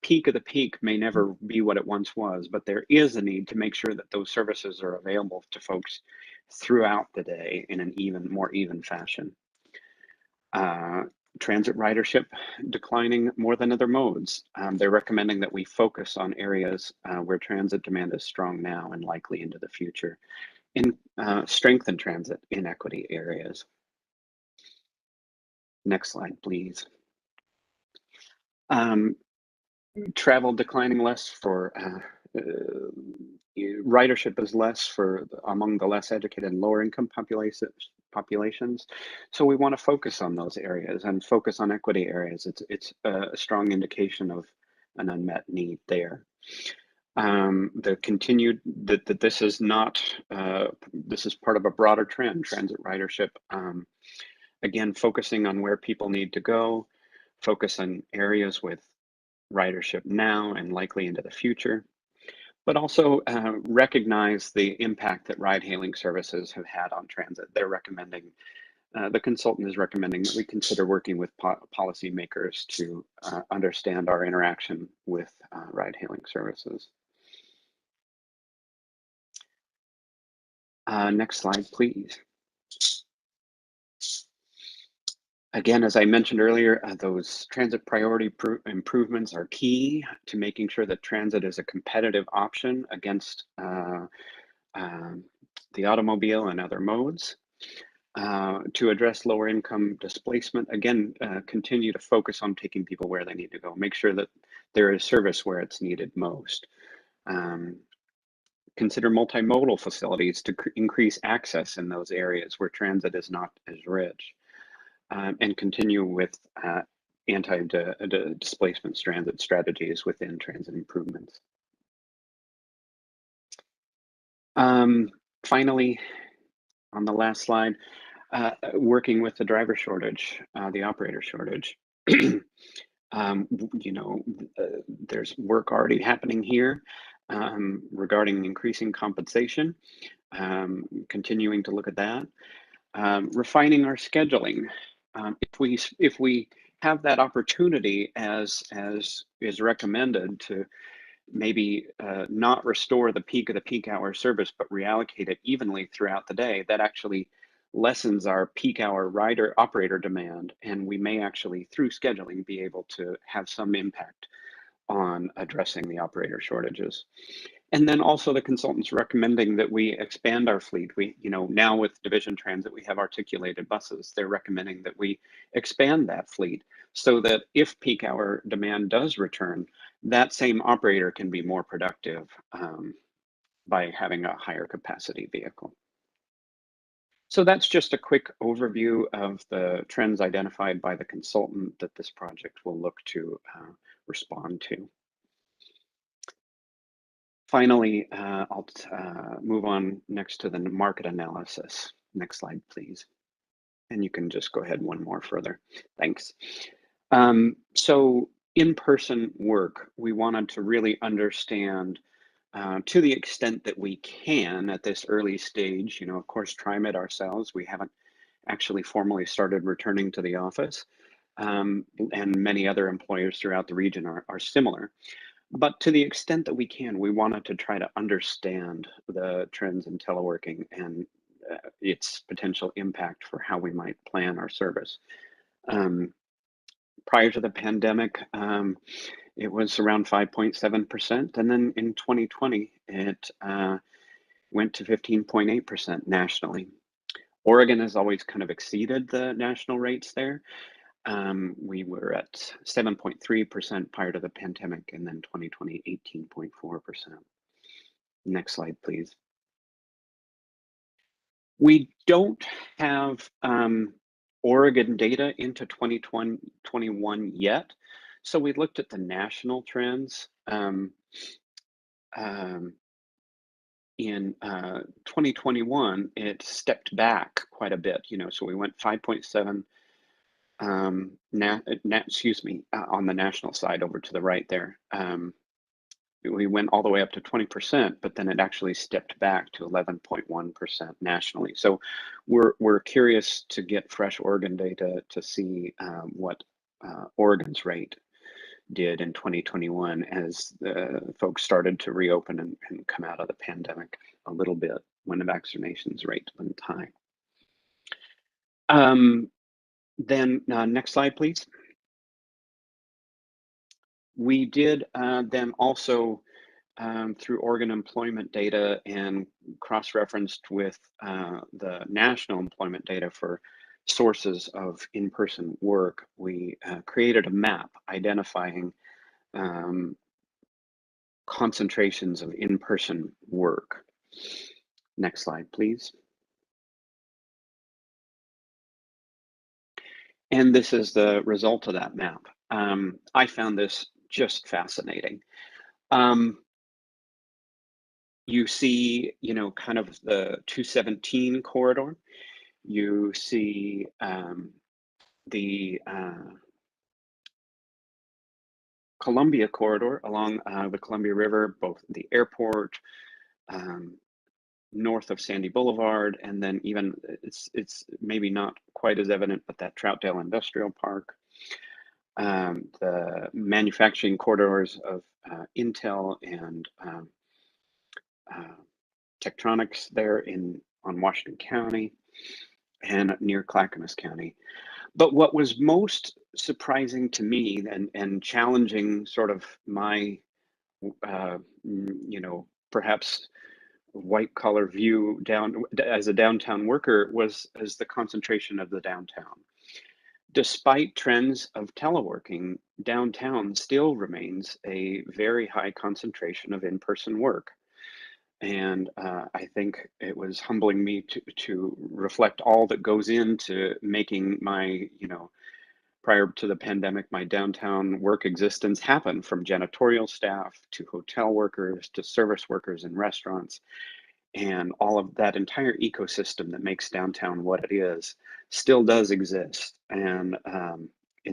peak of the peak may never be what it once was, but there is a need to make sure that those services are available to folks throughout the day in an more even fashion. Transit ridership declining more than other modes. They're recommending that we focus on areas where transit demand is strong now and likely into the future, and strengthen transit inequity areas. Next slide, please. Travel declining less for ridership is less for among the less educated and lower income populations. So we want to focus on those areas and focus on equity areas. It's a strong indication of an unmet need there. The continued that this is not this is part of a broader trend, transit ridership. Again, focusing on where people need to go, focus on areas with ridership now and likely into the future, but also recognize the impact that ride-hailing services have had on transit. They're recommending, the consultant is recommending that we consider working with policymakers to understand our interaction with ride-hailing services. Next slide, please. Again, as I mentioned earlier, those transit priority improvements are key to making sure that transit is a competitive option against the automobile and other modes. To address lower income displacement, again, continue to focus on taking people where they need to go. Make sure that there is service where it's needed most. consider multimodal facilities to increase access in those areas where transit is not as rich, and continue with anti-displacement transit strategies within transit improvements. Finally, on the last slide, working with the driver shortage, the operator shortage. You know, there's work already happening here regarding increasing compensation, continuing to look at that, refining our scheduling. If we have that opportunity as is recommended to maybe not restore the peak of the peak hour service, but reallocate it evenly throughout the day, that actually lessens our peak hour rider operator demand. And we may actually, through scheduling, be able to have some impact on addressing the operator shortages. And then also the consultants recommending that we expand our fleet. We, you know, now with Division Transit, we have articulated buses. They're recommending that we expand that fleet so that if peak hour demand does return, that same operator can be more productive by having a higher capacity vehicle. So that's just a quick overview of the trends identified by the consultant that this project will look to respond to. Finally, I'll move on next to the market analysis. Next slide, please. And you can just go ahead one more further. Thanks. So in-person work, we wanted to really understand to the extent that we can at this early stage. You know, of course, TriMet ourselves, we haven't actually formally started returning to the office, and many other employers throughout the region are similar. But to the extent that we can, we wanted to try to understand the trends in teleworking and its potential impact for how we might plan our service. Prior to the pandemic, it was around 5.7%. And then in 2020, it went to 15.8% nationally. Oregon has always kind of exceeded the national rates there. We were at 7.3% prior to the pandemic, and then 2020, 18.4%. Next slide, please. We don't have Oregon data into 2021 yet, so we looked at the national trends. In 2021, it stepped back quite a bit, you know, so we went 5.7. Excuse me, on the national side over to the right there. We went all the way up to 20%, but then it actually stepped back to 11.1% nationally. So we're curious to get fresh Oregon data to see what Oregon's rate did in 2021 as the folks started to reopen and come out of the pandemic a little bit when the vaccinations rate went high. Then next slide, please. We did then also, through Oregon employment data and cross-referenced with the national employment data for sources of in-person work, we created a map identifying concentrations of in-person work. Next slide, please. And this is the result of that map. I found this just fascinating. You see, you know, kind of the 217 corridor. You see the Columbia corridor along the Columbia River, both the airport, north of Sandy Boulevard, and then even it's maybe not quite as evident, but that Troutdale Industrial Park, the manufacturing corridors of Intel and Tektronix there on Washington County and near Clackamas County. But what was most surprising to me and challenging sort of my, you know, perhaps white collar view down as a downtown worker was the concentration of the downtown. Despite trends of teleworking, downtown still remains a very high concentration of in-person work. And I think it was humbling me to reflect all that goes into making my, prior to the pandemic, my downtown work existence happen, from janitorial staff to hotel workers to service workers in restaurants. And all of that entire ecosystem that makes downtown what it is still does exist, and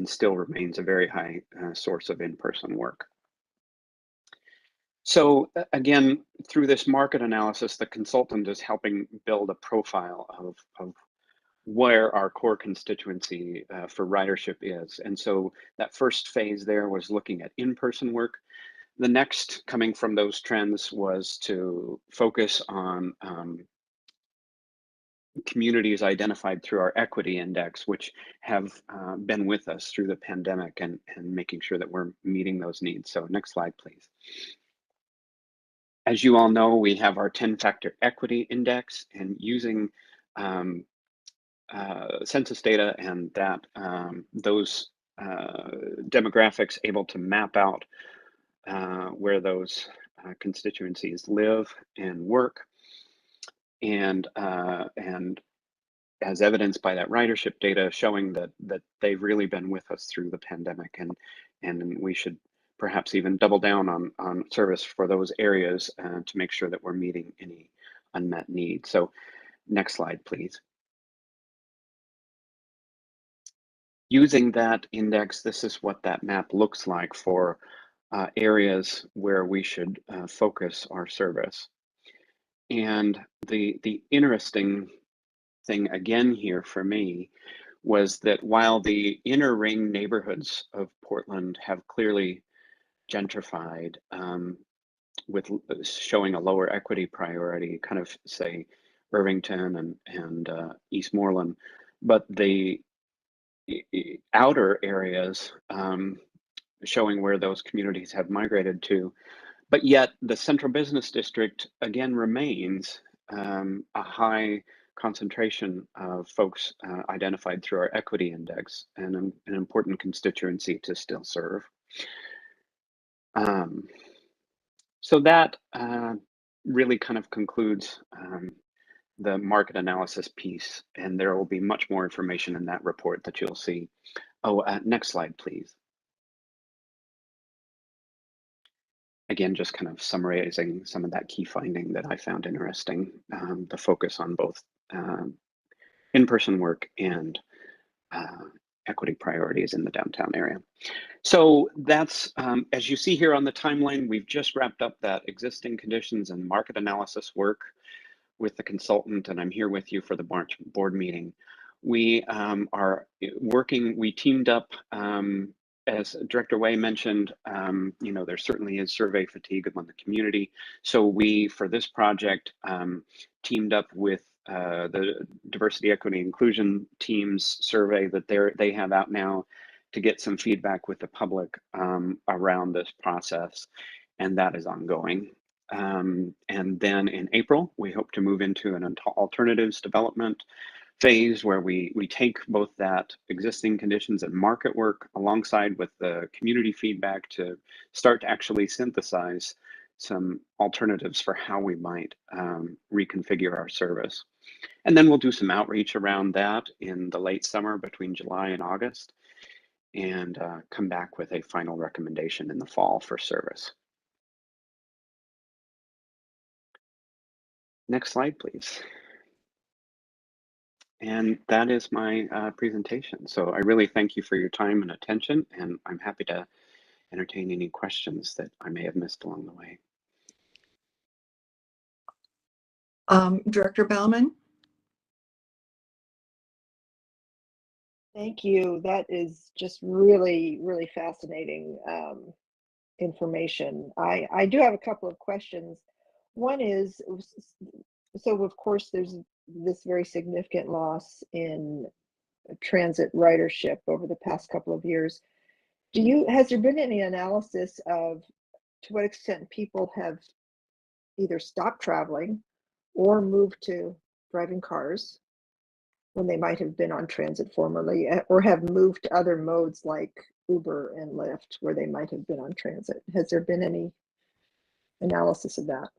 still remains a very high source of in-person work. So again, through this market analysis, the consultant is helping build a profile of where our core constituency for ridership is. And so that first phase there was looking at in-person work. The next, coming from those trends, was to focus on communities identified through our equity index, which have been with us through the pandemic, and making sure that we're meeting those needs. So next slide, please. As you all know, we have our 10-factor equity index, and using census data and that those demographics able to map out where those constituencies live and work, and as evidenced by that ridership data showing that they've really been with us through the pandemic, and we should perhaps even double down on service for those areas to make sure that we're meeting any unmet needs. So next slide, please. Using that index, this is what that map looks like for areas where we should focus our service. And the interesting thing again here for me was that while the inner ring neighborhoods of Portland have clearly gentrified, with showing a lower equity priority, kind of say Irvington and Eastmoreland, but the outer areas showing where those communities have migrated to, but yet the central business district again remains a high concentration of folks identified through our equity index, and an important constituency to still serve. So that really kind of concludes the market analysis piece, and there will be much more information in that report that you'll see. Oh, next slide, please. Again, just kind of summarizing some of that key finding that I found interesting, the focus on both in-person work and equity priorities in the downtown area. So that's, as you see here on the timeline, we've just wrapped up that existing conditions and market analysis work with the consultant, and I'm here with you for the March board meeting. We are working, we teamed up, as Director Way mentioned, there certainly is survey fatigue among the community. So we, for this project, teamed up with the Diversity, Equity, Inclusion team's survey that they have out now to get some feedback with the public around this process, and that is ongoing. And then in April, we hope to move into an alternatives development phase where we take both that existing conditions and market work alongside with the community feedback to start to actually synthesize some alternatives for how we might reconfigure our service. And then we'll do some outreach around that in the late summer between July and August, and come back with a final recommendation in the fall for service. Next slide, please. And that is my presentation. So I really thank you for your time and attention, and I'm happy to entertain any questions that I may have missed along the way. Director Bauman? Thank you. That is just really, really fascinating information. I do have a couple of questions. One is, so of course there's this very significant loss in transit ridership over the past couple of years. Has there been any analysis of to what extent people have either stopped traveling or moved to driving cars when they might have been on transit formerly, or have moved to other modes like Uber and Lyft where they might have been on transit? Has there been any analysis of that?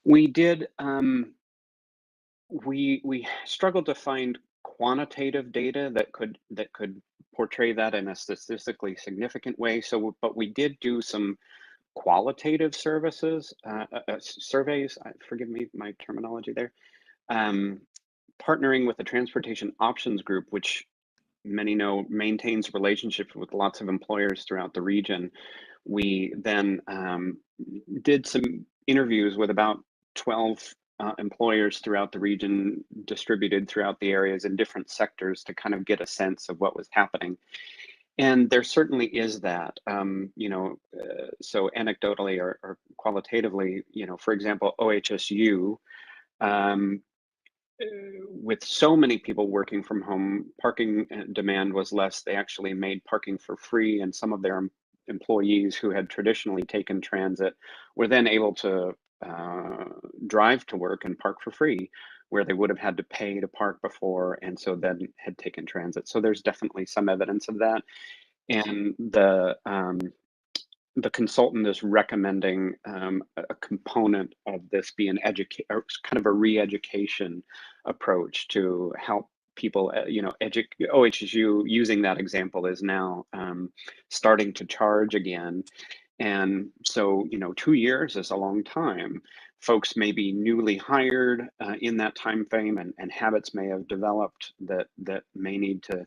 We did. We struggled to find quantitative data that could portray that in a statistically significant way. So, but we did do some qualitative surveys. Forgive me, my terminology there. Partnering with the Transportation Options Group, which many know maintains relationships with lots of employers throughout the region. We then did some interviews with about 12 employers throughout the region, distributed throughout the areas in different sectors, to kind of get a sense of what was happening. And there certainly is that, so anecdotally or qualitatively, for example, OHSU, with so many people working from home, parking demand was less. They actually made parking for free, and some of their employees who had traditionally taken transit were then able to drive to work and park for free, where they would have had to pay to park before, and so then had taken transit. So there's definitely some evidence of that. And the consultant is recommending a component of this be an kind of a re-education approach to help people, OHSU, using that example, is now starting to charge again. And so, 2 years is a long time. Folks may be newly hired in that time frame, and habits may have developed that may need to,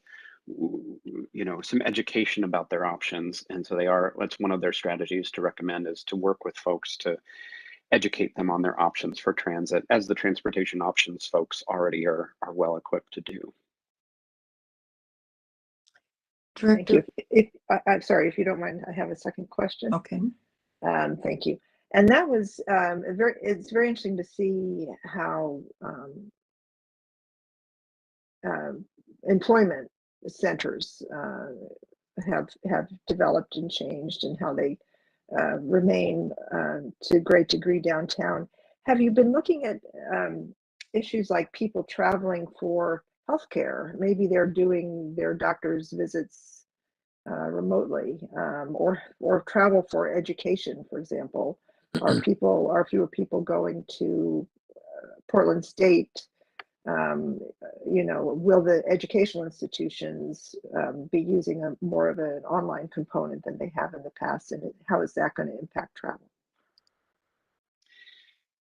some education about their options. And so that's one of their strategies to recommend, is to work with folks to educate them on their options for transit, as the transportation options folks already are well equipped to do. Thank you. I'm sorry, if you don't mind, I have a second question. Okay. Thank you. And that was it's very interesting to see how employment centers have developed and changed, and how they remain to a great degree downtown. Have you been looking at issues like people traveling for healthcare? Maybe they're doing their doctor's visits remotely, or travel for education, for example. Are fewer people going to Portland State? Will the educational institutions be using more of an online component than they have in the past, and how is that going to impact travel?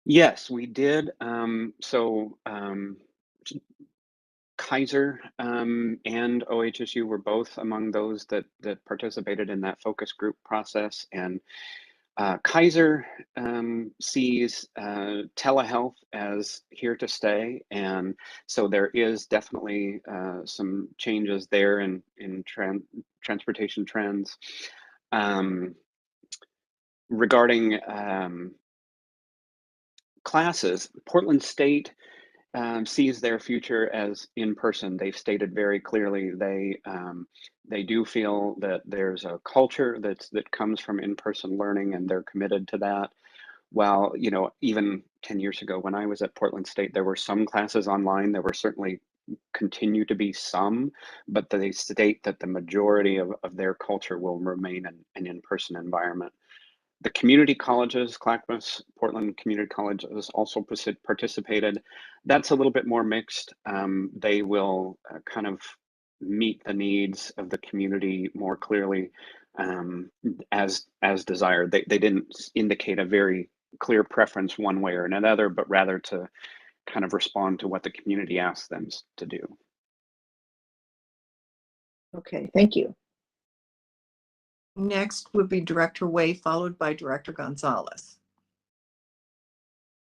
Yes, we did. Kaiser and OHSU were both among those that participated in that focus group process. And Kaiser sees telehealth as here to stay, and so there is definitely some changes there in transportation trends. Regarding classes, Portland State sees their future as in person. They've stated very clearly they do feel that there's a culture that comes from in-person learning, and they're committed to that. While, even 10 years ago when I was at Portland State, there were some classes online. There were certainly continue to be some, but they state that the majority of their culture will remain an in-person environment. The community colleges, Clackamas, Portland Community College, has also participated. That's a little bit more mixed. They will kind of meet the needs of the community more clearly as desired. They didn't indicate a very clear preference one way or another, but rather to kind of respond to what the community asked them to do. Okay, thank you. Next would be Director Way, followed by Director Gonzalez.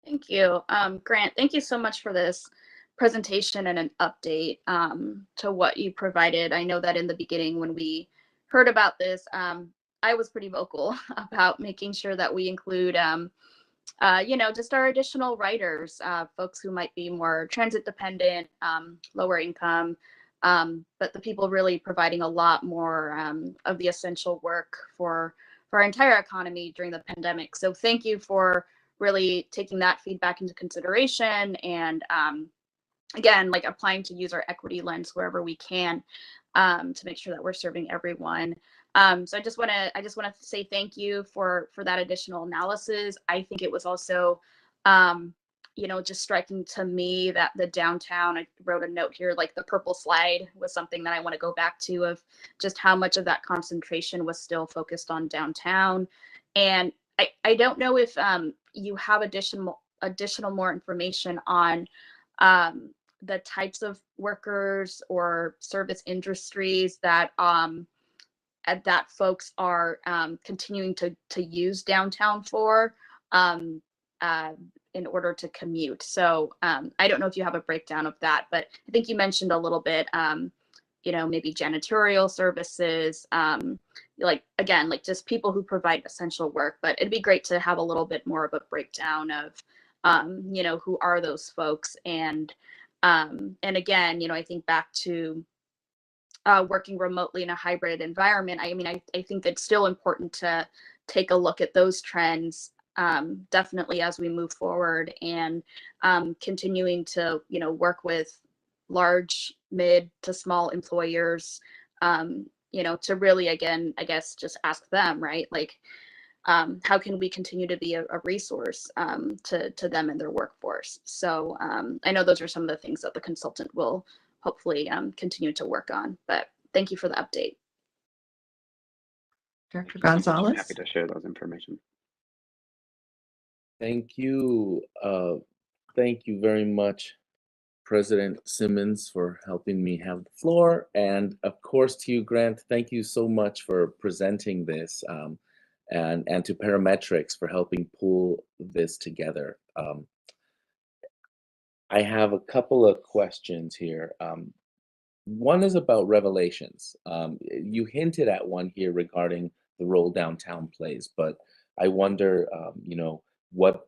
Thank you. Grant, thank you so much for this presentation and an update to what you provided. I know that in the beginning when we heard about this, I was pretty vocal about making sure that we include, just our additional riders, folks who might be more transit dependent, lower income, but the people really providing a lot more of the essential work for our entire economy during the pandemic. So thank you for really taking that feedback into consideration, and again, like applying to use our equity lens wherever we can to make sure that we're serving everyone. So I just want to say thank you for that additional analysis. I think it was also You know, just striking to me that the downtown, I wrote a note here, like the purple slide was something that I want to go back to, of just how much of that concentration was still focused on downtown. And I don't know if you have additional more information on the types of workers or service industries that that folks are continuing to use downtown for in order to commute. So I don't know if you have a breakdown of that, but I think you mentioned a little bit, you know, maybe janitorial services, like, again, like just people who provide essential work. But it'd be great to have a little bit more of a breakdown of, you know, who are those folks. And again, you know, I think back to working remotely in a hybrid environment. I mean, I think that's still important to take a look at those trends, definitely as we move forward, and continuing to, you know, work with large, mid to small employers, you know, to really, again, I guess, just ask them, right? Like, how can we continue to be a resource to them and their workforce? So I know those are some of the things that the consultant will hopefully continue to work on. But thank you for the update. Director Gonzalez? I'm happy to share those information. Thank you. Thank you very much, President Simmons, for helping me have the floor. And of course to you, Grant, thank you so much for presenting this, and to Parametrics for helping pull this together. I have a couple of questions here. One is about revelations. You hinted at one here regarding the role downtown plays, but I wonder, you know, what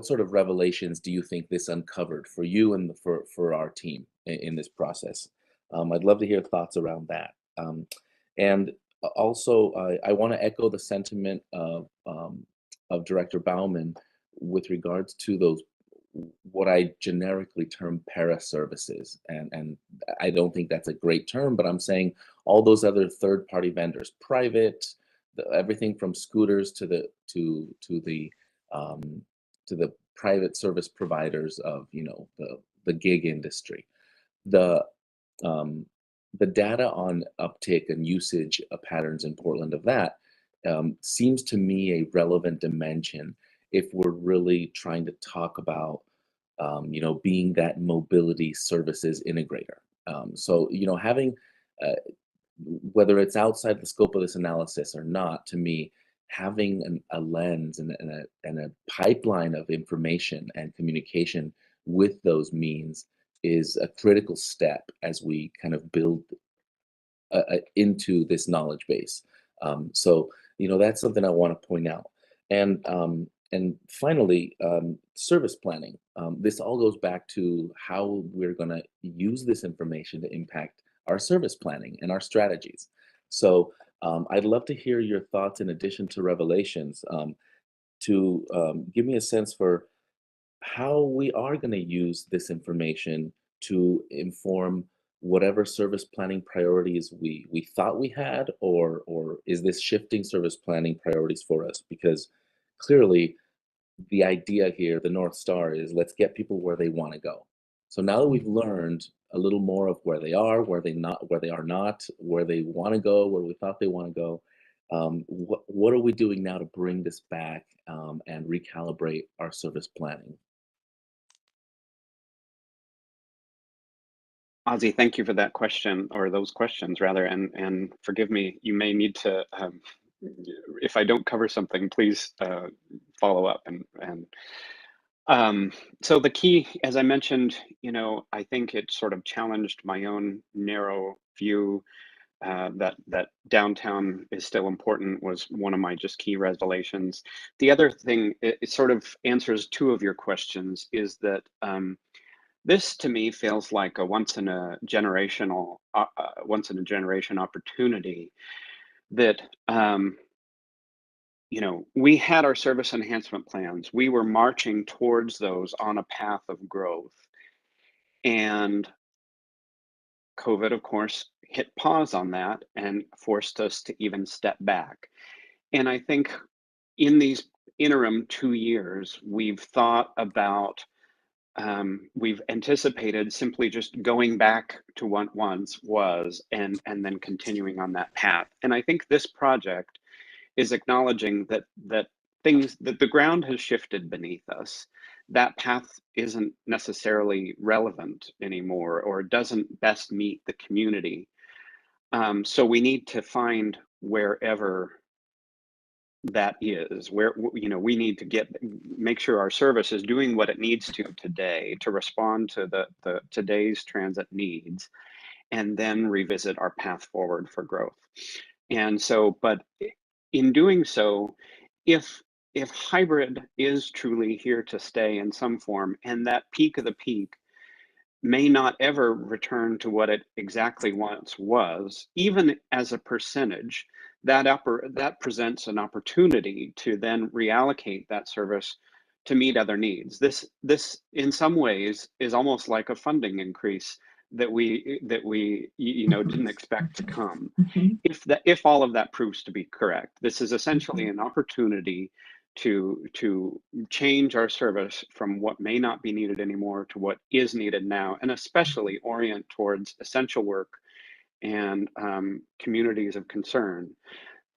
sort of revelations do you think this uncovered for you and for our team in this process? I'd love to hear thoughts around that. And also, I want to echo the sentiment of Director Bauman with regards to those, what I generically term para services. And I don't think that's a great term, but I'm saying all those other third-party vendors, private, everything from scooters to the private service providers of, you know, the gig industry. The data on uptake and usage patterns in Portland of that seems to me a relevant dimension if we're really trying to talk about, you know, being that mobility services integrator. So, you know, having, whether it's outside the scope of this analysis or not, to me, having a lens and a pipeline of information and communication with those means is a critical step as we kind of build into this knowledge base. So, you know, that's something I want to point out. And finally, service planning. This all goes back to how we're going to use this information to impact our service planning and our strategies. So I'd love to hear your thoughts in addition to revelations, to give me a sense for how we are going to use this information to inform whatever service planning priorities we thought we had, or is this shifting service planning priorities for us? Because clearly the idea here, the North Star, is let's get people where they want to go. So now that we've learned a little more of where they are, where they are not, where they want to go, where we thought they want to go, what are we doing now to bring this back and recalibrate our service planning? Ozzy, thank you for that question, or those questions rather, and forgive me, you may need to, if I don't cover something, please follow up. So the key, as I mentioned, you know, I think it sort of challenged my own narrow view that downtown is still important, was one of my just key revelations. The other thing, it sort of answers two of your questions, is that this to me feels like a once in a generation opportunity that, you know, we had our service enhancement plans. We were marching towards those on a path of growth. And COVID, of course, hit pause on that and forced us to even step back. And I think in these interim 2 years, we've thought about, we've anticipated simply just going back to what once was and then continuing on that path. And I think this project is acknowledging that the ground has shifted beneath us. That path isn't necessarily relevant anymore, or doesn't best meet the community. So we need to find wherever that is, where, you know, we need to make sure our service is doing what it needs to today to respond to the today's transit needs, and then revisit our path forward for growth. And so, but in doing so, if hybrid is truly here to stay in some form, and that peak of the peak may not ever return to what it exactly once was, even as a percentage, that presents an opportunity to then reallocate that service to meet other needs. This in some ways is almost like a funding increase that we didn't expect to come. If all of that proves to be correct, this is essentially an opportunity to change our service from what may not be needed anymore to what is needed now, and especially orient towards essential work and communities of concern.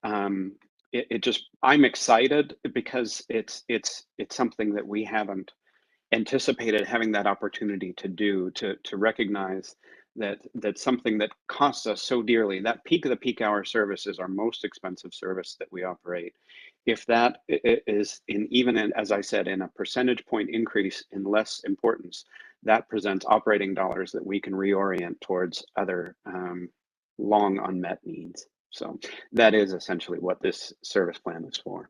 I'm excited because it's something that we haven't anticipated having that opportunity to do, to recognize that something that costs us so dearly, that peak of the peak hour service is our most expensive service that we operate. If that is as I said, in a percentage point increase in less importance, that presents operating dollars that we can reorient towards other long unmet needs. So that is essentially what this service plan is for.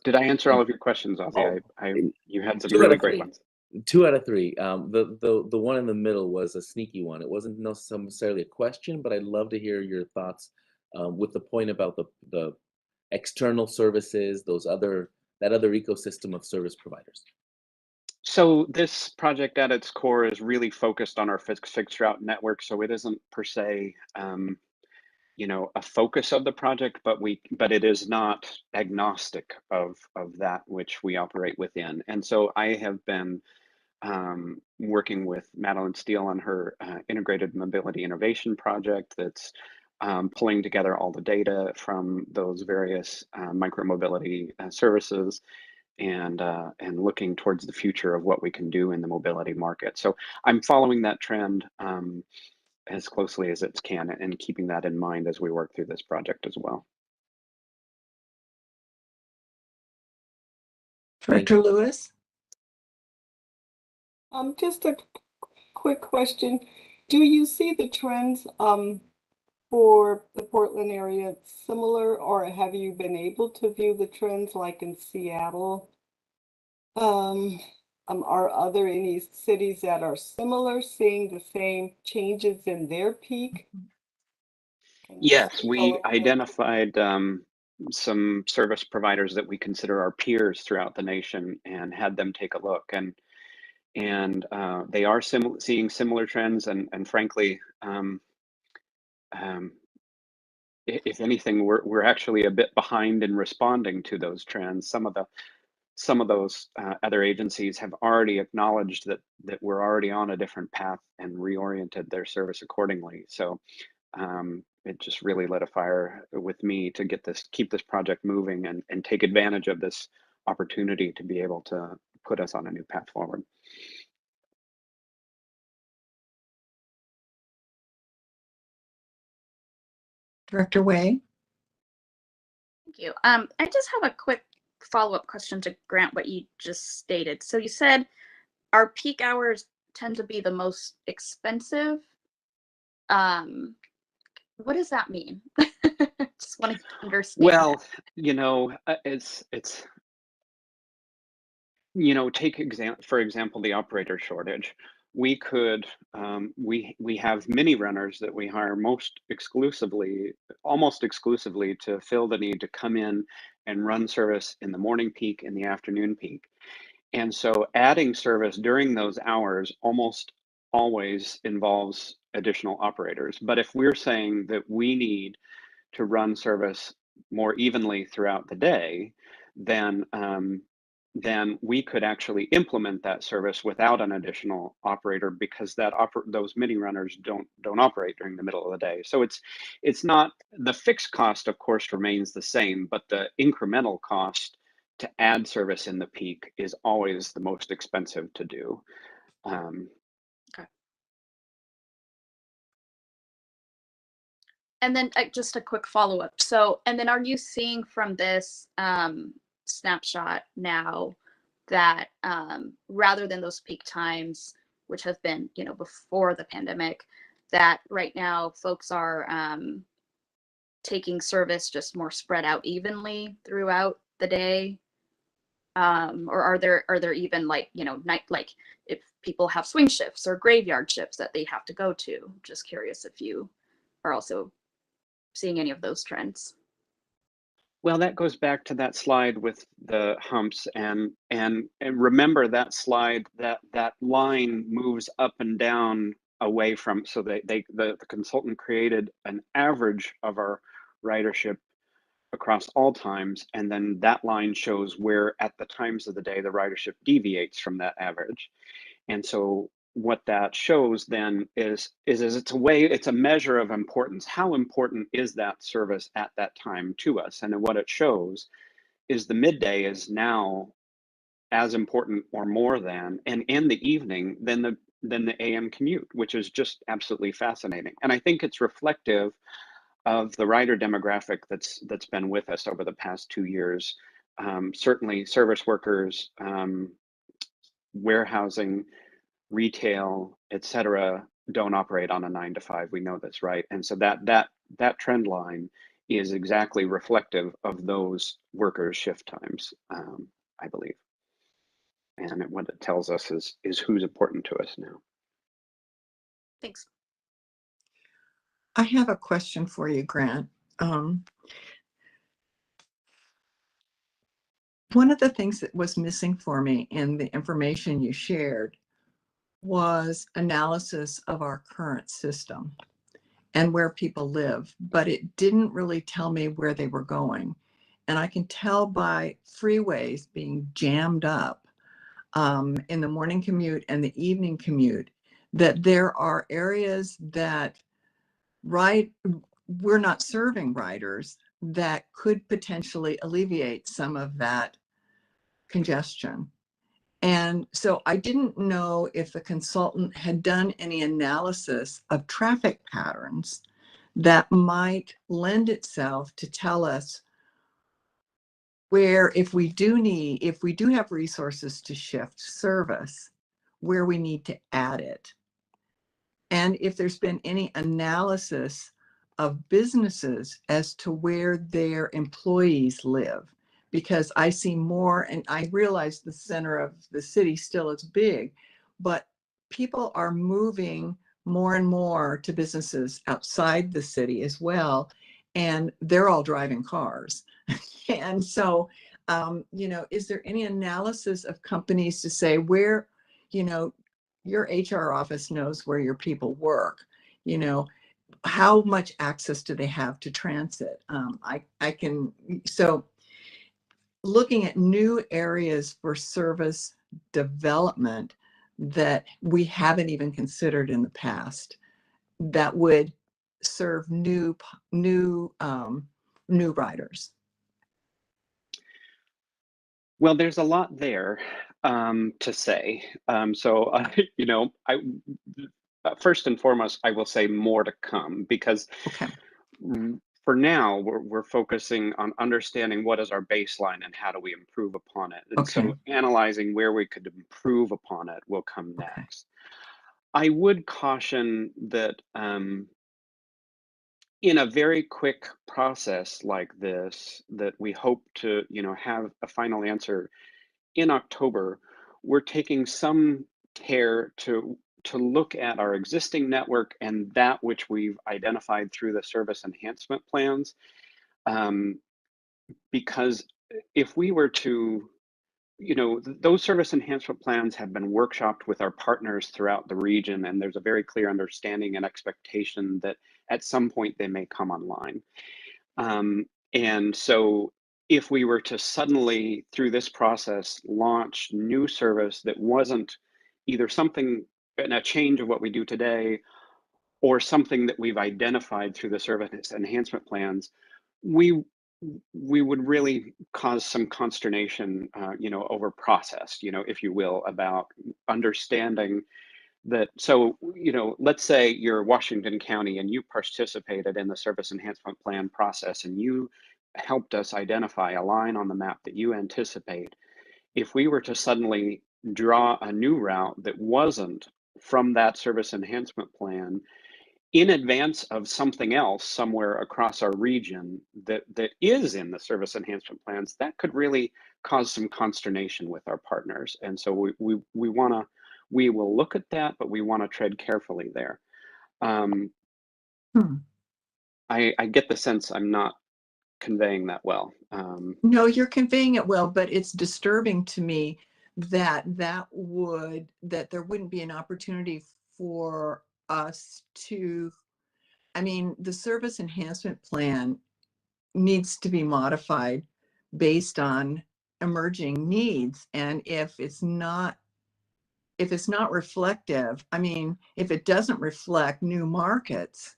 Did I answer all of your questions, Ozzy? You had some really great ones. 2 out of 3. The one in the middle was a sneaky one. It wasn't necessarily a question, but I'd love to hear your thoughts with the point about the external services, that other ecosystem of service providers. So this project at its core is really focused on our fixed route network. So it isn't per se, a focus of the project, but it is not agnostic of that which we operate within. And so I have been working with Madeline Steele on her integrated mobility innovation project that's pulling together all the data from those various micromobility services, and looking towards the future of what we can do in the mobility market. So I'm following that trend as closely as it can, and keeping that in mind as we work through this project as well. Director Lewis? Just a quick question. Do you see the trends for the Portland area similar, or have you been able to view the trends like in Seattle? Are there any cities that are similar, seeing the same changes in their peak? Yes, we identified some service providers that we consider our peers throughout the nation, and had them take a look, and they are seeing similar trends, and frankly, if anything, we're actually a bit behind in responding to those trends. Some of those other agencies have already acknowledged that we're already on a different path and reoriented their service accordingly. So it just really lit a fire with me to keep this project moving, and take advantage of this opportunity to be able to put us on a new path forward. Director Way? Thank you. I just have a quick follow-up question to Grant what you just stated. So you said our peak hours tend to be the most expensive. What does that mean? Just wanting to understand. Well, it's for example, the operator shortage. We could we have many runners that we hire almost exclusively to fill the need to come in and run service in the morning peak and the afternoon peak. And so adding service during those hours almost always involves additional operators. But if we're saying that we need to run service more evenly throughout the day, then we could actually implement that service without an additional operator, because those mini runners don't operate during the middle of the day. So it's not, the fixed cost of course remains the same, but the incremental cost to add service in the peak is always the most expensive to do. Okay. And then just a quick follow-up. So, and then are you seeing from this snapshot now that rather than those peak times, which have been, you know, before the pandemic, that right now folks are taking service just more spread out evenly throughout the day? Or are there even, like, you know, like if people have swing shifts or graveyard shifts that they have to go to? Just curious if you are also seeing any of those trends. Well, that goes back to that slide with the humps, and remember that slide, that line moves up and down away from, so the consultant created an average of our ridership across all times, and then that line shows where at the times of the day the ridership deviates from that average. And so what that shows then is it's a measure of importance. How important is that service at that time to us? And what it shows is the midday is now as important or more than, and in the evening than the AM commute, which is just absolutely fascinating. And I think it's reflective of the rider demographic that's been with us over the past 2 years. Certainly service workers, warehousing, retail, et cetera, don't operate on a 9 to 5. We know this, right? And so that trend line is exactly reflective of those workers' shift times, I believe. And what it tells us is who's important to us now. Thanks. I have a question for you, Grant. One of the things that was missing for me in the information you shared was analysis of our current system and where people live, but it didn't really tell me where they were going. And I can tell by freeways being jammed up in the morning commute and the evening commute that there are areas that we're not serving riders that could potentially alleviate some of that congestion. And so I didn't know if the consultant had done any analysis of traffic patterns that might lend itself to tell us where, if we do have resources to shift service, where we need to add it. And if there's been any analysis of businesses as to where their employees live, because I see more, and I realize the center of the city still is big, but people are moving more and more to businesses outside the city as well, and they're all driving cars. And so, you know, is there any analysis of companies to say where, you know, your HR office knows where your people work, you know, how much access do they have to transit? So looking at new areas for service development that we haven't even considered in the past that would serve new riders. Well, there's a lot there to say. You know, first and foremost, I will say more to come, because for now we're focusing on understanding what is our baseline and how do we improve upon it. And so analyzing where we could improve upon it will come next. I would caution that in a very quick process like this, that we hope to, you know, have a final answer in October, we're taking some care to look at our existing network and that which we've identified through the service enhancement plans. Because if we were to, you know, those service enhancement plans have been workshopped with our partners throughout the region, and there's a very clear understanding and expectation that at some point they may come online. And so if we were to suddenly, through this process, launch new service that wasn't either something in a change of what we do today or something that we've identified through the service enhancement plans, we would really cause some consternation, over process, if you will, about understanding that. So, let's say you're Washington County and you participated in the service enhancement plan process and you helped us identify a line on the map that you anticipate. If we were to suddenly draw a new route that wasn't from that service enhancement plan in advance of something else somewhere across our region that is in the service enhancement plans, that could really cause some consternation with our partners. And so we will look at that, but we want to tread carefully there. I get the sense I'm not conveying that well. No, you're conveying it well, but it's disturbing to me that there wouldn't be an opportunity for us to, I mean, the service enhancement plan needs to be modified based on emerging needs. And if it's not reflective, I mean, if it doesn't reflect new markets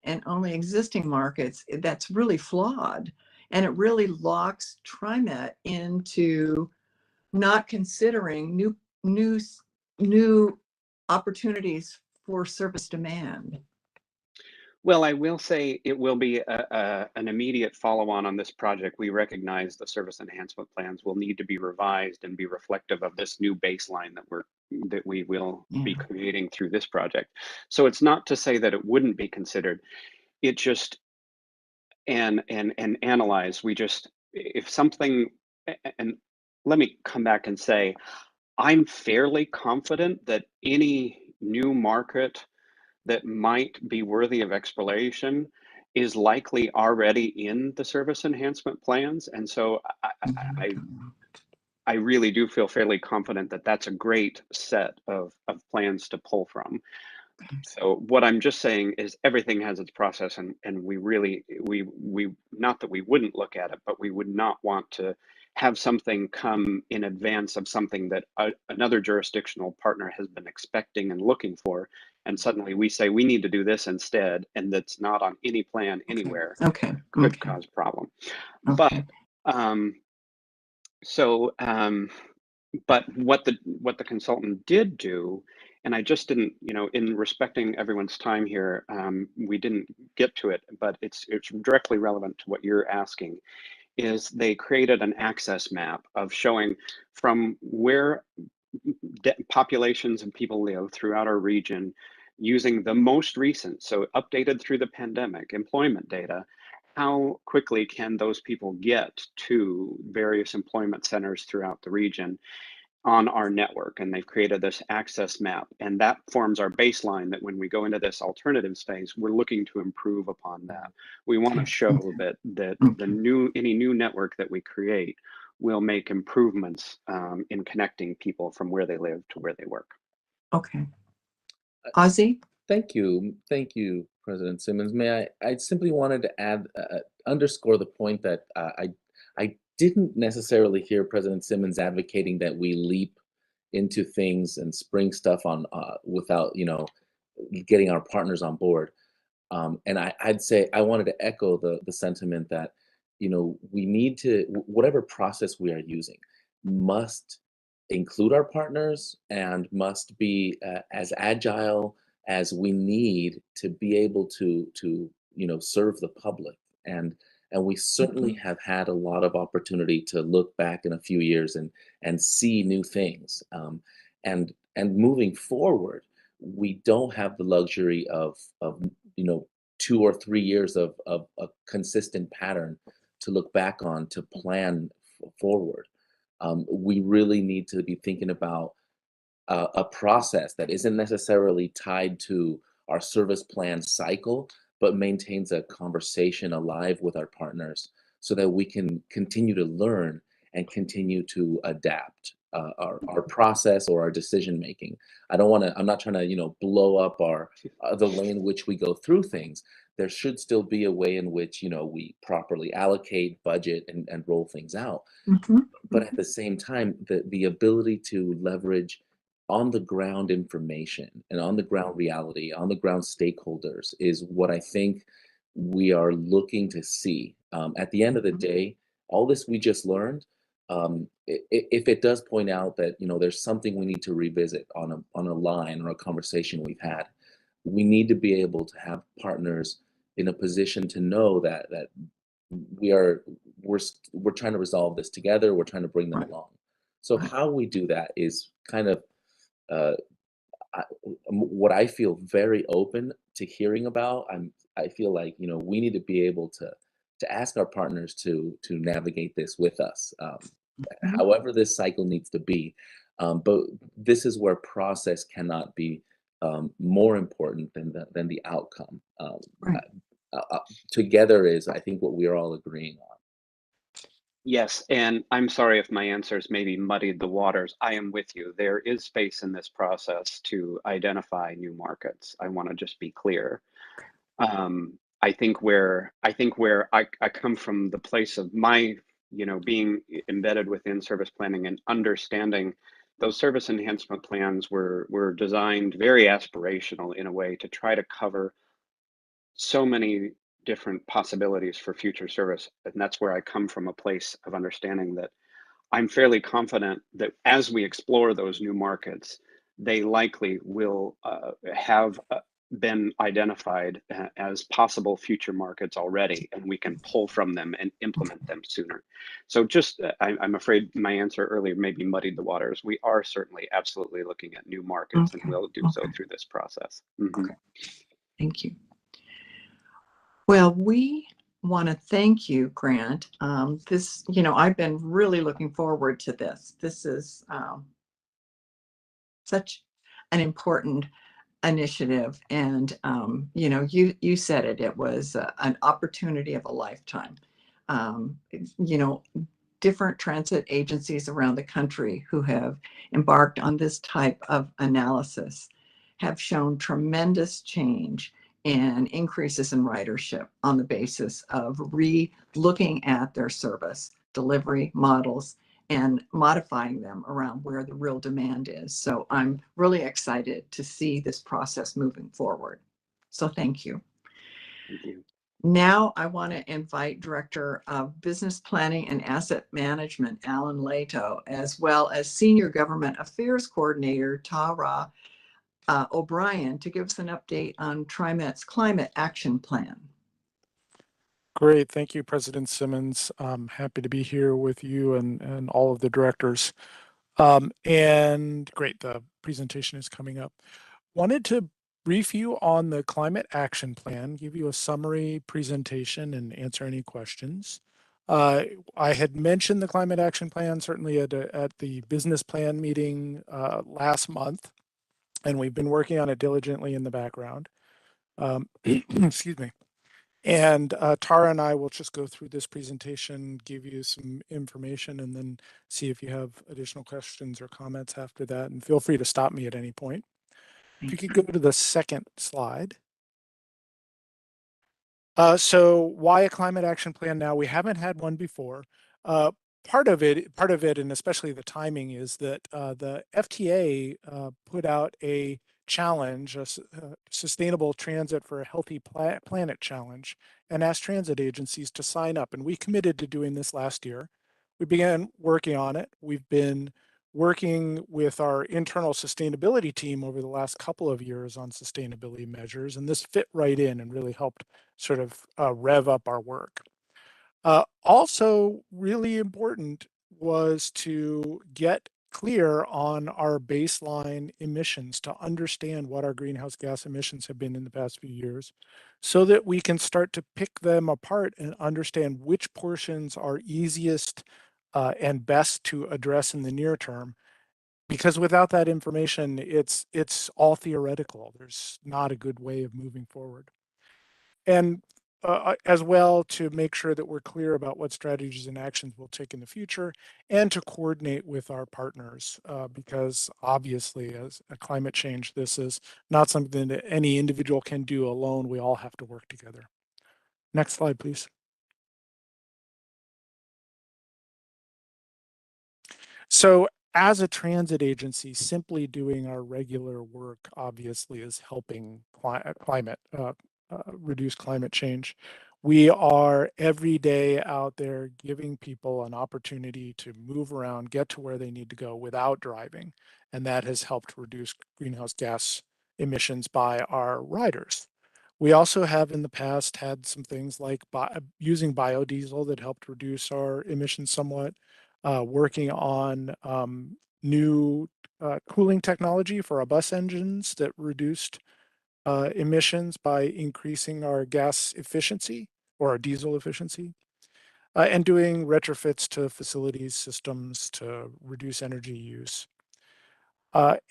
and only existing markets, that's really flawed. And it really locks TriMet into not considering new opportunities for service demand. Well, I will say it will be an immediate follow-on on this project. We recognize the service enhancement plans will need to be revised and be reflective of this new baseline that we will be creating through this project. So it's not to say that it wouldn't be considered. It just and analyze. If something, and let me come back and say, I'm fairly confident that any new market that might be worthy of exploration is likely already in the service enhancement plans. And so I really do feel fairly confident that that's a great set of plans to pull from. So what I'm just saying is everything has its process, and we not that we wouldn't look at it, but we would not want to have something come in advance of something that another jurisdictional partner has been expecting and looking for, and suddenly we say we need to do this instead, and that's not on any plan anywhere. Could cause problem. But but what the consultant did do, and I just didn't, in respecting everyone's time here, we didn't get to it, but it's directly relevant to what you're asking, is they created an access map of showing from where populations and people live throughout our region using the most recent, so updated through the pandemic, employment data. How quickly can those people get to various employment centers throughout the region on our network? And they've created this access map, and that forms our baseline that when we go into this alternative space, we're looking to improve upon that. We want to show that any new network that we create will make improvements in connecting people from where they live to where they work. Okay. Ozzy? Thank you, President Simmons. I simply wanted to add, underscore the point that I didn't necessarily hear President Simmons advocating that we leap into things and spring stuff on without, getting our partners on board. And I'd say I wanted to echo the sentiment that, we need to, whatever process we are using must include our partners and must be as agile as we need to be able to serve the public. And we certainly have had a lot of opportunity to look back in a few years and see new things. And moving forward, we don't have the luxury of 2 or 3 years of a consistent pattern to look back on to plan forward. We really need to be thinking about a process that isn't necessarily tied to our service plan cycle, but maintains a conversation alive with our partners so that we can continue to learn and continue to adapt our process or our decision making. I'm not trying to, blow up the way in which we go through things. There should still be a way in which, we properly allocate, budget, and roll things out. Mm-hmm. But at the same time, the ability to leverage on the ground information and on the ground reality, on the ground stakeholders is what I think we are looking to see. At the end of the day, all this we just learned, if it does point out that there's something we need to revisit on a line or a conversation we've had, we need to be able to have partners in a position to know that we're trying to resolve this together. We're trying to bring them along. So how we do that is kind of what I feel very open to hearing about. I feel like we need to be able to ask our partners to navigate this with us, however this cycle needs to be. But this is where process cannot be more important than the outcome. Together is, I think, what we are all agreeing on. Yes, and I'm sorry if my answers maybe muddied the waters. I am with you. There is space in this process to identify new markets. I want to just be clear. I think where I come from the place of my, being embedded within service planning and understanding those service enhancement plans were designed very aspirational in a way to try to cover so many different possibilities for future service. And that's where I come from, a place of understanding that I'm fairly confident that as we explore those new markets, they likely will have been identified as possible future markets already, and we can pull from them and implement them sooner. So just, I'm afraid my answer earlier maybe muddied the waters. We are certainly absolutely looking at new markets, and we'll do so through this process. Okay. Thank you. Well, we want to thank you, Grant. I've been really looking forward to this. This is such an important initiative, and you said it was an opportunity of a lifetime. Different transit agencies around the country who have embarked on this type of analysis have shown tremendous change and increases in ridership on the basis of re-looking at their service delivery models and modifying them around where the real demand is. So I'm really excited to see this process moving forward. So thank you. Thank you. Now I want to invite Director of Business Planning and Asset Management, Alan Leto, as well as Senior Government Affairs Coordinator, Tara O'Brien, to give us an update on TriMet's Climate Action Plan. Great. Thank you, President Simmons. I'm happy to be here with you and all of the directors. And great, the presentation is coming up. Wanted to brief you on the Climate Action Plan, give you a summary presentation and answer any questions. I had mentioned the Climate Action Plan certainly at the business plan meeting last month, and we've been working on it diligently in the background. Excuse me. And Tara and I will just go through this presentation, give you some information, and then see if you have additional questions or comments after that. And feel free to stop me at any point. If you could go to the second slide. So why a climate action plan now? We haven't had one before. Part of it, and especially the timing, is that the FTA put out a challenge, a sustainable transit for a healthy planet challenge, and asked transit agencies to sign up. And we committed to doing this last year. We began working on it. We've been working with our internal sustainability team over the last couple of years on sustainability measures, and this fit right in and really helped sort of rev up our work. Also really important was to get clear on our baseline emissions, to understand what our greenhouse gas emissions have been in the past few years, so that we can start to pick them apart and understand which portions are easiest and best to address in the near term. Because without that information, it's all theoretical. There's not a good way of moving forward. And as well to make sure that we're clear about what strategies and actions we'll take in the future, and to coordinate with our partners, because obviously as a climate change, this is not something that any individual can do alone. We all have to work together. Next slide, please. So as a transit agency, simply doing our regular work obviously is helping reduce climate change. We are every day out there giving people an opportunity to move around, get to where they need to go without driving. And that has helped reduce greenhouse gas emissions by our riders. We also have in the past had some things like using biodiesel that helped reduce our emissions somewhat, working on new cooling technology for our bus engines that reduced emissions by increasing our gas efficiency or our diesel efficiency, and doing retrofits to facilities systems to reduce energy use.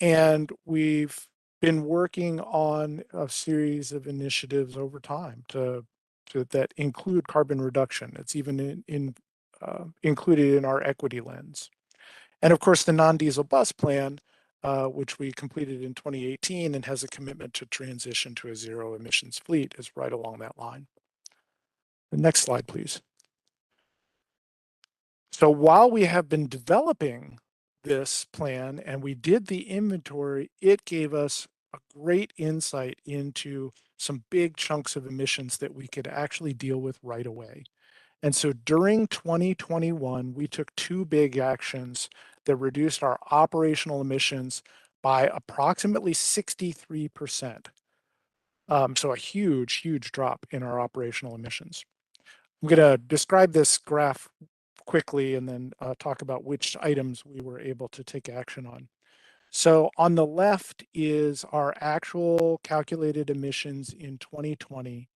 And we've been working on a series of initiatives over time that include carbon reduction. It's even included in our equity lens. And of course, the non-diesel bus plan, which we completed in 2018 and has a commitment to transition to a zero emissions fleet, is right along that line. The next slide, please. So while we have been developing this plan and we did the inventory, it gave us a great insight into some big chunks of emissions that we could actually deal with right away. And so during 2021, we took two big actions that reduced our operational emissions by approximately 63%. So a huge, huge drop in our operational emissions. I'm going to describe this graph quickly and then talk about which items we were able to take action on. So on the left is our actual calculated emissions in 2020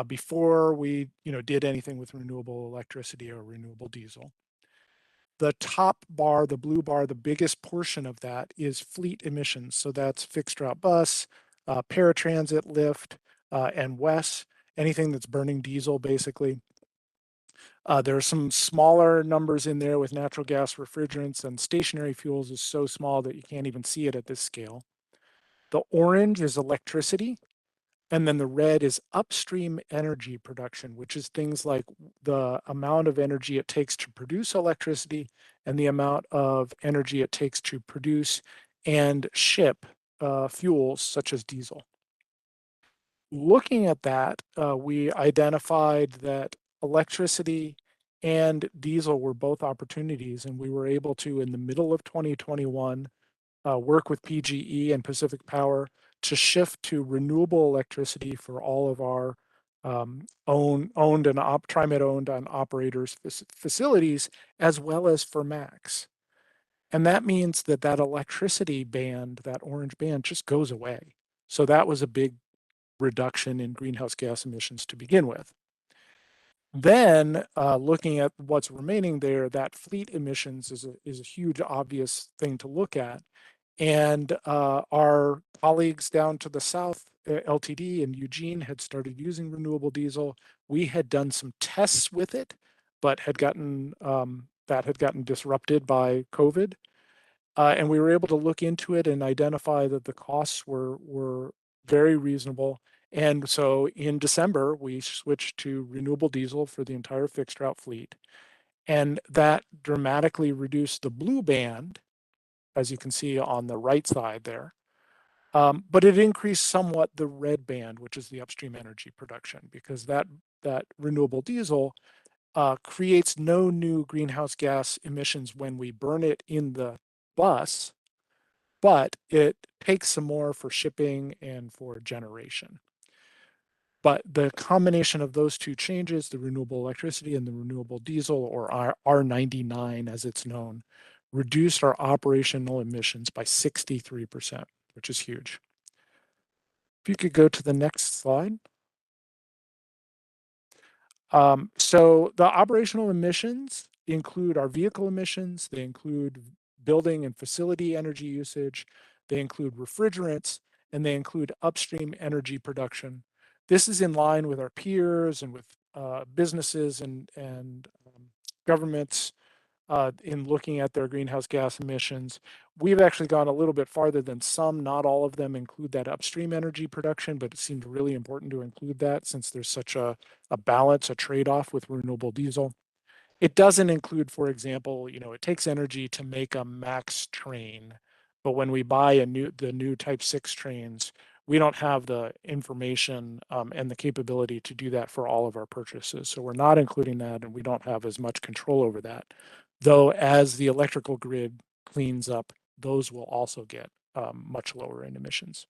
before we did anything with renewable electricity or renewable diesel. The top bar, the blue bar, the biggest portion of that is fleet emissions. So that's fixed route bus, paratransit, Lyft, and WES, anything that's burning diesel basically. There are some smaller numbers in there with natural gas refrigerants, and stationary fuels is so small that you can't even see it at this scale. The orange is electricity, and then the red is upstream energy production, which is things like the amount of energy it takes to produce electricity and the amount of energy it takes to produce and ship fuels such as diesel. Looking at that, we identified that electricity and diesel were both opportunities, and we were able to, in the middle of 2021, work with PGE and Pacific Power to shift to renewable electricity for all of our owned and TriMet owned and operators facilities, as well as for MAX. And that means that that electricity band, that orange band, just goes away. So that was a big reduction in greenhouse gas emissions to begin with. Then looking at what's remaining there, that fleet emissions is a huge obvious thing to look at. And our colleagues down to the south, LTD and Eugene, had started using renewable diesel. We had done some tests with it, but had gotten disrupted by COVID. And we were able to look into it and identify that the costs were very reasonable. And so in December, we switched to renewable diesel for the entire fixed route fleet. And that dramatically reduced the blue band, as you can see on the right side there. But it increased somewhat the red band, which is the upstream energy production, because that renewable diesel creates no new greenhouse gas emissions when we burn it in the bus, but it takes some more for shipping and for generation. But the combination of those two changes, the renewable electricity and the renewable diesel, or R99 as it's known, reduced our operational emissions by 63%, which is huge. If you could go to the next slide. So the operational emissions include our vehicle emissions, they include building and facility energy usage, they include refrigerants, and they include upstream energy production. This is in line with our peers and with businesses and governments in looking at their greenhouse gas emissions. We've actually gone a little bit farther than some. Not all of them include that upstream energy production, but it seemed really important to include that since there's such a balance, a trade-off with renewable diesel. It doesn't include, for example, it takes energy to make a MAX train, but when we buy the new Type 6 trains, we don't have the information and the capability to do that for all of our purchases. So we're not including that, and we don't have as much control over that. Though as the electrical grid cleans up, those will also get much lower in emissions.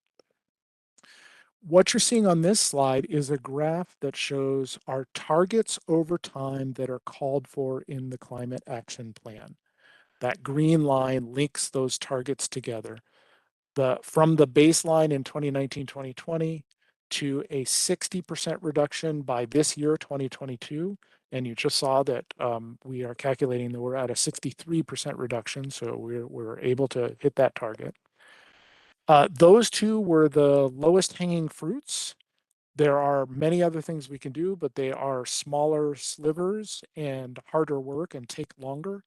What you're seeing on this slide is a graph that shows our targets over time that are called for in the Climate Action Plan. That green line links those targets together. From the baseline in 2019-2020 to a 60% reduction by this year, 2022. And you just saw that we are calculating that we're at a 63% reduction. So we're able to hit that target. Those two were the lowest hanging fruits. There are many other things we can do, but they are smaller slivers and harder work and take longer.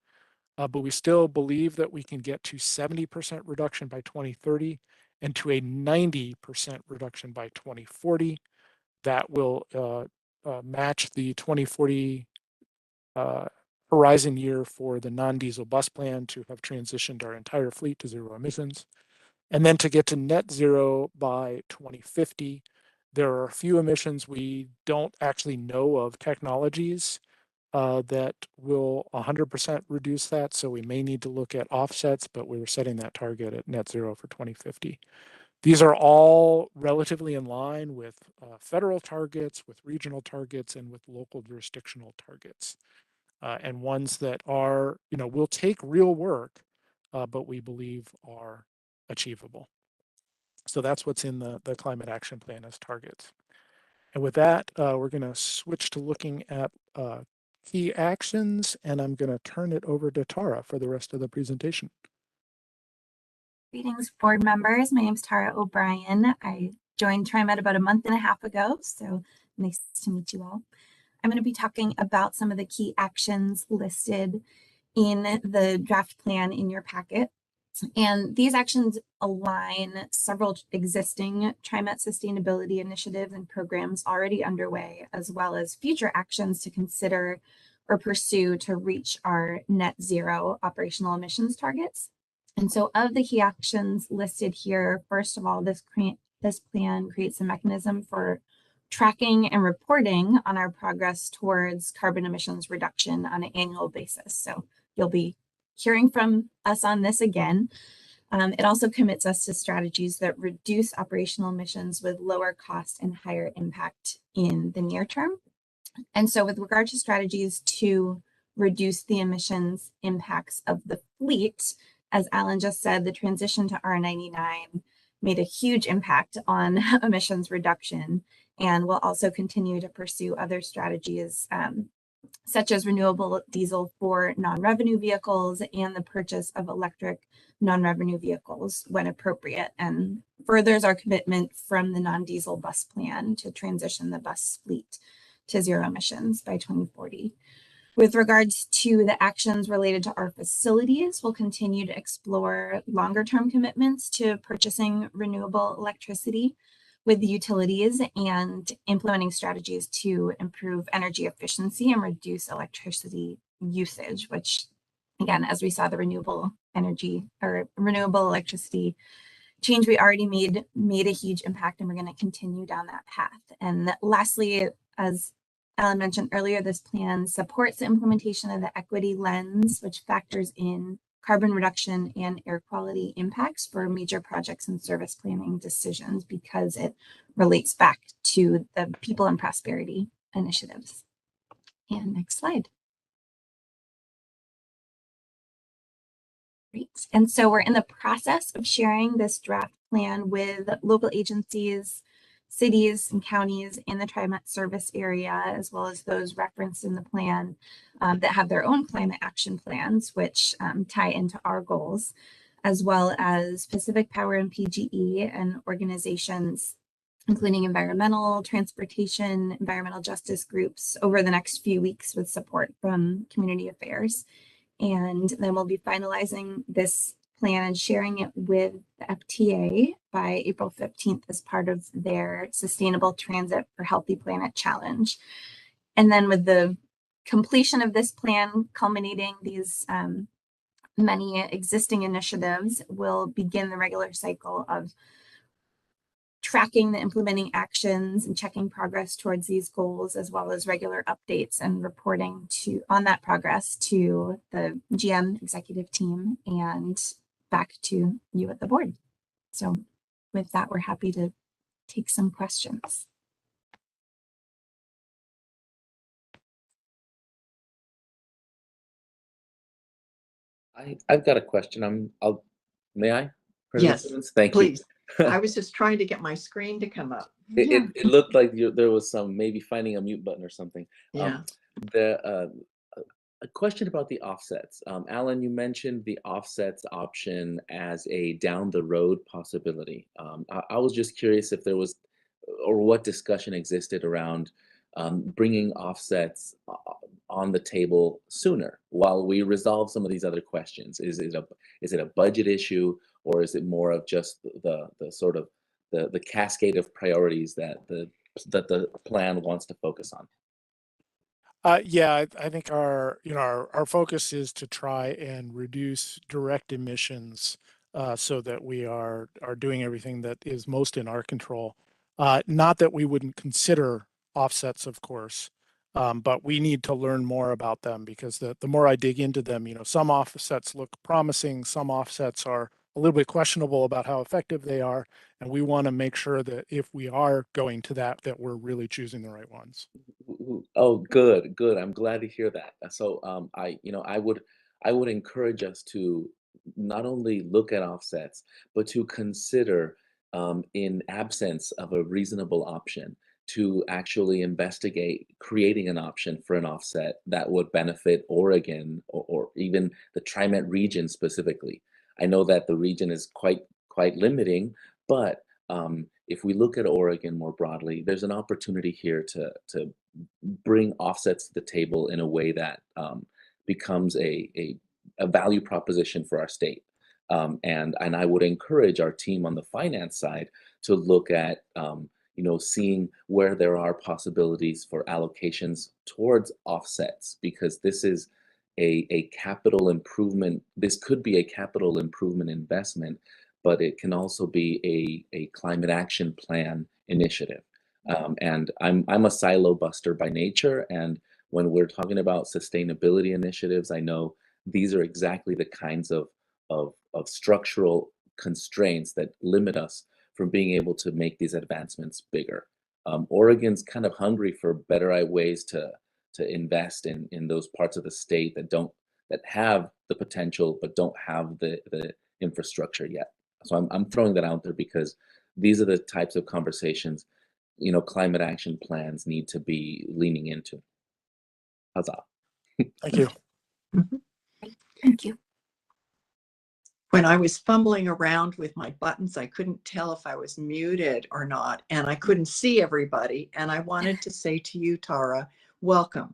But we still believe that we can get to 70% reduction by 2030 and to a 90% reduction by 2040. That will match the 2040 horizon year for the non-diesel bus plan to have transitioned our entire fleet to zero emissions. And then to get to net zero by 2050, there are a few emissions we don't actually know of technologies that will 100% reduce that. So we may need to look at offsets, but we're setting that target at net zero for 2050. These are all relatively in line with federal targets, with regional targets, and with local jurisdictional targets. And ones that are, will take real work, but we believe are achievable. So that's what's in the Climate Action Plan as targets. And with that, we're going to switch to looking at key actions, and I'm going to turn it over to Tara for the rest of the presentation. Greetings, board members. My name is Tara O'Brien. I joined TriMet about a month and a half ago, so nice to meet you all. I'm going to be talking about some of the key actions listed in the draft plan in your packet. And these actions align several existing TriMet sustainability initiatives and programs already underway, as well as future actions to consider or pursue to reach our net zero operational emissions targets. And so of the key actions listed here, first of all, this plan creates a mechanism for tracking and reporting on our progress towards carbon emissions reduction on an annual basis. So you'll be hearing from us on this again. It also commits us to strategies that reduce operational emissions with lower cost and higher impact in the near term. And so with regard to strategies to reduce the emissions impacts of the fleet, as Alan just said, the transition to R99 made a huge impact on emissions reduction, and we'll also continue to pursue other strategies such as renewable diesel for non-revenue vehicles and the purchase of electric non-revenue vehicles when appropriate, and furthers our commitment from the non-diesel bus plan to transition the bus fleet to zero emissions by 2040. With regards to the actions related to our facilities, we'll continue to explore longer-term commitments to purchasing renewable electricity with the utilities and implementing strategies to improve energy efficiency and reduce electricity usage, which, again, as we saw the renewable energy or renewable electricity change we already made a huge impact, and we're going to continue down that path. And lastly, as Alan mentioned earlier, this plan supports the implementation of the equity lens, which factors in carbon reduction and air quality impacts for major projects and service planning decisions because it relates back to the people and prosperity initiatives. And next slide. Great. And so we're in the process of sharing this draft plan with local agencies, cities and counties in the TriMet service area, as well as those referenced in the plan that have their own climate action plans, which tie into our goals, as well as Pacific Power and PGE and organizations including environmental, transportation, environmental justice groups over the next few weeks with support from community affairs. And then we'll be finalizing this plan and sharing it with the FTA by April 15th as part of their Sustainable Transit for Healthy Planet Challenge. And then with the completion of this plan, culminating these many existing initiatives, will begin the regular cycle of tracking the implementing actions and checking progress towards these goals, as well as regular updates and reporting on that progress to the GM executive team and back to you at the board. So with that, we're happy to take some questions. I've got a question. May I? Yes, Simmons? Thank please. you. I was just trying to get my screen to come up. It looked like there was some maybe finding a mute button or something. Yeah. A question about the offsets. Alan, you mentioned the offsets option as a down the road possibility. I was just curious if there was, or what discussion existed around bringing offsets on the table sooner while we resolve some of these other questions. Is it a budget issue, or is it more of just the sort of the cascade of priorities that the plan wants to focus on? Yeah, I think our focus is to try and reduce direct emissions so that we are doing everything that is most in our control. Not that we wouldn't consider offsets, of course, but we need to learn more about them, because the more I dig into them, some offsets look promising, some offsets are a little bit questionable about how effective they are, and we want to make sure that if we are going to that we're really choosing the right ones. Oh, good. I'm glad to hear that. So, I would encourage us to not only look at offsets, but to consider, in absence of a reasonable option, to actually investigate creating an option for an offset that would benefit Oregon or even the TriMet region specifically. I know that the region is quite limiting, but if we look at Oregon more broadly, there's an opportunity here to bring offsets to the table in a way that becomes a value proposition for our state. And I would encourage our team on the finance side to look at seeing where there are possibilities for allocations towards offsets, because this is a capital improvement. This could be a capital improvement investment, but it can also be a climate action plan initiative. And I'm a silo buster by nature, and when we're talking about sustainability initiatives, I know these are exactly the kinds of structural constraints that limit us from being able to make these advancements bigger. Oregon's kind of hungry for better ways to invest in those parts of the state that have the potential but don't have the infrastructure yet. So I'm throwing that out there because these are the types of conversations climate action plans need to be leaning into. Huzzah. Thank you. Thank you. When I was fumbling around with my buttons, I couldn't tell if I was muted or not, and I couldn't see everybody. And I wanted to say to you, Tara, welcome.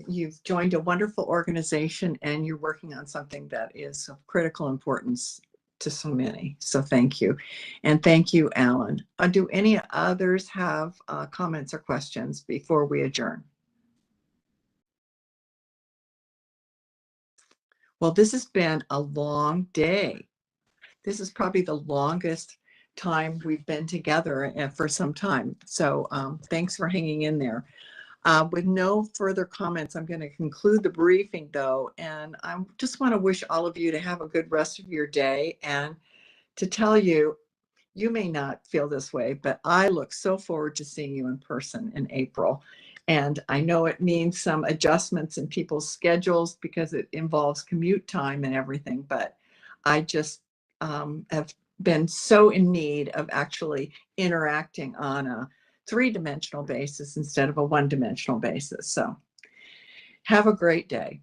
You've joined a wonderful organization, and you're working on something that is of critical importance to so many. So thank you. And thank you, Alan. Do any others have comments or questions before we adjourn? Well, this has been a long day. This is probably the longest time we've been together for some time. So thanks for hanging in there. With no further comments, I'm going to conclude the briefing, though, and I just want to wish all of you to have a good rest of your day, and to tell you, you may not feel this way, but I look so forward to seeing you in person in April. And I know it means some adjustments in people's schedules because it involves commute time and everything, but I just have been so in need of actually interacting on a three-dimensional basis instead of a one-dimensional basis. So have a great day.